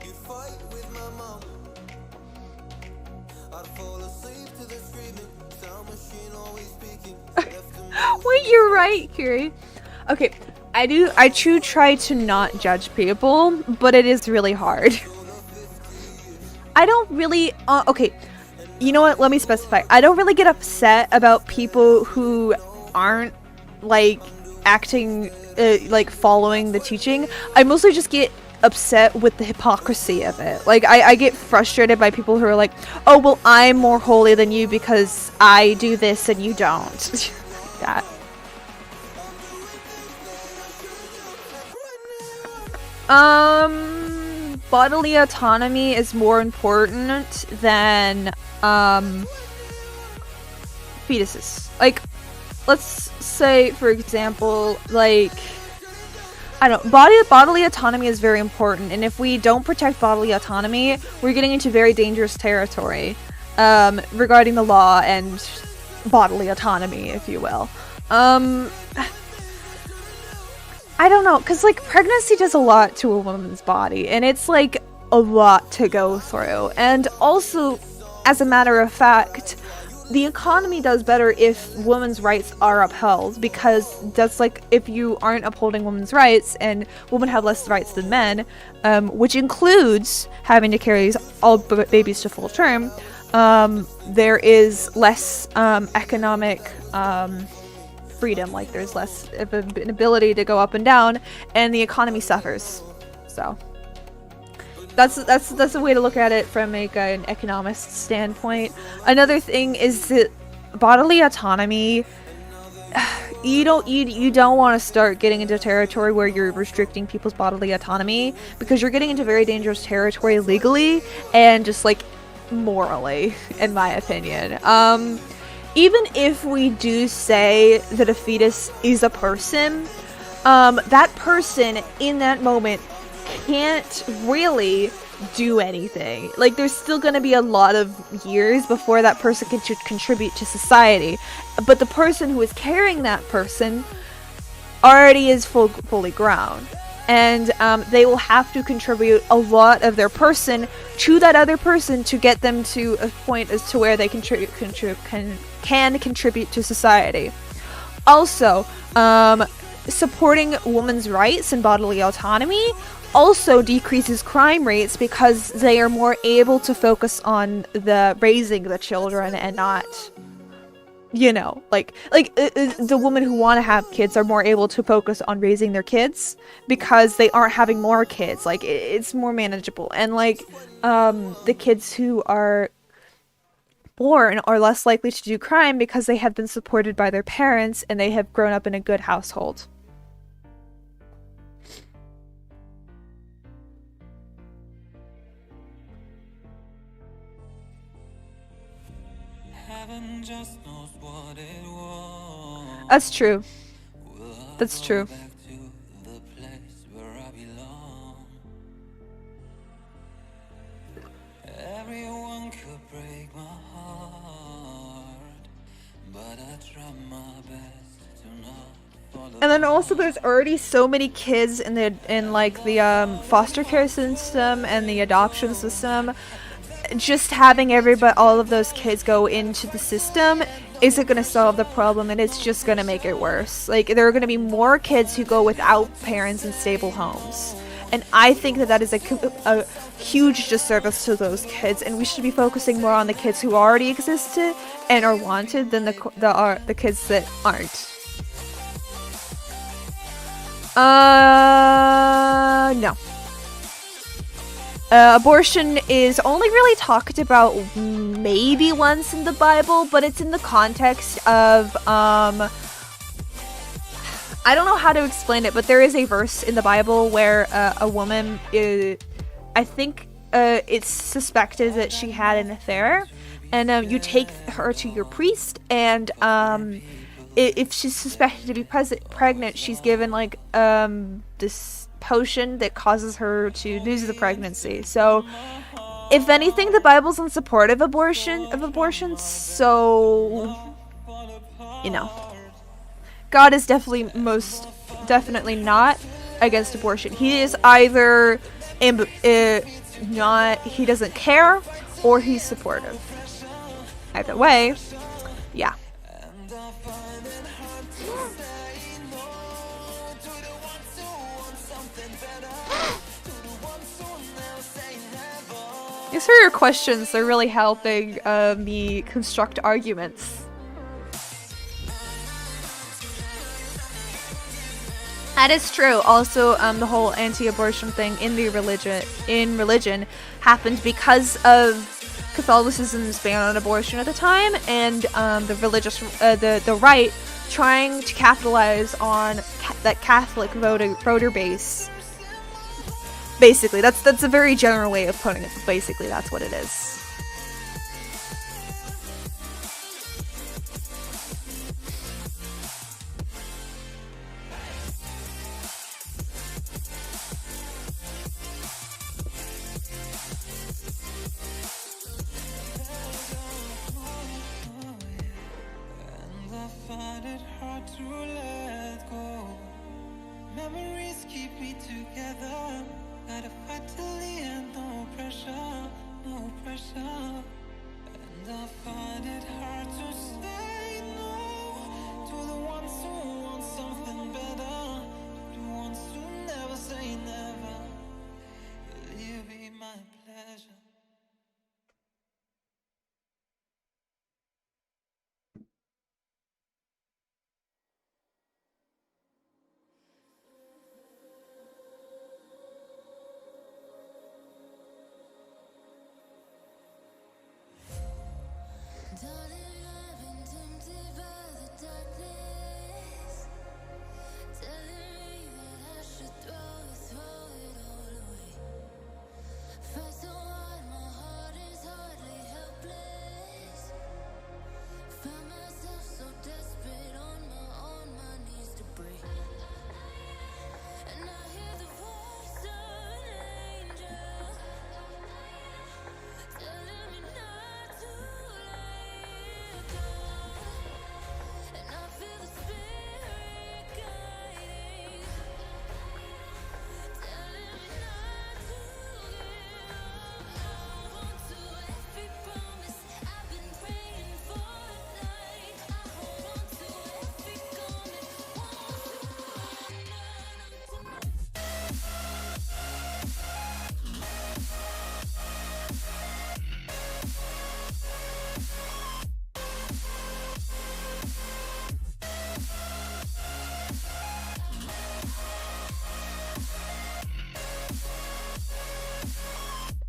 You fight with my mom. I'd fall asleep to Wait, you're right, Kiri. Okay, I do try to not judge people, but it is really hard. I don't really, okay, you know what, let me specify. I don't really get upset about people who aren't, like, acting, like, following the teaching. I mostly just get upset with the hypocrisy of it. Like, I get frustrated by people who are like, oh, well, I'm more holy than you because I do this and you don't. That. Bodily autonomy is more important than, fetuses. Like, let's say, for example, like, I don't know, bodily autonomy is very important, and if we don't protect bodily autonomy, we're getting into very dangerous territory, regarding the law and bodily autonomy, if you will. I don't know, because, like, pregnancy does a lot to a woman's body, and it's, like, a lot to go through. And also, as a matter of fact, the economy does better if women's rights are upheld, because that's, like, if you aren't upholding women's rights, and women have less rights than men, which includes having to carry all babies to full term, there is less economic freedom, like there's less of an ability to go up and down, and the economy suffers. So that's a way to look at it from like an economist standpoint. Another thing is that bodily autonomy, you don't want to start getting into territory where you're restricting people's bodily autonomy, because you're getting into very dangerous territory legally and just like morally, in my opinion. Even if we do say that a fetus is a person, that person in that moment can't really do anything. Like, there's still going to be a lot of years before that person can contribute to society. But the person who is carrying that person already is fully grown. And they will have to contribute a lot of their person to that other person to get them to a point as to where they can contribute to society. Also, supporting women's rights and bodily autonomy also decreases crime rates, because they are more able to focus on the raising the children and not, you know, like the women who want to have kids are more able to focus on raising their kids because they aren't having more kids. Like, it's more manageable. And like, the kids who are born are less likely to do crime because they have been supported by their parents and they have grown up in a good household. Heaven just knows what it was. That's true. That's true. Back to the place where I belong. Everyone could break my heart, but I try my best to not fall And then also there's already so many kids in the foster care system and the adoption system. Just having all of those kids go into the system isn't going to solve the problem, and it's just going to make it worse. Like, there are going to be more kids who go without parents in stable homes. And I think that is a huge disservice to those kids, and we should be focusing more on the kids who already existed and are wanted than the kids that aren't. No. Abortion is only really talked about maybe once in the Bible, but it's in the context of, I don't know how to explain it, but there is a verse in the Bible where a woman, I think it's suspected that she had an affair, and you take her to your priest, and if she's suspected to be pregnant, she's given like this potion that causes her to lose the pregnancy. So if anything, the Bible's in support of abortion, so you know, God is most definitely not against abortion. He is either he doesn't care, or he's supportive. Either way, yeah. Thanks for your questions. They're really helping me construct arguments. That is true. Also, the whole anti-abortion thing in religion happened because of Catholicism's ban on abortion at the time, and the right trying to capitalize on that Catholic voter base. Basically, that's a very general way of putting it, but basically that's what it is. Memories keep me together. Gotta fight till the end, no pressure, no pressure. And I find it hard to say no to the ones who want something better, to the ones who never say never. Will you be my pleasure?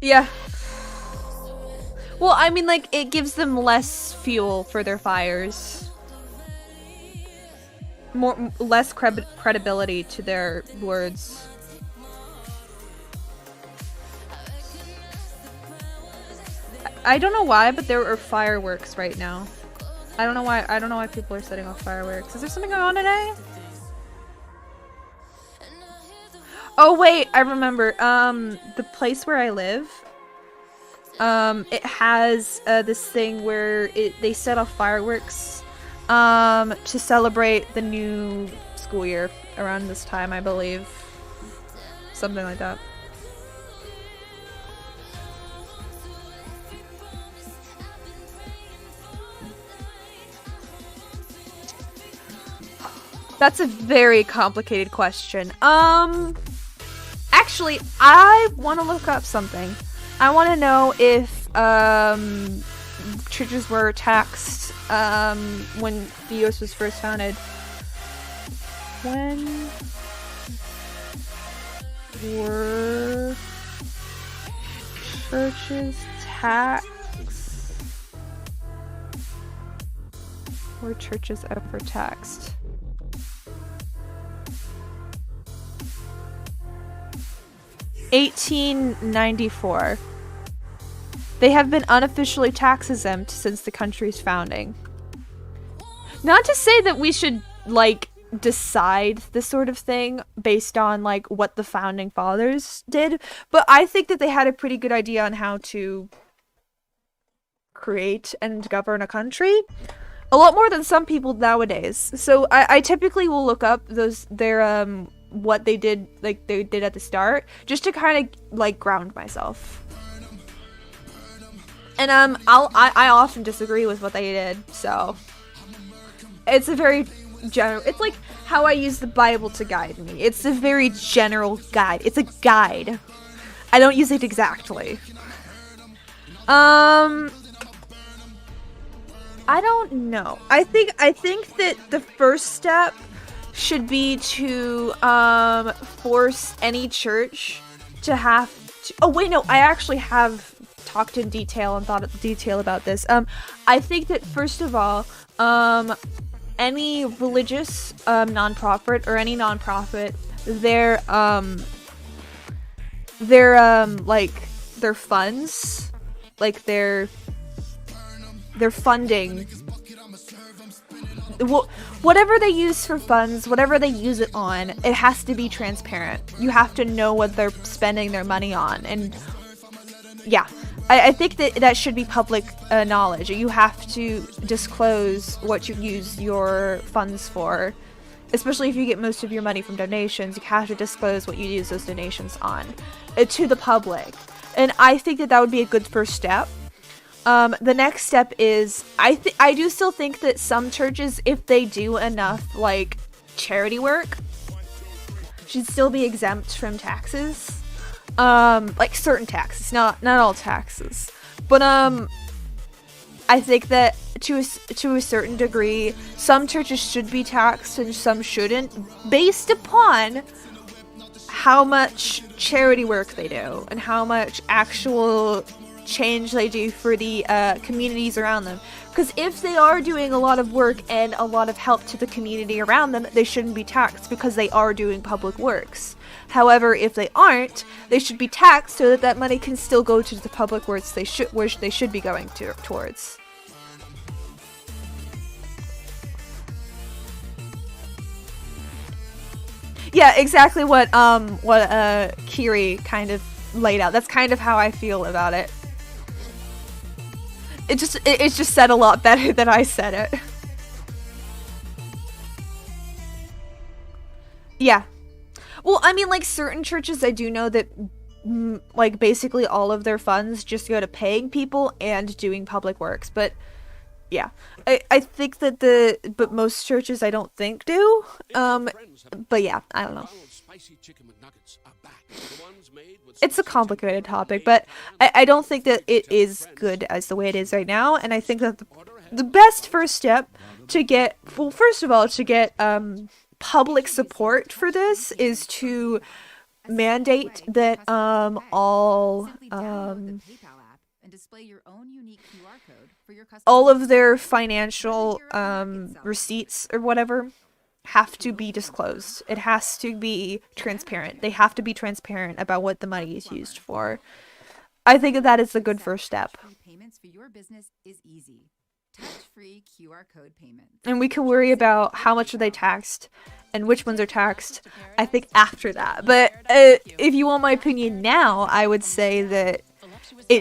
Yeah. Well, I mean, like, it gives them less fuel for their fires. Less credibility to their words. I don't know why, but there are fireworks right now. I don't know why people are setting off fireworks. Is there something going on today? Oh wait, I remember. The place where I live, it has this thing where they set off fireworks to celebrate the new school year around this time, I believe. Something like that. That's a very complicated question. Actually, I want to look up something. I want to know if churches were taxed when the U.S. was first founded. When were churches taxed? Were churches ever taxed? $1894. They have been unofficially tax exempt since the country's founding. Not to say that we should, like, decide this sort of thing based on, like, what the founding fathers did, but I think that they had a pretty good idea on how to create and govern a country. A lot more than some people nowadays. So I typically will look up what they did, like they did at the start, just to kind of like ground myself. And I often disagree with what they did, so it's a very general. It's like how I use the Bible to guide me. It's a very general guide. It's a guide. I don't use it exactly. I don't know. I think that the first step should be to force any church to have to, oh wait, no, I actually have talked in detail and thought in detail about this. I think that first of all, any religious nonprofit or any nonprofit, their funds, like their funding, whatever they use for funds, whatever they use it on, it has to be transparent. You have to know what they're spending their money on, and yeah, I think that should be public knowledge. You have to disclose what you use your funds for, especially if you get most of your money from donations. You have to disclose what you use those donations on to the public, and I think that would be a good first step. The next step is, I do still think that some churches, if they do enough, like, charity work, should still be exempt from taxes. Like, certain taxes, not all taxes. But, I think that to a certain degree, some churches should be taxed and some shouldn't, based upon how much charity work they do, and how much actual change they do for the communities around them. Because if they are doing a lot of work and a lot of help to the community around them, they shouldn't be taxed because they are doing public works. However, if they aren't, they should be taxed so that money can still go to the public works where they should be going towards. Yeah, exactly what Kiri kind of laid out. That's kind of how I feel about it. It's just said a lot better than I said it. Yeah. Well, I mean, like, certain churches, I do know that, like, basically all of their funds just go to paying people and doing public works. But, yeah. I think that but most churches I don't think do. But yeah, I don't know. It's a complicated topic, but I don't think that it is good as the way it is right now, and I think that the best first step to get, well, first of all, to get public support for this is to mandate that all of their financial receipts or whatever have to be disclosed. It has to be transparent. They have to be transparent about what the money is used for. I think that is a good first step. Payments for your business is easy. Touch-free QR code payments. And we can worry about how much are they taxed and which ones are taxed, I think, after that. But if you want my opinion now, I would say that they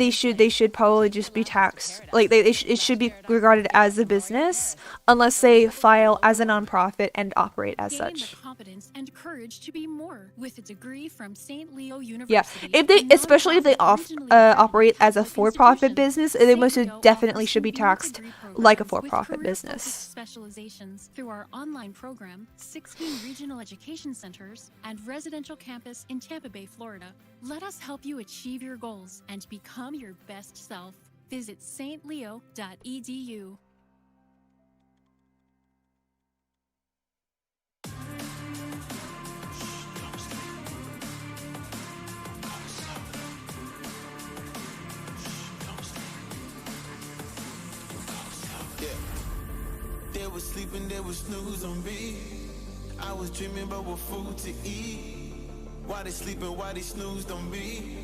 should probably just be taxed. Like, it should be regarded as a business unless they file as a nonprofit and operate as such. The confidence and courage to be more with a degree from St. Leo University. Yeah, especially if they operate as a for-profit business, they most definitely should be taxed like a for-profit business. Specializations through our online program, 16 regional education centers, and residential campus in Tampa Bay, Florida. Let us help you achieve your goals and become your best self. Visit stleo.edu. They was sleeping, they was snooze on me. I was dreaming about what food to eat. Why they sleeping, why they snoozed on me?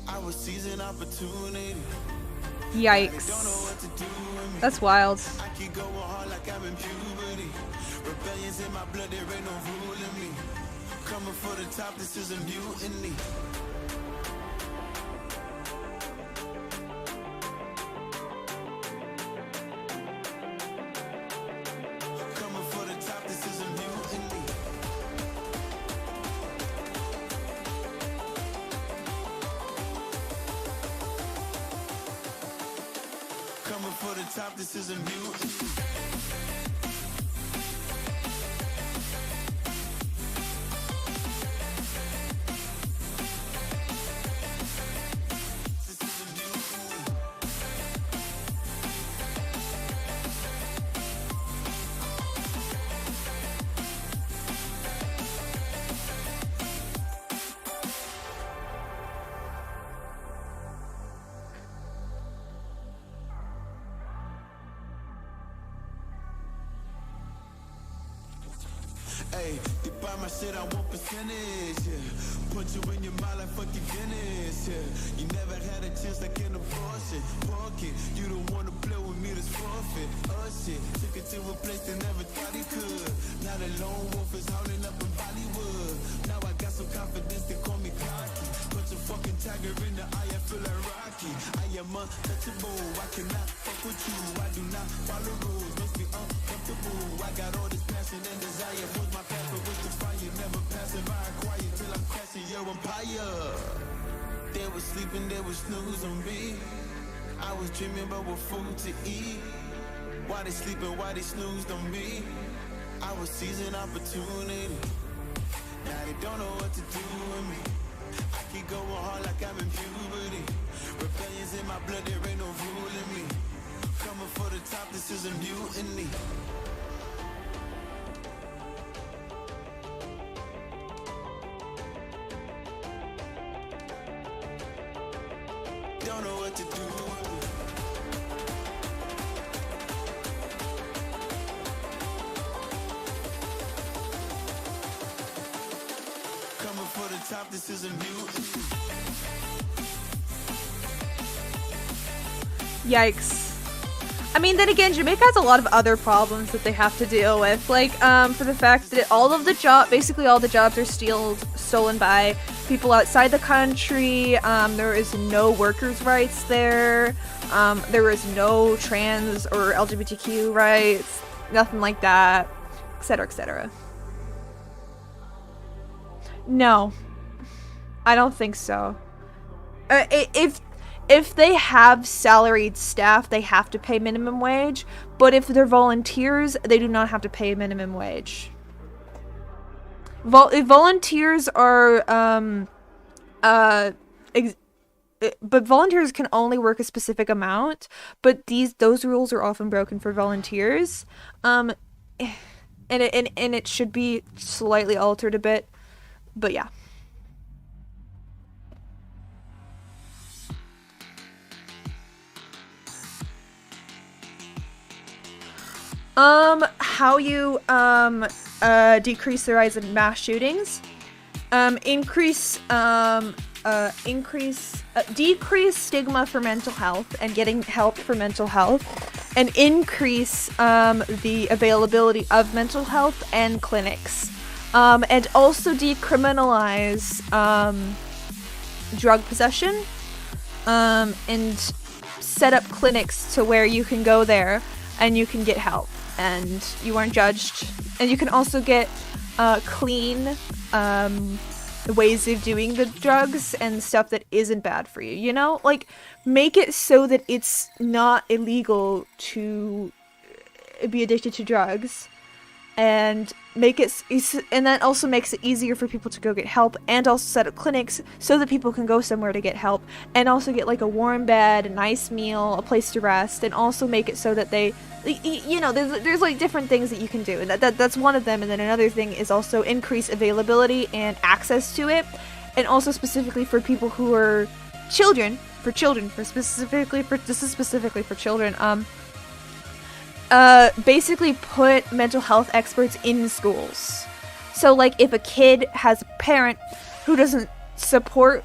I was seizing opportunity. Yikes. That's wild. I keep going hard like I'm in puberty. Rebellions in my blood, there ain't no ruling me. Coming for the top, this is a mutiny. top, this is a mutant. Hey, you buy my shit, I want percentage, yeah. Put you in your mind like fucking Guinness, yeah. You never had a chance like an abortion. Pocket, you don't wanna play with me, this forfeit. Oh shit, took it to a place they never thought he could. Now the lone wolf is howling up in Bollywood. Now I got some confidence, they call me cocky. Put your fucking tiger in the eye, I feel like Rocky. I am untouchable, I cannot fuck with you. I do not follow rules, makes me uncomfortable. I got all this passion and desire. Was my path, but with the fire, never passive. I acquire till I'm crashing your empire. They was sleeping, they was snooze on me. I was dreaming about what food to eat. Why they sleeping, why they snoozed on me? I was seizing opportunity. Now they don't know what to do with me. I keep going hard like I'm in puberty. Rebellion's in my blood, there ain't no ruling me. Coming for the top, this is a mutiny. Don't know what to do with me. Coming for the top, this is a mutant. Yikes. I mean, then again, Jamaica has a lot of other problems that they have to deal with. Like, for the fact that basically all the jobs are stolen by people outside the country. There is no workers' rights there. There is no trans or LGBTQ rights. Nothing like that. Etc., etc. No. I don't think so. If they have salaried staff, they have to pay minimum wage. But if they're volunteers, they do not have to pay minimum wage. Volunteers are, but volunteers can only work a specific amount. But those rules are often broken for volunteers. And it should be slightly altered a bit. But yeah. How you decrease the rise in mass shootings, decrease stigma for mental health and getting help for mental health, and increase the availability of mental health and clinics, and also decriminalize drug possession, and set up clinics to where you can go there and you can get help and you aren't judged, and you can also get clean ways of doing the drugs and stuff that isn't bad for you, you know? Like, make it so that it's not illegal to be addicted to drugs, and and that also makes it easier for people to go get help, and also set up clinics so that people can go somewhere to get help, and also get like a warm bed, a nice meal, a place to rest, and also make it so that they, you know, there's like different things that you can do, and that's one of them. And then another thing is also increase availability and access to it, and also specifically for people who are children, specifically for children, basically put mental health experts in schools. So like if a kid has a parent who doesn't support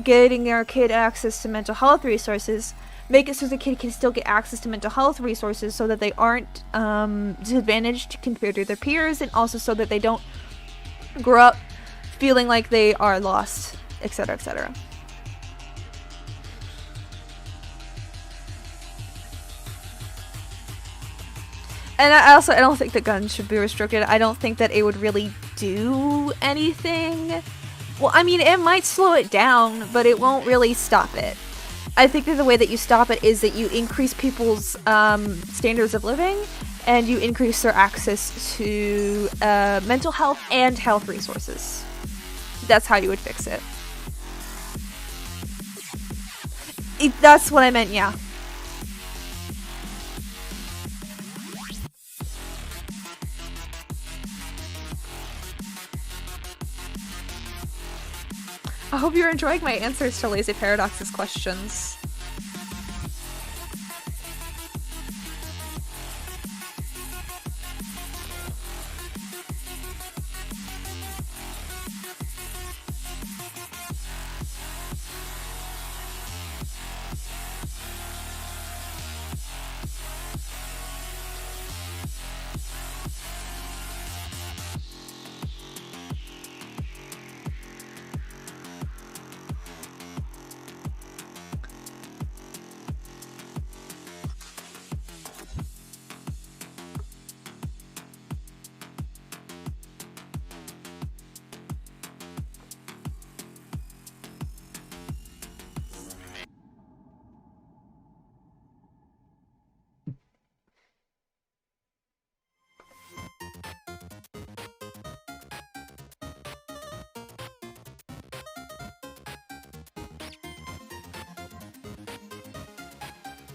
getting their kid access to mental health resources, make it so the kid can still get access to mental health resources so that they aren't disadvantaged compared to their peers, and also so that they don't grow up feeling like they are lost, etc., etc. And I don't think that guns should be restricted. I don't think that it would really do anything. Well, I mean, it might slow it down, but it won't really stop it. I think that the way that you stop it is that you increase people's standards of living, and you increase their access to mental health and health resources. That's how you would fix it. That's what I meant, yeah. I hope you're enjoying my answers to Lazy Paradox's questions.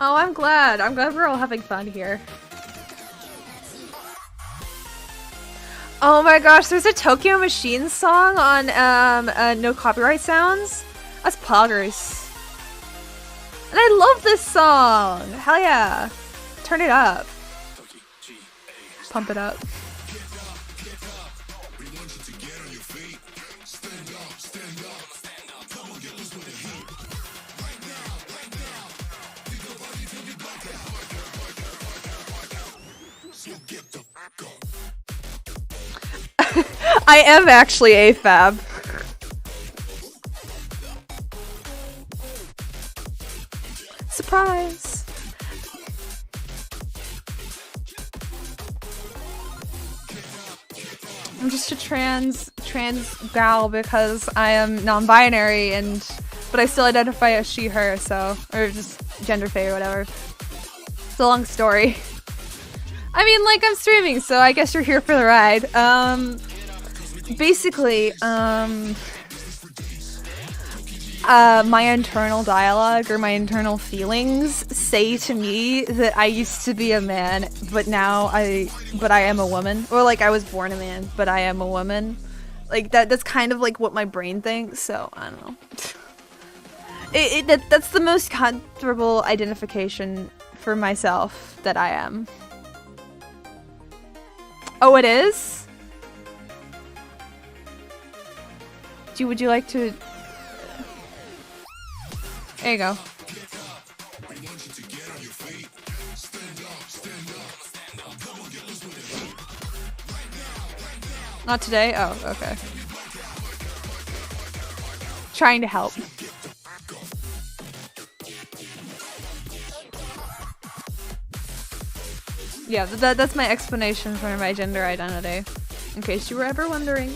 Oh, I'm glad. I'm glad we're all having fun here. Oh my gosh, there's a Tokyo Machines song on No Copyright Sounds. That's poggers. And I love this song. Hell yeah. Turn it up. Pump it up. I am actually AFAB. Surprise! I'm just a trans gal because I am non-binary but I still identify as she, her, so, or just gender fay or whatever. It's a long story. I mean, like, I'm streaming, so I guess you're here for the ride. Basically, my internal dialogue or my internal feelings say to me that I used to be a man, but I am a woman. Or like I was born a man, but I am a woman. Like that's kind of like what my brain thinks, so I don't know. That's the most comfortable identification for myself that I am. Oh, it is? Would you like to... There you go. Not today? Oh, okay. Trying to help. Yeah, that's my explanation for my gender identity, in case you were ever wondering.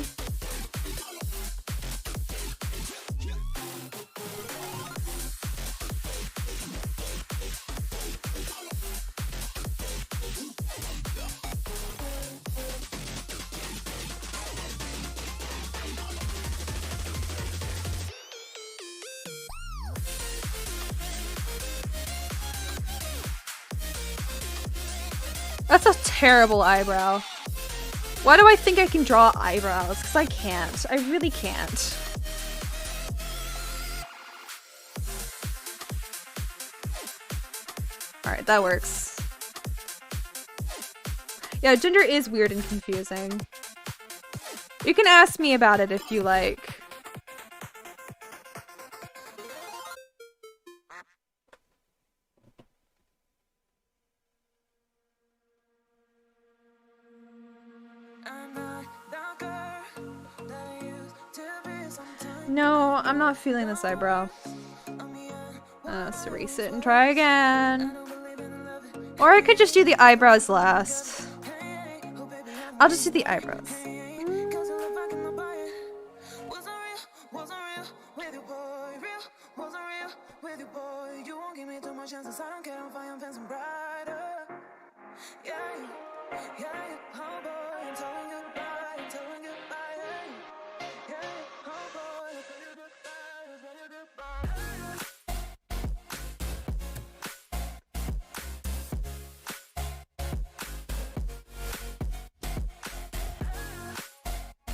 That's a terrible eyebrow. Why do I think I can draw eyebrows? Because I can't. I really can't. Alright, that works. Yeah, gender is weird and confusing. You can ask me about it if you like. No, I'm not feeling this eyebrow. Let's erase it and try again. Or I could just do the eyebrows last. I'll just do the eyebrows.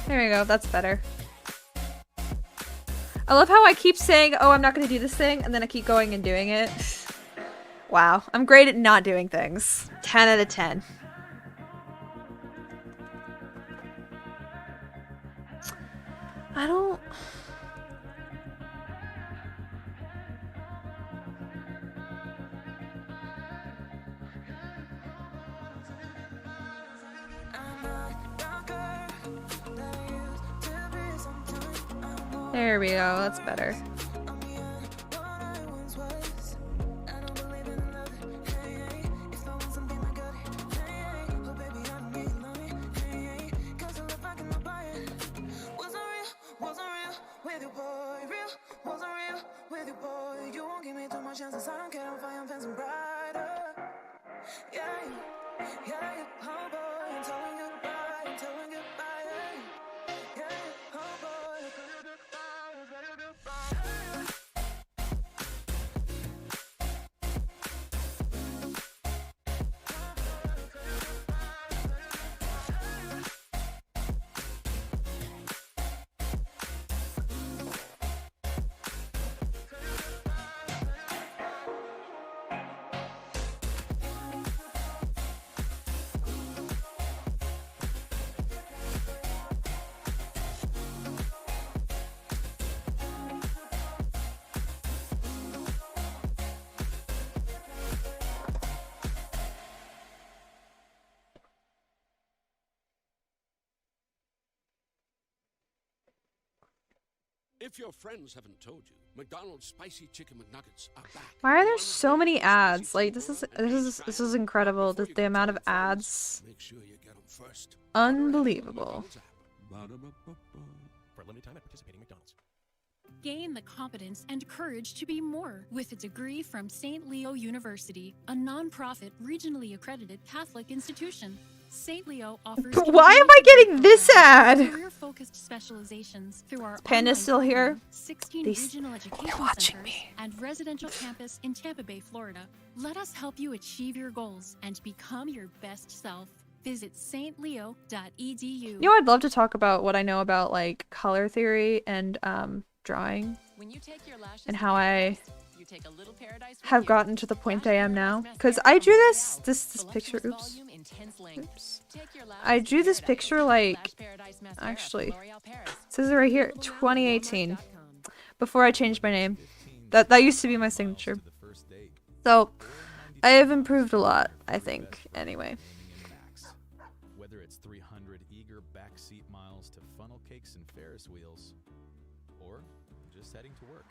There we go, that's better. I love how I keep saying, oh, I'm not gonna do this thing, and then I keep going and doing it. Wow, I'm great at not doing things. 10 out of 10. I don't... There we go, that's better. If your friends haven't told you, McDonald's spicy chicken McNuggets are back. Why are there so many ads? Like, this is incredible. The amount of ads. Make sure you get them first. Unbelievable. For a limited time at participating McDonald's. Gain the competence and courage to be more with a degree from St. Leo University, a non-profit, regionally accredited Catholic institution. St. Leo offers. Why am I getting this ad? Career-focused specializations through our Panda's still here. 16 regional education centers and residential campus in Tampa Bay, Florida. Let us help you achieve your goals and become your best self. Visit stleo.edu. You know, I'd love to talk about what I know about like color theory and drawing, and how I have gotten to the point I am now. Because I drew this picture. Oops. I drew this picture like, actually, it says it right here, 2018, before I changed my name. That used to be my signature. So I have improved a lot, I think. Anyway. Whether it's 300 eager backseat miles to funnel cakes and Ferris wheels, or just heading to work,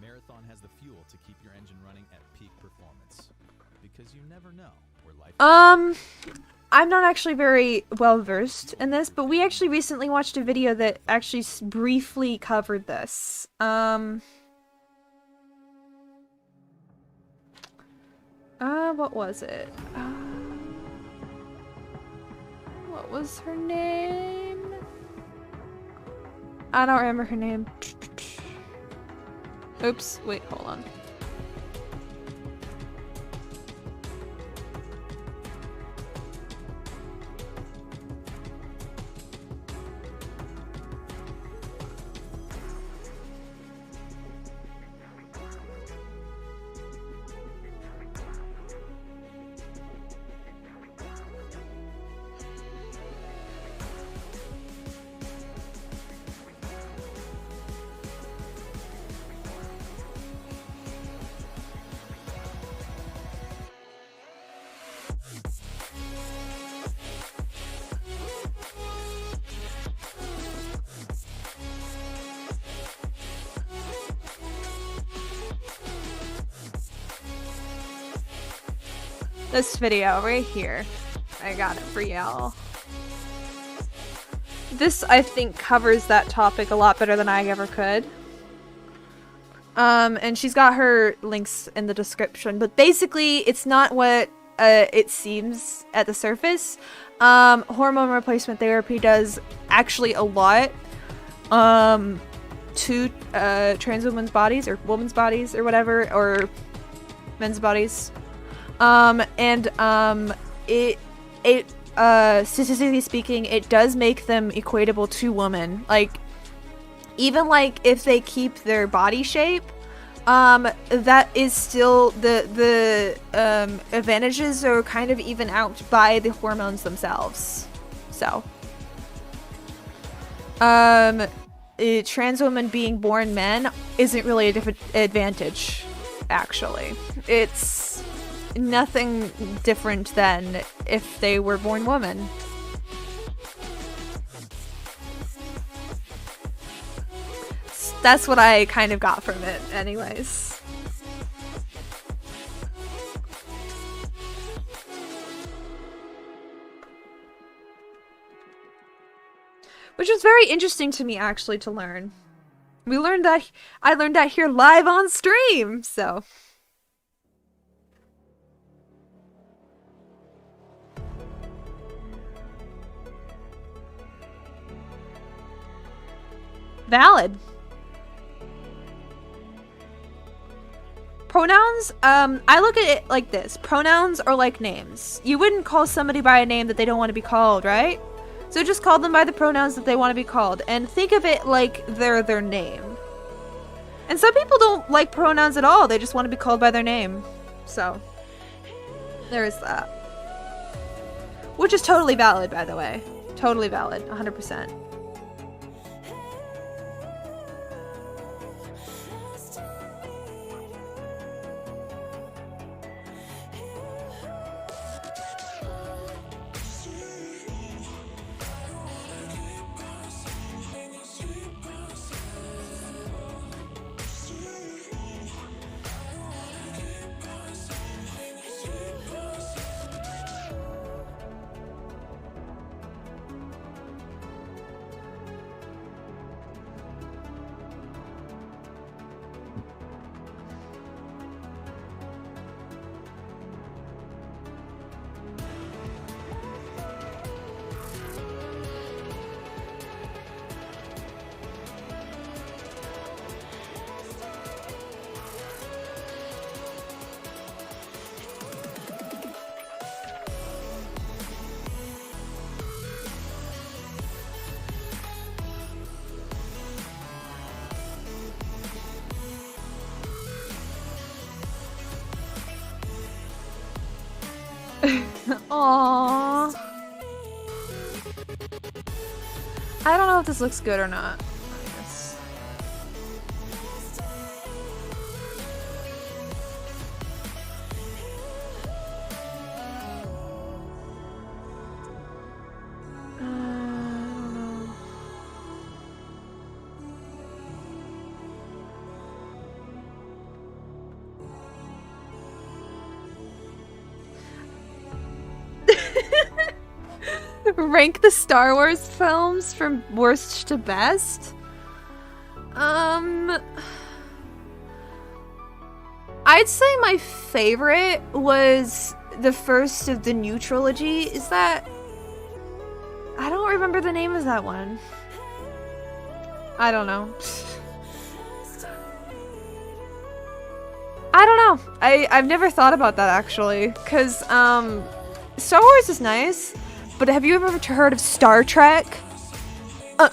Marathon has the fuel to keep your engine running at peak performance. Because you never know where life. I'm not actually very well versed in this, but we actually recently watched a video that actually briefly covered this. What was it? What was her name? I don't remember her name. Oops, wait, hold on. This video right here. I got it for y'all. This, I think, covers that topic a lot better than I ever could. And she's got her links in the description. But basically, it's not what it seems at the surface. Hormone replacement therapy does actually a lot to trans women's bodies or women's bodies or whatever, or men's bodies. It statistically speaking, it does make them equatable to women. Like, even like if they keep their body shape, that is still the advantages are kind of even out by the hormones themselves. So, a trans woman being born men isn't really a different advantage. Actually, it's nothing different than if they were born women. That's what I kind of got from it, anyways. Which was very interesting to me, actually, to learn. I learned that here live on stream, so. Valid. Pronouns, I look at it like this. Pronouns are like names. You wouldn't call somebody by a name that they don't want to be called, right? So just call them by the pronouns that they want to be called, and think of it like they're their name. And some people don't like pronouns at all. They just want to be called by their name. So, there is that. Which is totally valid, by the way. Totally valid, 100%. Aww. I don't know if this looks good or not. I guess. I don't know. Rank the Star Wars films from worst to best? I'd say my favorite was the first of the new trilogy. Is that... I don't remember the name of that one. I don't know. I don't know. I've never thought about that, actually. Because, Star Wars is nice. But have you ever heard of Star Trek? I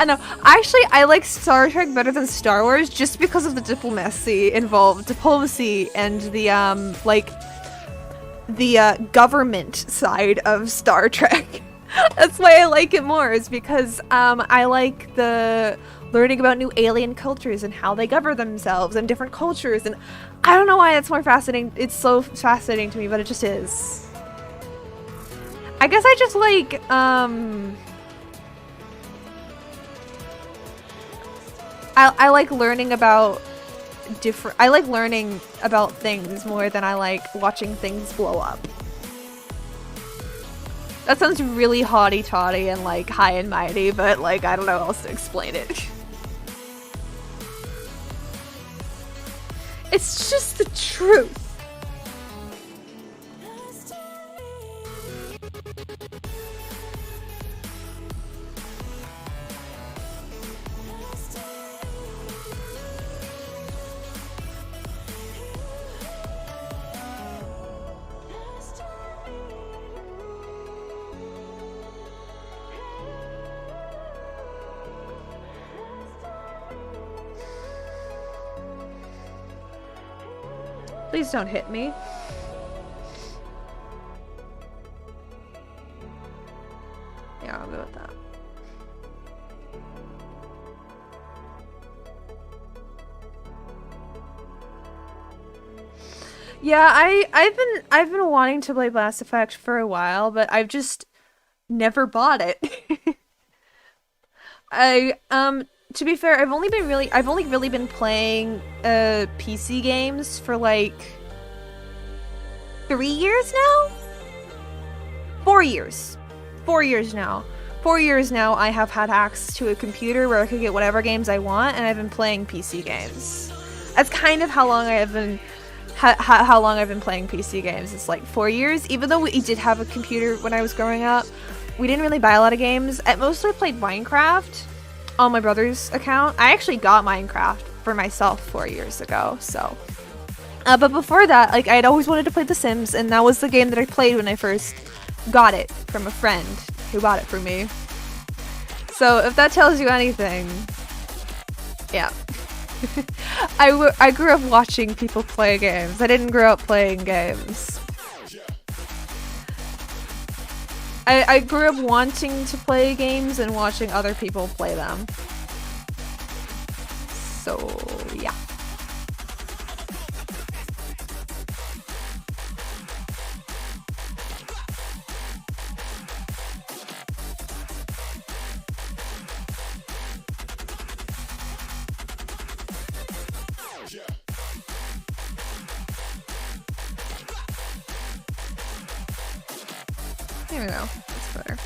know. Actually, I like Star Trek better than Star Wars just because of the diplomacy involved. Diplomacy and the, government side of Star Trek. That's why I like it more, is because, I like the learning about new alien cultures and how they govern themselves and different cultures. And I don't know why that's more fascinating. It's so fascinating to me, but it just is. I guess I just like, I like learning about I like learning about things more than I like watching things blow up. That sounds really haughty-taughty and like high and mighty, but like, I don't know how else to explain it. It's just the truth. Please don't hit me. Yeah, I'll go with that. Yeah, I've been wanting to play Mass Effect for a while, but I've just never bought it. To be fair, I've only really been playing PC games for like 3 years now? 4 years. 4 years now. 4 years now I have had access to a computer where I could get whatever games I want, and I've been playing PC games. That's kind of how long I have been how long I've been playing PC games. It's like 4 years. Even though we did have a computer when I was growing up, we didn't really buy a lot of games. At most I played Minecraft on my brother's account. I actually got Minecraft for myself 4 years ago, so. But before that, like, I had always wanted to play The Sims, and that was the game that I played when I first got it from a friend who bought it for me. So if that tells you anything, yeah. I grew up watching people play games. I didn't grow up playing games. I grew up wanting to play games and watching other people play them. So, yeah. There we go. That's better.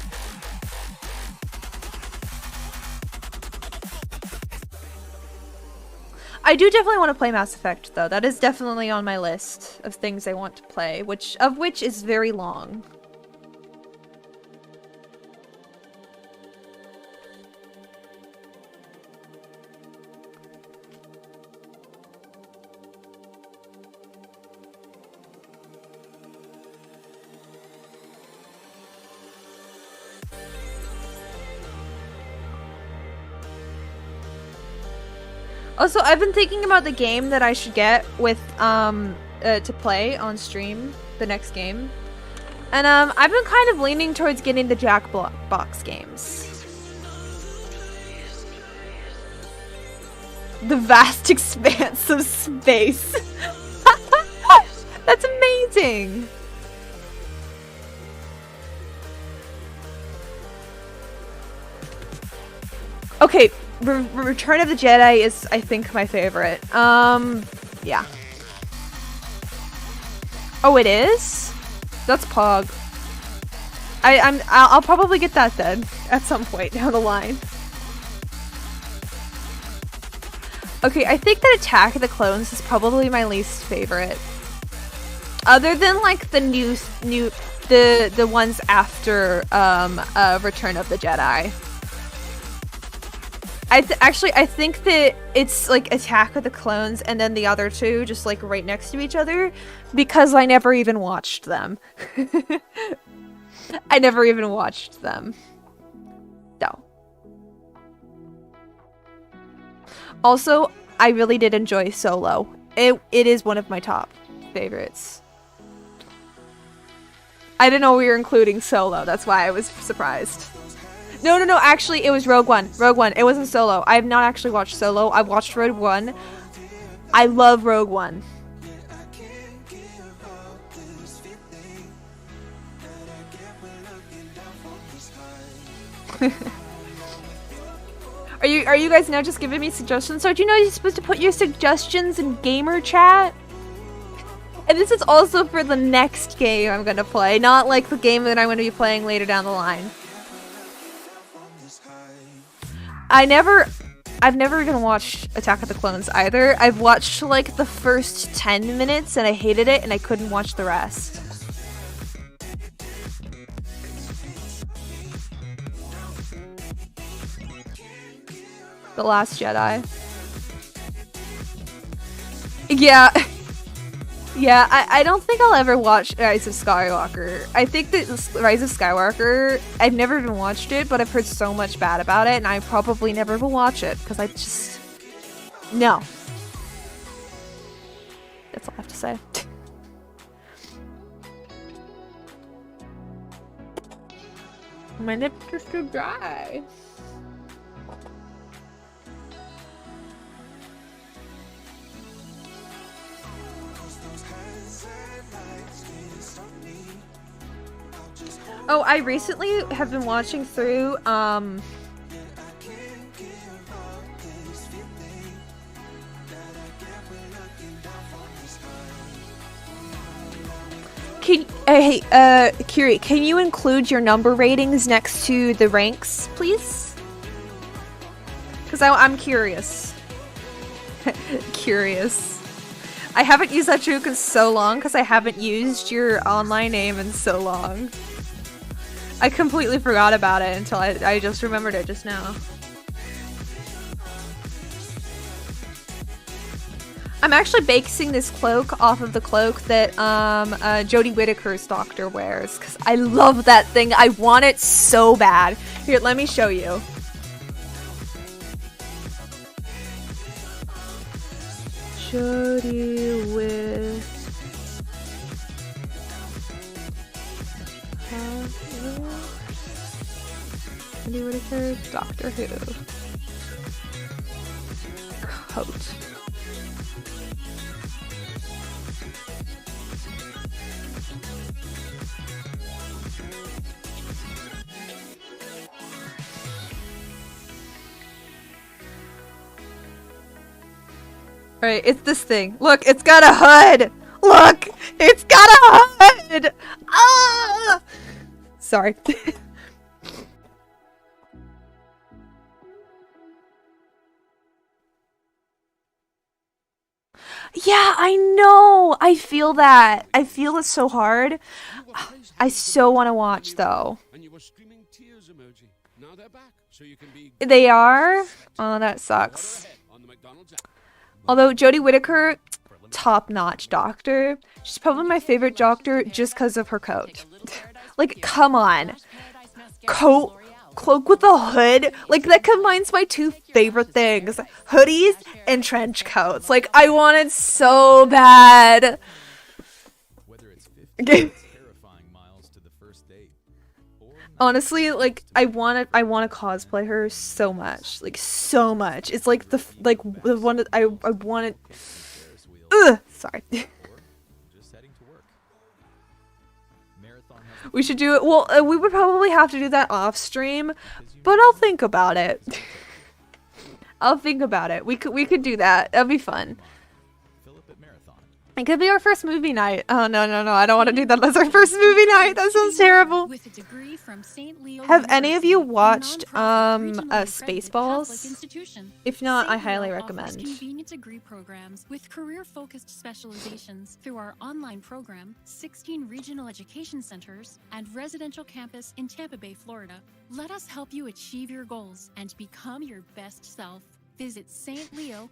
I do definitely want to play Mass Effect, though. That is definitely on my list of things I want to play, which is very long. Also, I've been thinking about the game that I should get with, to play on stream, the next game. And, I've been kind of leaning towards getting the Jackbox games. The vast expanse of space. That's amazing! Okay. Return of the Jedi is, I think, my favorite. Yeah. Oh, it is? That's Pog. I'll probably get that then, at some point down the line. Okay, I think that Attack of the Clones is probably my least favorite. Other than, like, the the ones after, Return of the Jedi. Actually, I think that it's like Attack of the Clones and then the other two just like right next to each other because I never even watched them. I never even watched them. No. Also, I really did enjoy Solo. It is one of my top favorites. I didn't know we were including Solo. That's why I was surprised. No, actually, it was Rogue One. Rogue One. It wasn't Solo. I have not actually watched Solo. I watched Rogue One. I love Rogue One. Are you guys now just giving me suggestions? So do you know you're supposed to put your suggestions in gamer chat? And this is also for the next game I'm gonna play, not like the game that I'm gonna be playing later down the line. I've never even watched Attack of the Clones either. I've watched like the first 10 minutes and I hated it and I couldn't watch the rest. The Last Jedi. Yeah. Yeah, I don't think I'll ever watch Rise of Skywalker. I think that Rise of Skywalker, I've never even watched it, but I've heard so much bad about it, and I probably never will watch it, because I just... No. That's all I have to say. My lips are so dry. Oh, I recently have been watching through, Kiri, can you include your number ratings next to the ranks, please? Because I'm curious. Curious. I haven't used that joke in so long because I haven't used your online name in so long. I completely forgot about it until I just remembered it just now. I'm actually basing this cloak off of the cloak that Jodie Whittaker's doctor wears because I love that thing. I want it so bad. Here, let me show you. Jodie Whittaker, Doctor Who coat. Alright, it's this thing. Look, it's got a hood! Look! It's got a hood! Ah! Sorry. Yeah, I know! I feel that. I feel it so hard. I so want to watch, though. They are? Oh, that sucks. Although Jodie Whittaker, top-notch doctor. She's probably my favorite doctor just because of her coat. Like, come on. Cloak with a hood? Like, that combines my two favorite things. Hoodies and trench coats. Like, I want it so bad. Honestly, like, I want to cosplay her so much. Like, so much. It's like the one that I want it. Ugh! Sorry. We should do it. Well, we would probably have to do that off stream, but I'll think about it. I'll think about it. We could do that. That'd be fun. It could be our first movie night. Oh no! I don't want to do that as our first movie night. That sounds terrible. With a degree from St. Leo Have any of you University, watched non-profit, regionally Spaceballs? Catholic institution. If not, I St. highly Leo recommend. offers convenient degree programs with career-focused specializations through our online program, 16 regional education centers, and residential campus in Tampa Bay, Florida. Let us help you achieve your goals and become your best self. Visit stleo.edu.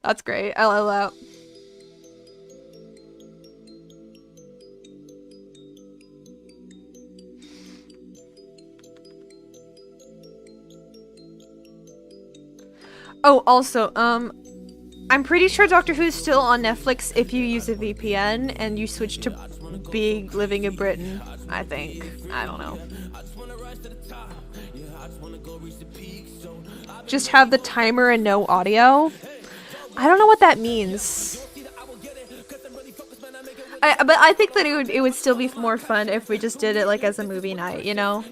That's great. LOL. Oh, also, I'm pretty sure Doctor Who's still on Netflix if you use a VPN and you switch to being living in Britain, I think. I don't know. Just have the timer and no audio? I don't know what that means. But I think that it would still be more fun if we just did it like as a movie night, you know?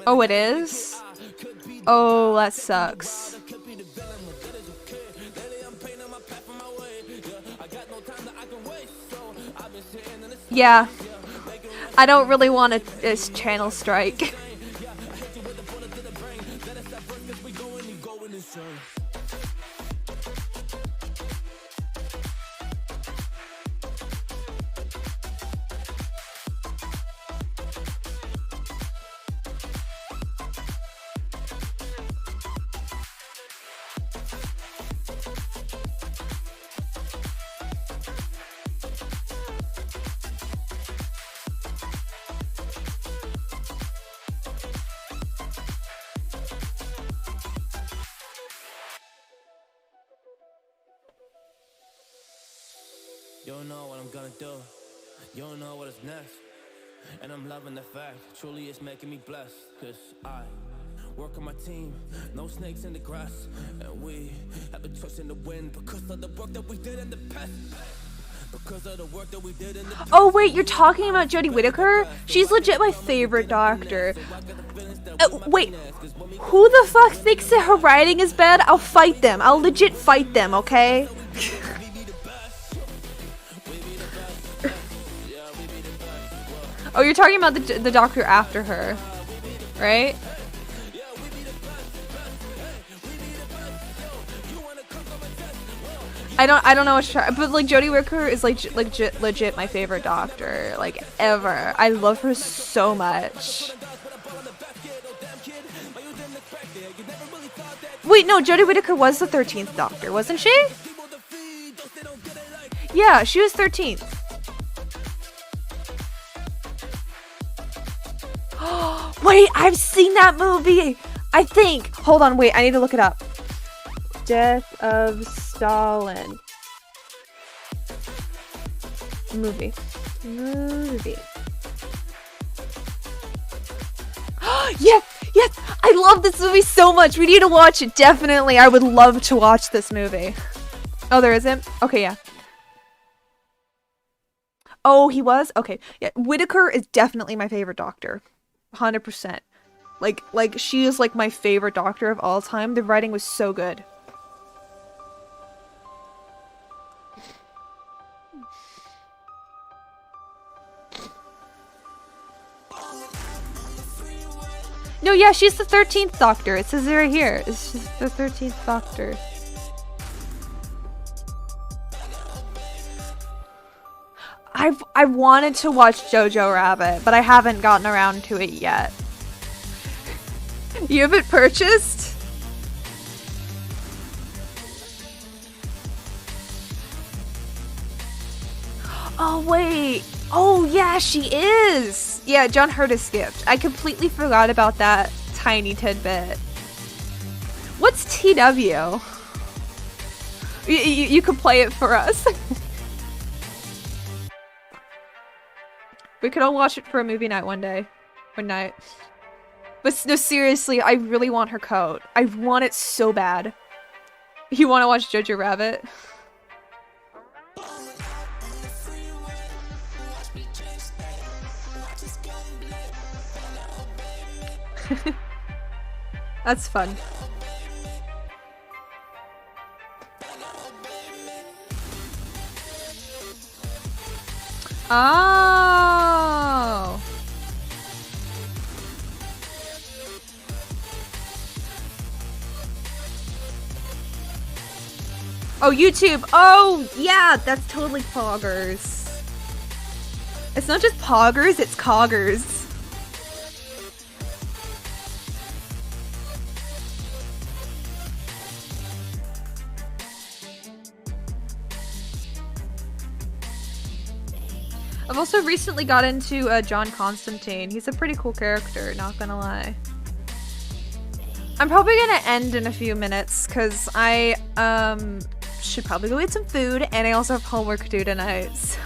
Oh, it is? Oh, that sucks. Yeah. I don't really want a channel strike. You don't know what I'm gonna do. You don't know what is next. And I'm loving the fact, truly it's making me blessed. Cause I work on my team, no snakes in the grass. And we have a choice in the wind because of the work that we did in the past. Because of the work that we did in the past. Oh wait, you're talking about Jodie Whittaker? She's legit my favorite doctor. Wait, who the fuck thinks that her writing is bad? I'll fight them. I'll legit fight them, okay? Oh, you're talking about the doctor after her, right? I don't know what to try, but like Jodie Whittaker is like legit my favorite doctor, like ever. I love her so much. Wait, no, Jodie Whittaker was the 13th Doctor, wasn't she? Yeah, she was 13th. Wait, I've seen that movie! I think! Hold on, wait, I need to look it up. Death of Stalin. Movie. Yes! Yes! I love this movie so much! We need to watch it, definitely! I would love to watch this movie. Oh, there isn't? Okay, yeah. Oh, he was? Okay. Yeah, Whittaker is definitely my favorite doctor. 100%. Like she is like my favorite doctor of all time. The writing was so good. No, yeah, she's the 13th Doctor. It says it right here. It's just the 13th Doctor. I wanted to watch Jojo Rabbit, but I haven't gotten around to it yet. You haven't purchased? Oh, wait. Oh, yeah, she is. Yeah, John Hurt is skipped. I completely forgot about that tiny tidbit. What's TW? You could play it for us. We could all watch it for a movie night one day. One night. But no, seriously, I really want her coat. I want it so bad. You want to watch Jojo Rabbit? That's fun. Oh. Oh, YouTube. Oh, yeah, that's totally Poggers. It's not just Poggers, it's Coggers. I've also recently got into John Constantine. He's a pretty cool character, not gonna lie. I'm probably gonna end in a few minutes because I should probably go eat some food, and I also have homework to do tonight, so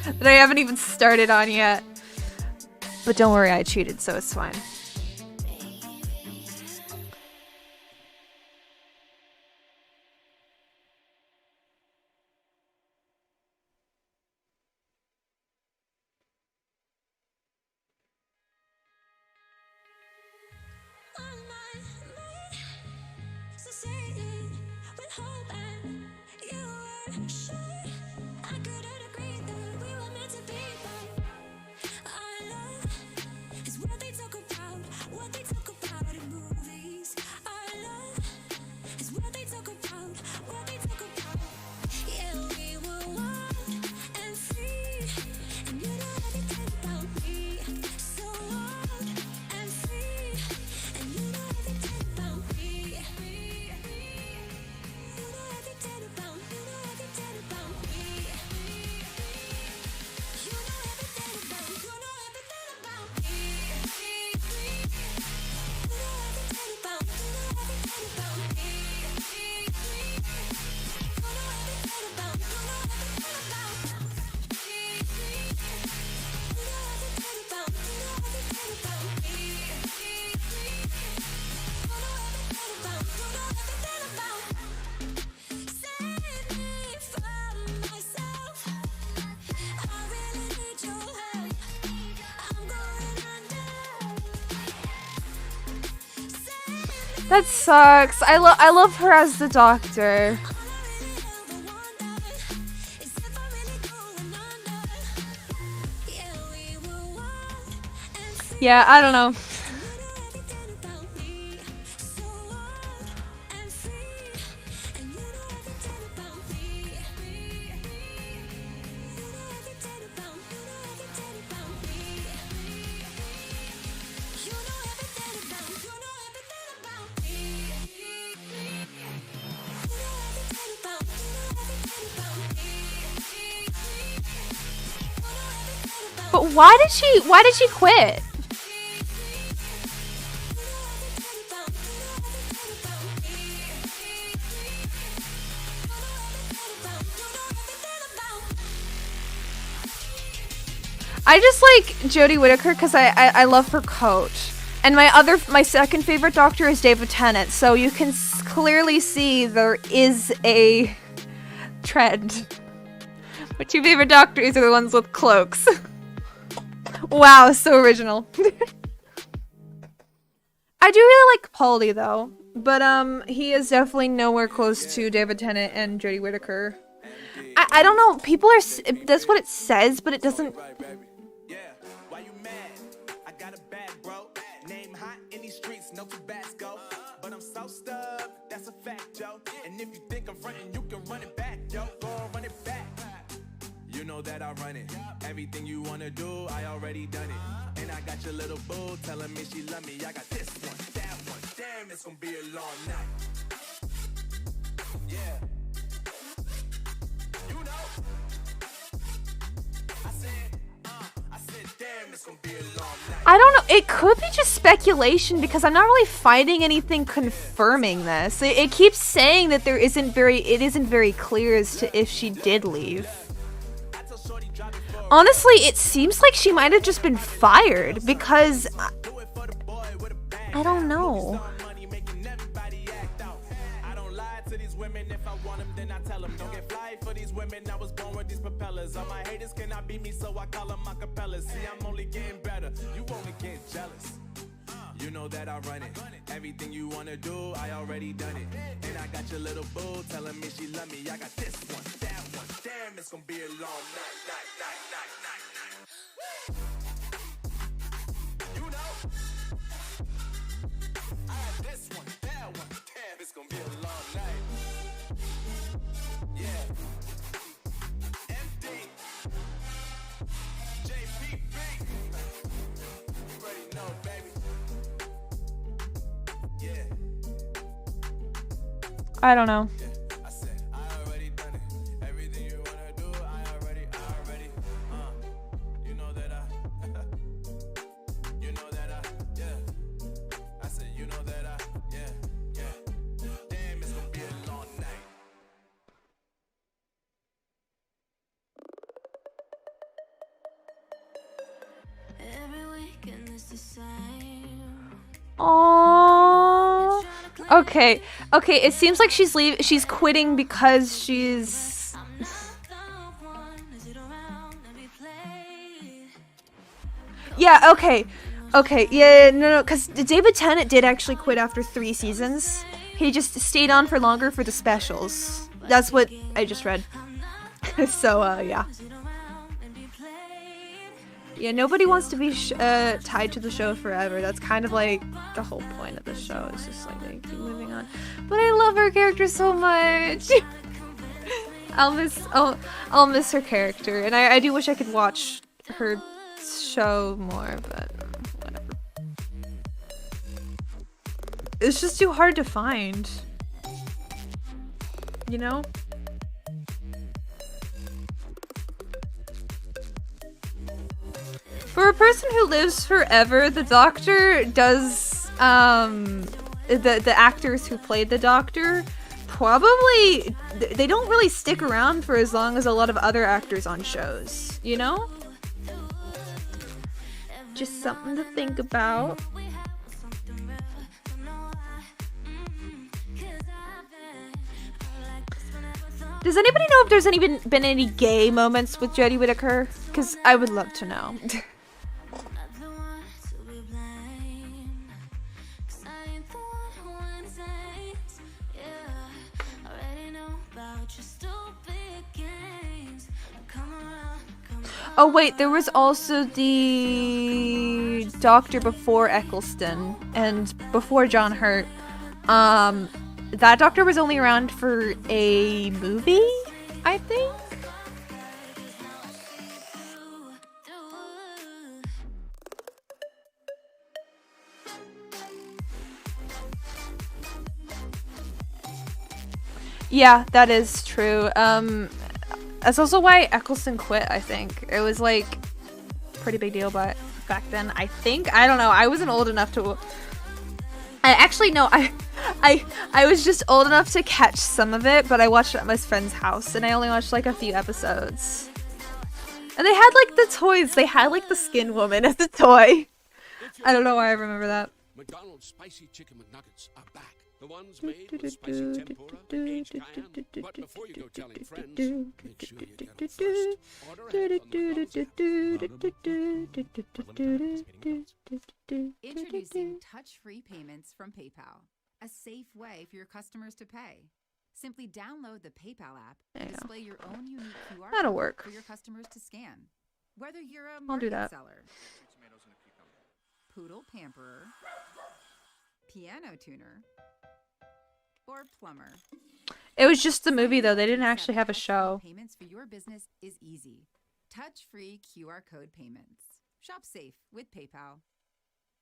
that I haven't even started on yet. But don't worry, I cheated, so it's fine. That sucks. I love her as the Doctor. Yeah, I don't know. But why did she quit? I just like Jodie Whittaker because I love her coat. And my second favorite Doctor is David Tennant, so you can clearly see there is a trend. My two favorite Doctors are the ones with cloaks. Wow, so original. I do really like Paulie though, but he is definitely nowhere close to David Tennant and Jodie Whittaker. I don't know, people are, that's what it says, but it doesn't. No Tabasco, but I'm so stuck, that's a fact, yo. And if you think I'm frontin', you can run it back, yo. Go on, run it back. You know that I run it. Everything you wanna do, I already done it. And I got your little boo telling me she love me. I got this one, that one. Damn, it's gonna be a long night. Yeah. You know. I said, damn, it's gonna be a long night. I don't know, it could be just speculation because I'm not really finding anything confirming this. It keeps saying that it isn't very clear as to if she did leave. Honestly, it seems like she might have just been fired because I don't know. All my haters cannot beat me, so I call them acapellas. See, I'm only getting better, you only getting jealous. You know that I run it. Everything you wanna do, I already done it. And I got your little boo telling me she love me. I got this one, that one. Damn, it's gonna be a long night. You know. I got this one, that one. Damn, it's gonna be a long night. Yeah. I don't know. Aww. Okay. Okay, it seems like she's quitting because she's yeah, okay. Okay, yeah, no, because David Tennant did actually quit after 3 seasons. He just stayed on for longer for the specials. That's what I just read. So, yeah. Yeah, nobody wants to be tied to the show forever. That's kind of like the whole point of the show. It's just like they keep moving on. But I love her character so much. I'll miss her character, and I do wish I could watch her show more, but whatever. It's just too hard to find. You know? For a person who lives forever, the Doctor does, the actors who played the Doctor, probably, they don't really stick around for as long as a lot of other actors on shows, you know? Just something to think about. Does anybody know if there's been any gay moments with Jodie Whittaker? Because I would love to know. Oh wait, there was also the Doctor before Eccleston and before John Hurt. That Doctor was only around for a movie, I think. Yeah, that is true. That's also why Eccleston quit, I think. It was like pretty big deal back then, I think. I don't know. I wasn't old enough to actually no, I was just old enough to catch some of it, but I watched it at my friend's house and I only watched like a few episodes. And they had like the toys. They had like the Skin Woman as a toy. I don't know why I remember that. McDonald's spicy chicken McNuggets are back. The ones made with spicy tempura, aged cayenne. But before you go telling friends, make sure you get them first. Order ahead on Introducing touch-free payments from PayPal, a safe way for your customers to pay. Simply download the PayPal app and display your own unique QR That'll code work. for your customers to scan. Whether you're a I'll do market that. seller, poodle pamperer, piano tuner, or plumber. It was just the movie though. They didn't actually have a show. Payments for your business is easy. Touch-free QR code payments. Shop safe with PayPal.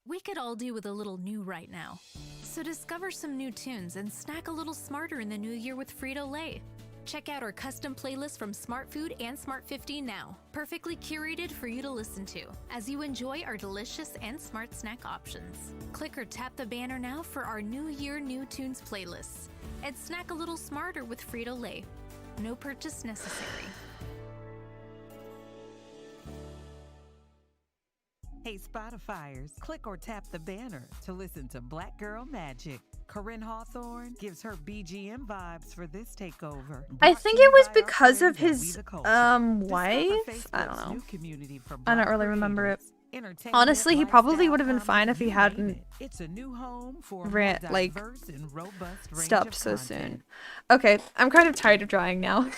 We could all do with a little new right now. So discover some new tunes and snack a little smarter in the new year with Frito-Lay. Check out our custom playlist from Smart Food and Smart 50 now, perfectly curated for you to listen to as you enjoy our delicious and smart snack options. Click or tap the banner now for our New Year New Tunes playlists and snack a little smarter with Frito-Lay. No purchase necessary. Hey Spotifyers, click or tap the banner to listen to Black Girl Magic. Corinne Hawthorne gives her BGM vibes for this takeover. I think it was because of his wife. I don't know. I don't really remember it. Honestly, he probably would have been fine if he hadn't stopped so soon. Okay, I'm kind of tired of drawing now.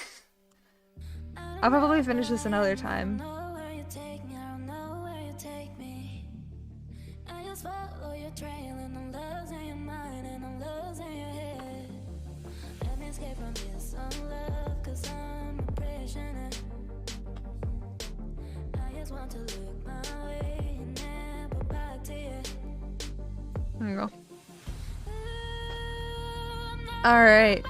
I'll probably finish this another time. There you go. Alright.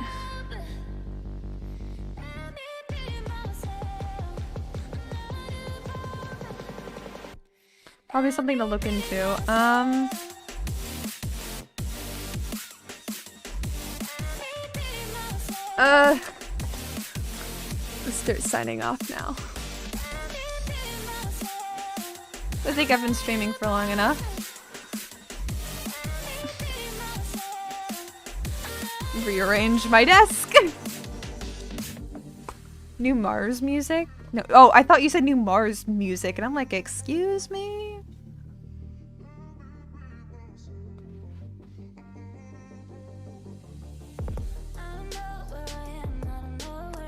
Probably something to look into. Let's start signing off now. I think I've been streaming for long enough. Rearrange my desk. New Mars music? No. Oh, I thought you said new Mars music, and I'm like, excuse me?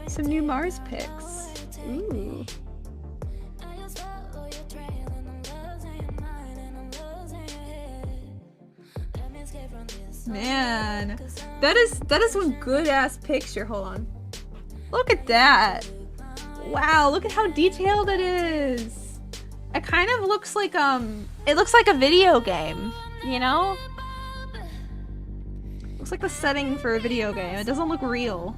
Some new Mars pics. Ooh. Man, that is one good ass picture. Hold on. Look at that. Wow, look at how detailed it is. It kind of looks like it looks like a video game, you know? Looks like the setting for a video game. It doesn't look real.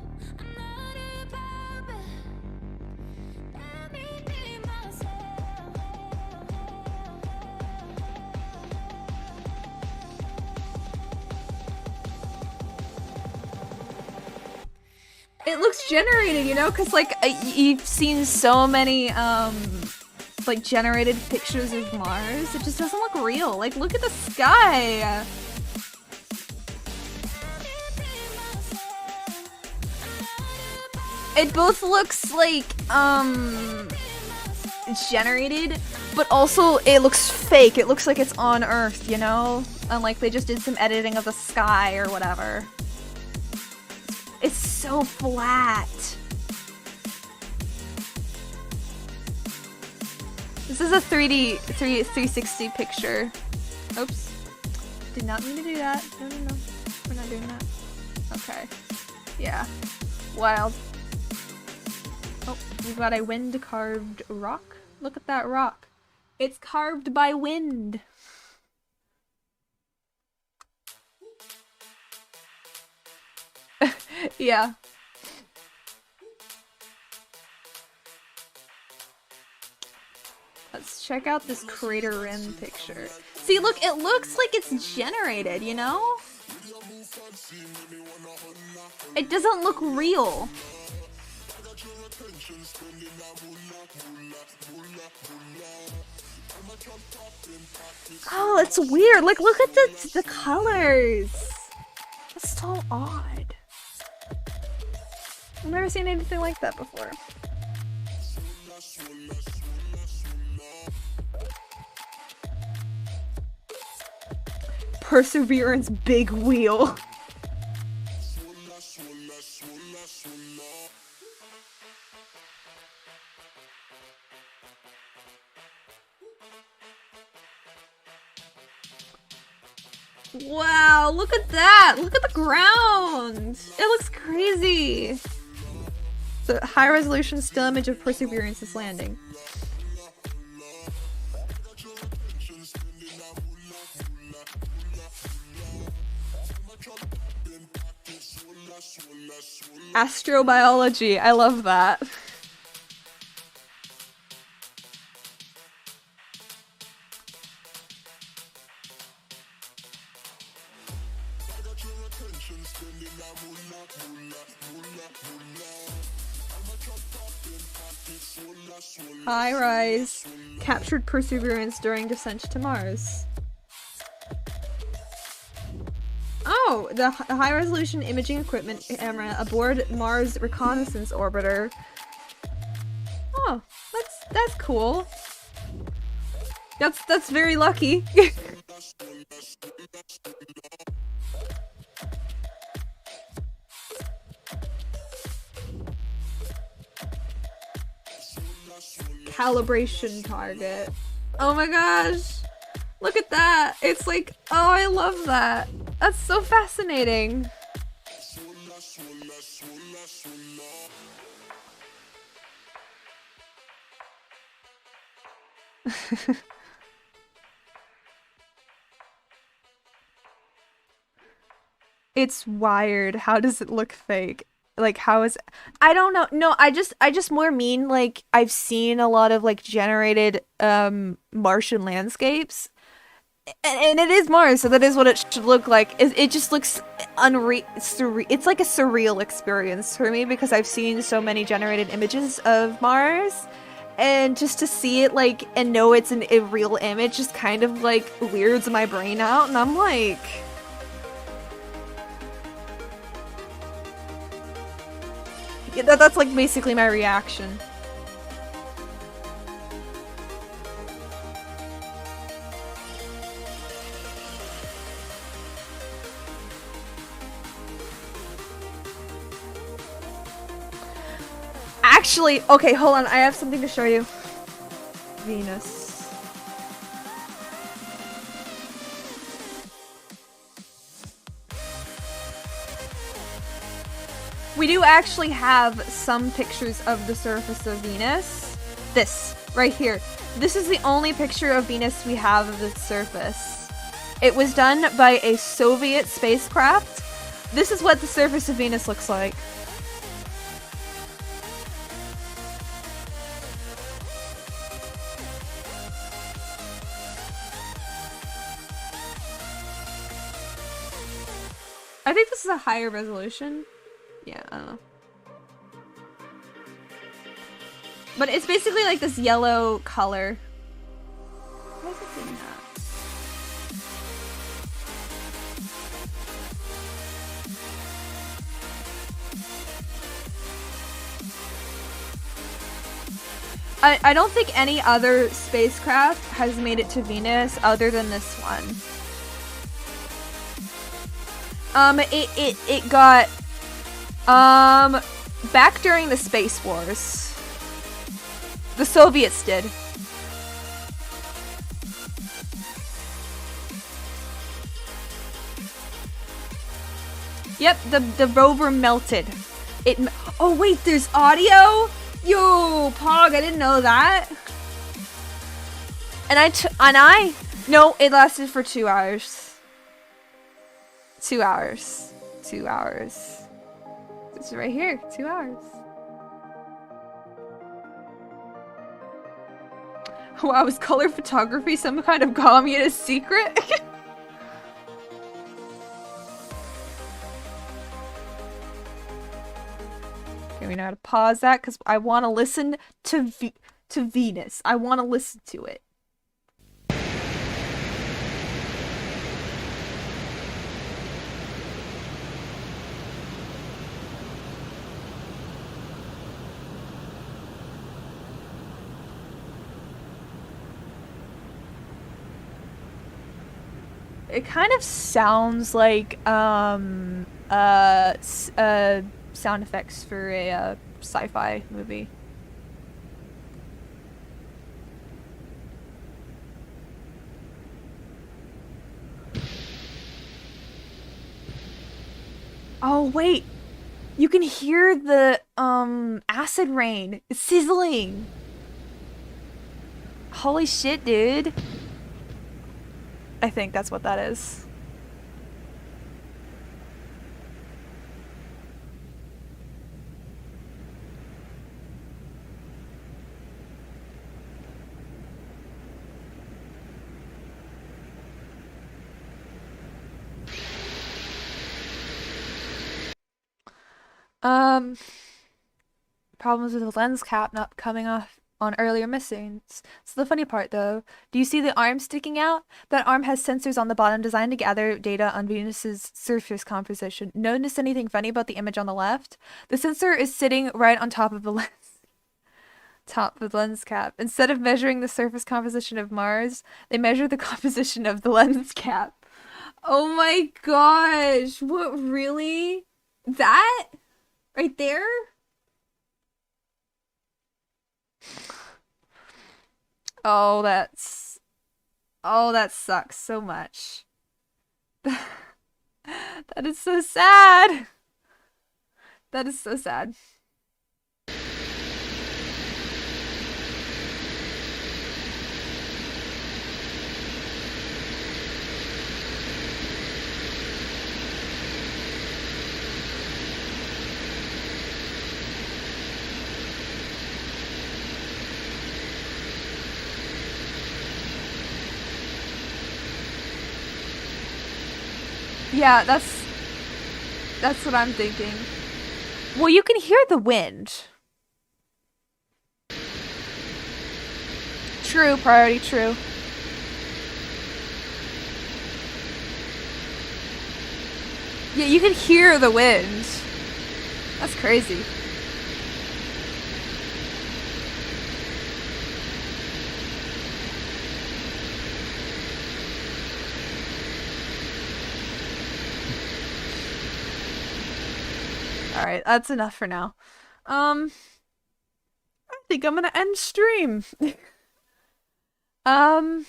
It looks generated, you know, because like you've seen so many like generated pictures of Mars. It just doesn't look real. Like, look at the sky. It both looks like generated, but also it looks fake. It looks like it's on Earth, you know? And like they just did some editing of the sky or whatever. It's so flat. This is a 360 picture. Oops. Did not mean to do that. No. We're not doing that. Okay. Yeah. Wild. Oh, we've got a wind-carved rock. Look at that rock. It's carved by wind. Yeah. Let's check out this crater rim picture. See, look, it looks like it's generated, you know? It doesn't look real. Oh, it's weird. Like, look at the colors. That's so odd. I've never seen anything like that before. Perseverance big wheel. Wow, look at that! Look at the ground! It looks crazy! The high resolution still image of Perseverance is landing. Astrobiology, I love that. High rise captured Perseverance during descent to Mars. Oh, the high resolution imaging equipment camera aboard Mars reconnaissance orbiter. Oh, that's cool. That's very lucky. Calibration target. Oh my gosh. Look at that. It's like, oh, I love that. That's so fascinating. It's wired. How does it look fake? Like, how is... I don't know. No, I just more mean, like, I've seen a lot of, like, generated, Martian landscapes. And it is Mars, so that is what it should look like. It just looks unreal. It's like a surreal experience for me because I've seen so many generated images of Mars. And just to see it, like, and know it's a real image just kind of, like, weirds my brain out. And I'm like... Yeah, that's like basically my reaction. Actually, okay, hold on. I have something to show you. Venus. We do actually have some pictures of the surface of Venus. This, right here. This is the only picture of Venus we have of its surface. It was done by a Soviet spacecraft. This is what the surface of Venus looks like. I think this is a higher resolution. Yeah, I don't know. But it's basically like this yellow color. Why is it doing that? I don't think any other spacecraft has made it to Venus other than this one. It got back during the Space Wars. The Soviets did. Yep, the rover melted. Oh wait, there's audio? Yo, Pog, I didn't know that. No, it lasted for 2 hours. 2 hours. 2 hours. It's right here, 2 hours. Wow, is color photography some kind of communist secret? Okay, we know how to pause that because I want to listen to Venus. I want to listen to it. It kind of sounds like sound effects for a sci-fi movie. Oh wait, you can hear the acid rain. It's sizzling. Holy shit, dude. I think that's what that is. Problems with the lens cap not coming off on earlier missions. So the funny part though, do you see the arm sticking out? That arm has sensors on the bottom designed to gather data on Venus's surface composition. Notice anything funny about the image on the left? The sensor is sitting right on top of the lens. Top of the lens cap. Instead of measuring the surface composition of Mars, they measure the composition of the lens cap. Oh my gosh, what, really? That? Right there? Oh, that sucks so much. That is so sad. That is so sad. Yeah, that's what I'm thinking. Well, you can hear the wind. True, priority, true. Yeah, you can hear the wind. That's crazy. Alright, that's enough for now. I think I'm gonna end stream. I'm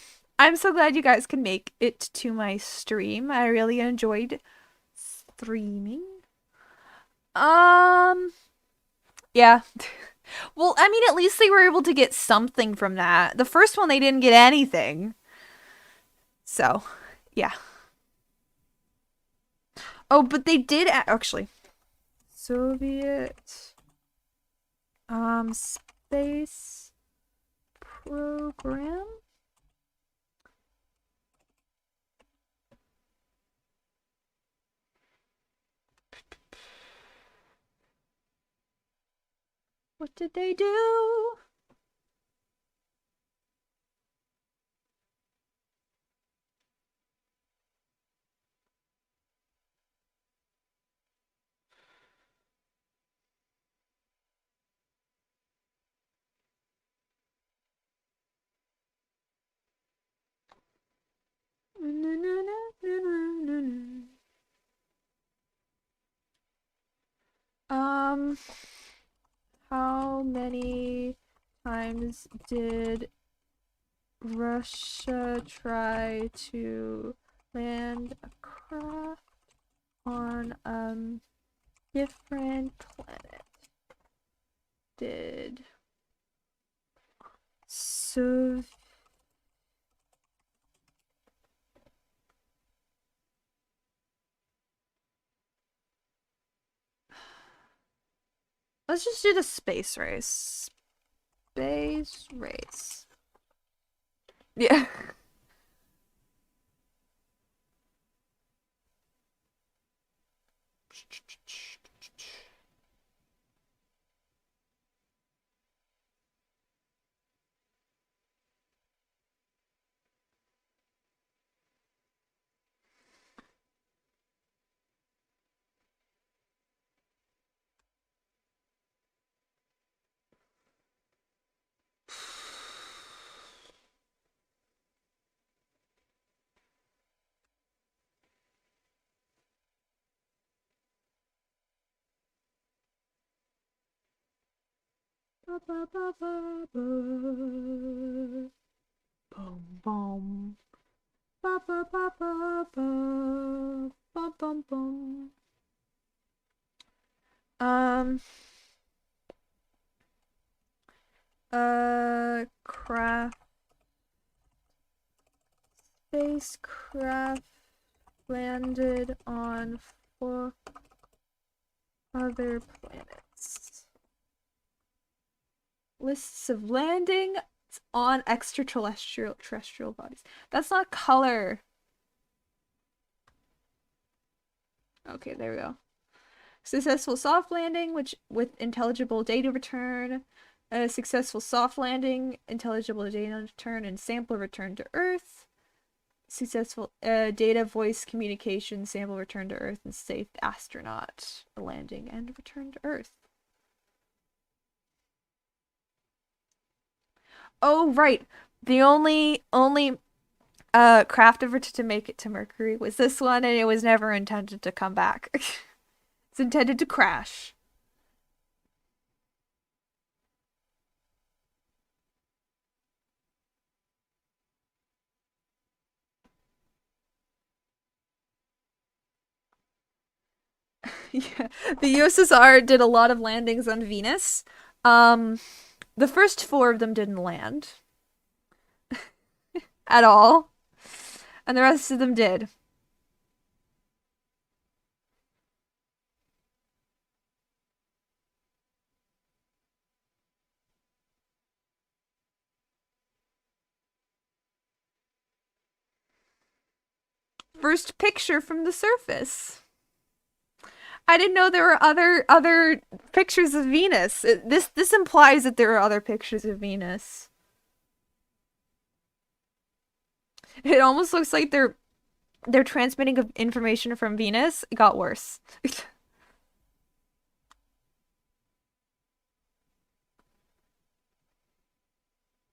so glad you guys can make it to my stream. I really enjoyed streaming. Yeah. Well, I mean, at least they were able to get something from that. The first one, they didn't get anything. So, yeah. Oh, but they did actually. Soviet space program. What did they do? How many times did Russia try to land a craft on different planet did so let's just do the space race. Space race. Yeah. Ba, ba, ba, ba, ba. Boom, boom. Ba, ba, ba, ba, ba. Ba, bum, bum. Craft. Spacecraft landed on 4 other planets. Lists of landing on extraterrestrial bodies. That's not color. Okay, there we go. Successful soft landing, which with intelligible data return. A successful soft landing, intelligible data return, and sample return to Earth. Successful data voice communication, sample return to Earth, and safe astronaut landing and return to Earth. Oh, right. The only craft ever to make it to Mercury was this one, and it was never intended to come back. It's intended to crash. Yeah, the USSR did a lot of landings on Venus. The first 4 of them didn't land at all, and the rest of them did. First picture from the surface. I didn't know there were other pictures of Venus. This implies that there are other pictures of Venus. It almost looks like they're transmitting information from Venus. It got worse.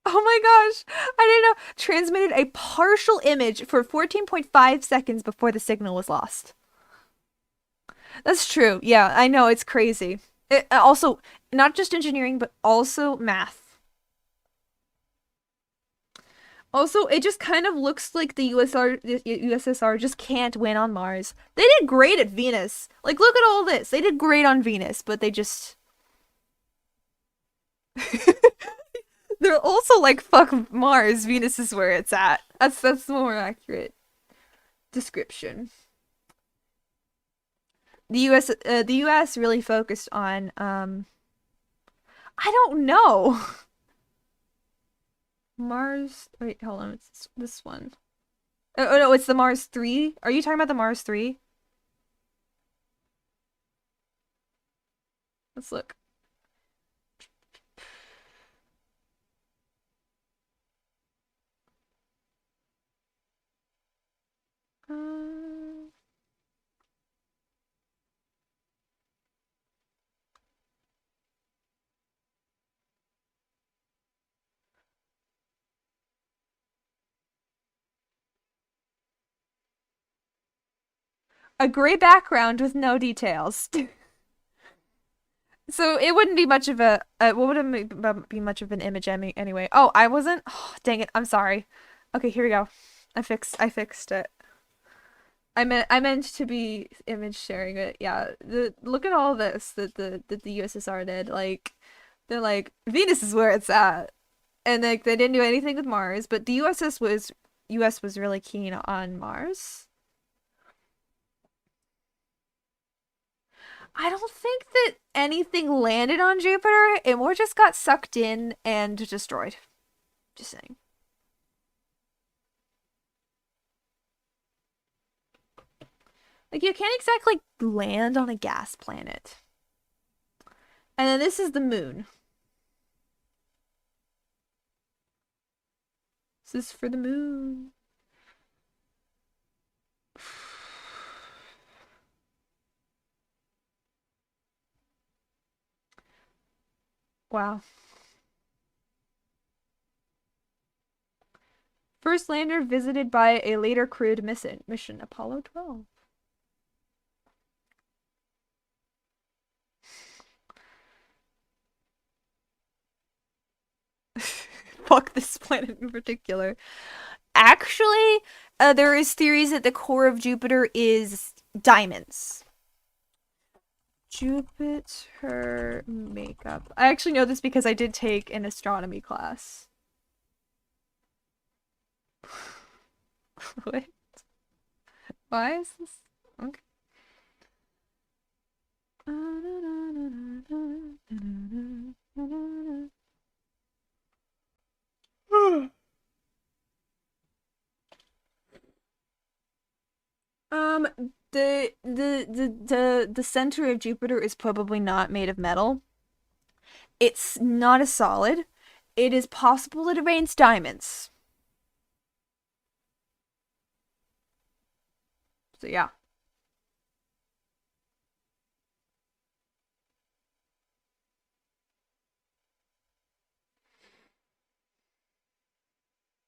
Oh my gosh, I didn't know. Transmitted a partial image for 14.5 seconds before the signal was lost. That's true. Yeah, I know, it's crazy. It, also, not just engineering, but also math. Also, it just kind of looks like the USSR just can't win on Mars. They did great at Venus. Like, look at all this. They did great on Venus, but they just... They're also like, fuck Mars, Venus is where it's at. That's the more accurate description. The US really focused on I don't know. Mars, wait, hold on, it's this one. Oh no, it's the Mars 3. Are you talking about the Mars 3? Let's look. A gray background with no details. So it wouldn't be much of a wouldn't be much of an image anyway. Oh, I wasn't. Oh, dang it. I'm sorry. Okay, here we go. I fixed it. I meant to be image sharing it. Yeah, look at all this that the USSR did. Like, they're like, Venus is where it's at, and like they didn't do anything with Mars, but the US was really keen on Mars. I don't think that anything landed on Jupiter. It more just got sucked in and destroyed. Just saying. Like, you can't exactly land on a gas planet. And then this is the moon. This is for the moon. Wow. First lander visited by a later crewed mission Apollo 12. Fuck this planet in particular. Actually, there is theories that the core of Jupiter is diamonds. Jupiter makeup. I actually know this because I did take an astronomy class. What? Why is this? Okay. The center of Jupiter is probably not made of metal. It's not a solid. It is possible it rains diamonds. So yeah.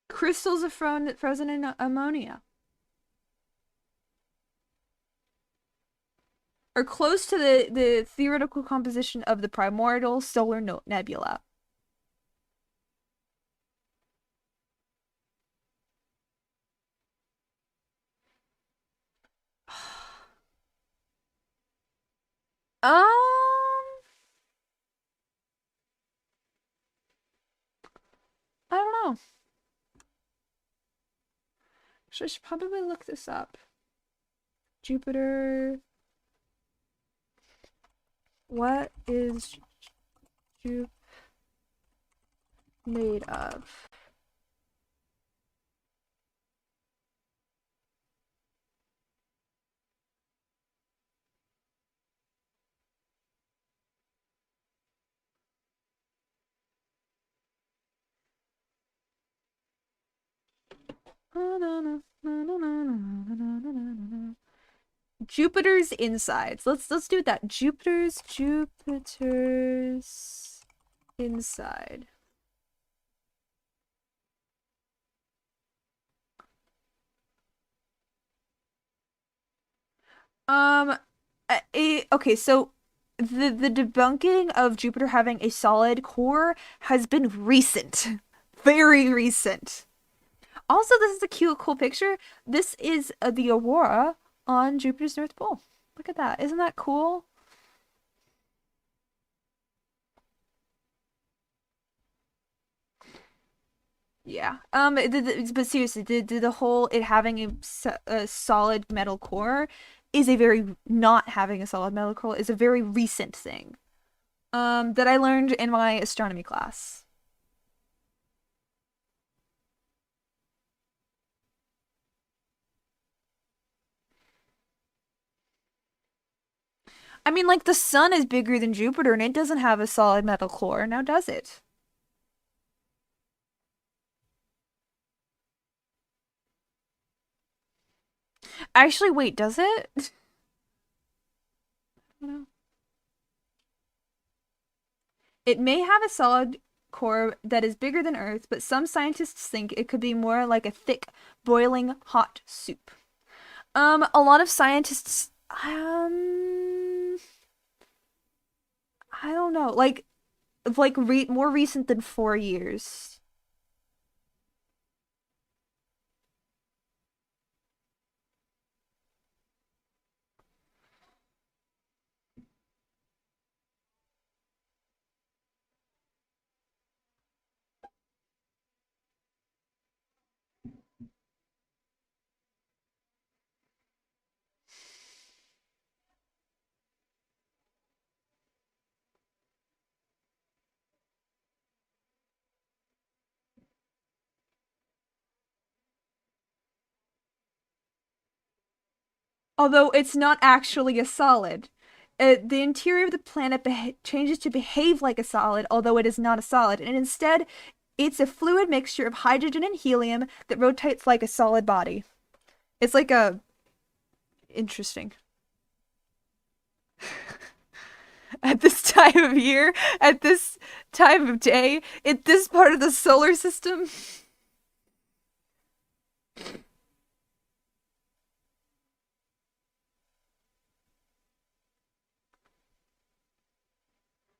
Crystals of frozen in ammonia are close to the theoretical composition of the primordial solar nebula. I don't know. So I should probably look this up. Jupiter. What is Jupiter made of? Jupiter's insides. Let's do that. Jupiter's inside. Okay, so the debunking of Jupiter having a solid core has been recent. Very recent. Also, this is a cute, cool picture. This is the aurora on Jupiter's North Pole. Look at that. Isn't that cool? Yeah. But seriously, the whole it having a solid metal core is a very not having a solid metal core is a very recent thing. That I learned in my astronomy class. I mean, like, the sun is bigger than Jupiter and it doesn't have a solid metal core, now does it? Actually, wait, does it? I don't know. It may have a solid core that is bigger than Earth, but some scientists think it could be more like a thick, boiling hot soup. A lot of scientists, I don't know, like more recent than 4 years. although it's not actually a solid. The interior of the planet changes to behave like a solid, although it is not a solid, and instead, it's a fluid mixture of hydrogen and helium that rotates like a solid body. It's like a... Interesting. At this time of year, at this time of day, in this part of the solar system...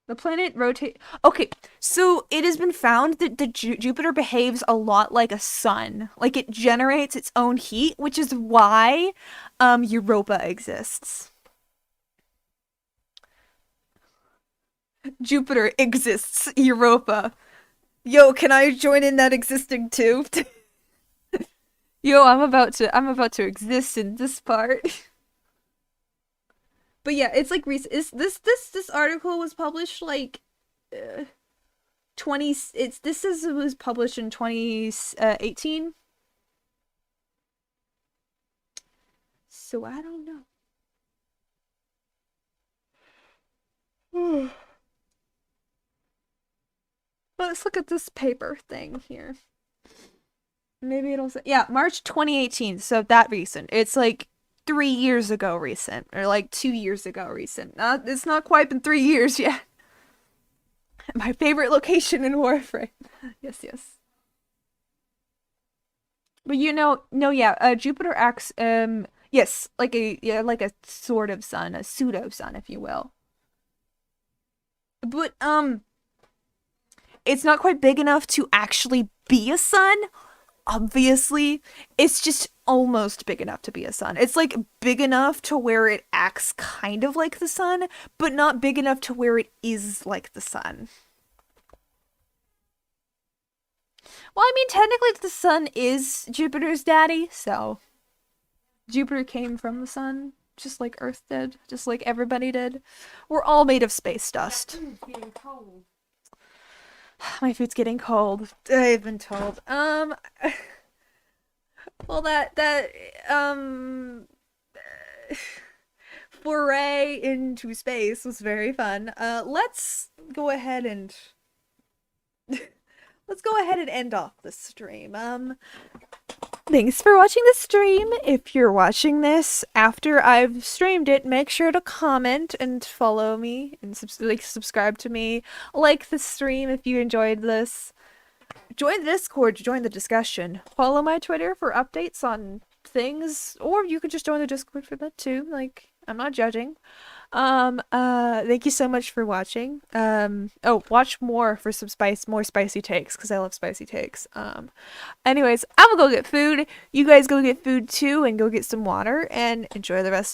The planet rotates... Okay, so it has been found that Jupiter behaves a lot like a sun. Like, it generates its own heat, which is why Europa exists. Jupiter exists, Europa. Yo, can I join in that existing too? Yo, I'm about to exist in this part. But yeah, it's like this article was published like 20 it was published in 2018. So I don't know. Let's look at this paper thing here. Maybe it'll say, yeah, March 2018. So that recent. It's like 3 years ago recent, or like 2 years ago recent. It's not quite been 3 years yet. My favorite location in Warframe. Yes. But Jupiter acts yes, like a sort of sun, a pseudo sun, if you will. But it's not quite big enough to actually be a sun. Obviously, it's just almost big enough to be a sun. It's like big enough to where it acts kind of like the sun, but not big enough to where it is like the sun. Well, I mean, technically the sun is Jupiter's daddy, so Jupiter came from the sun, just like Earth did, just like everybody did. We're all made of space dust. Getting cold. My food's getting cold. I've been told. Well, that foray into space was very fun. Let's go ahead and end off the stream. Thanks for watching the stream. If you're watching this after I've streamed it, make sure to comment and follow me and subscribe to me. Like the stream if you enjoyed this. Join the Discord to join the discussion. Follow my Twitter for updates on things, or you could just join the Discord for that too. Like, I'm not judging. Thank you so much for watching. Watch more for some more spicy takes, because I love spicy takes. Anyways, I'm gonna go get food. You guys go get food too, and go get some water, and enjoy the rest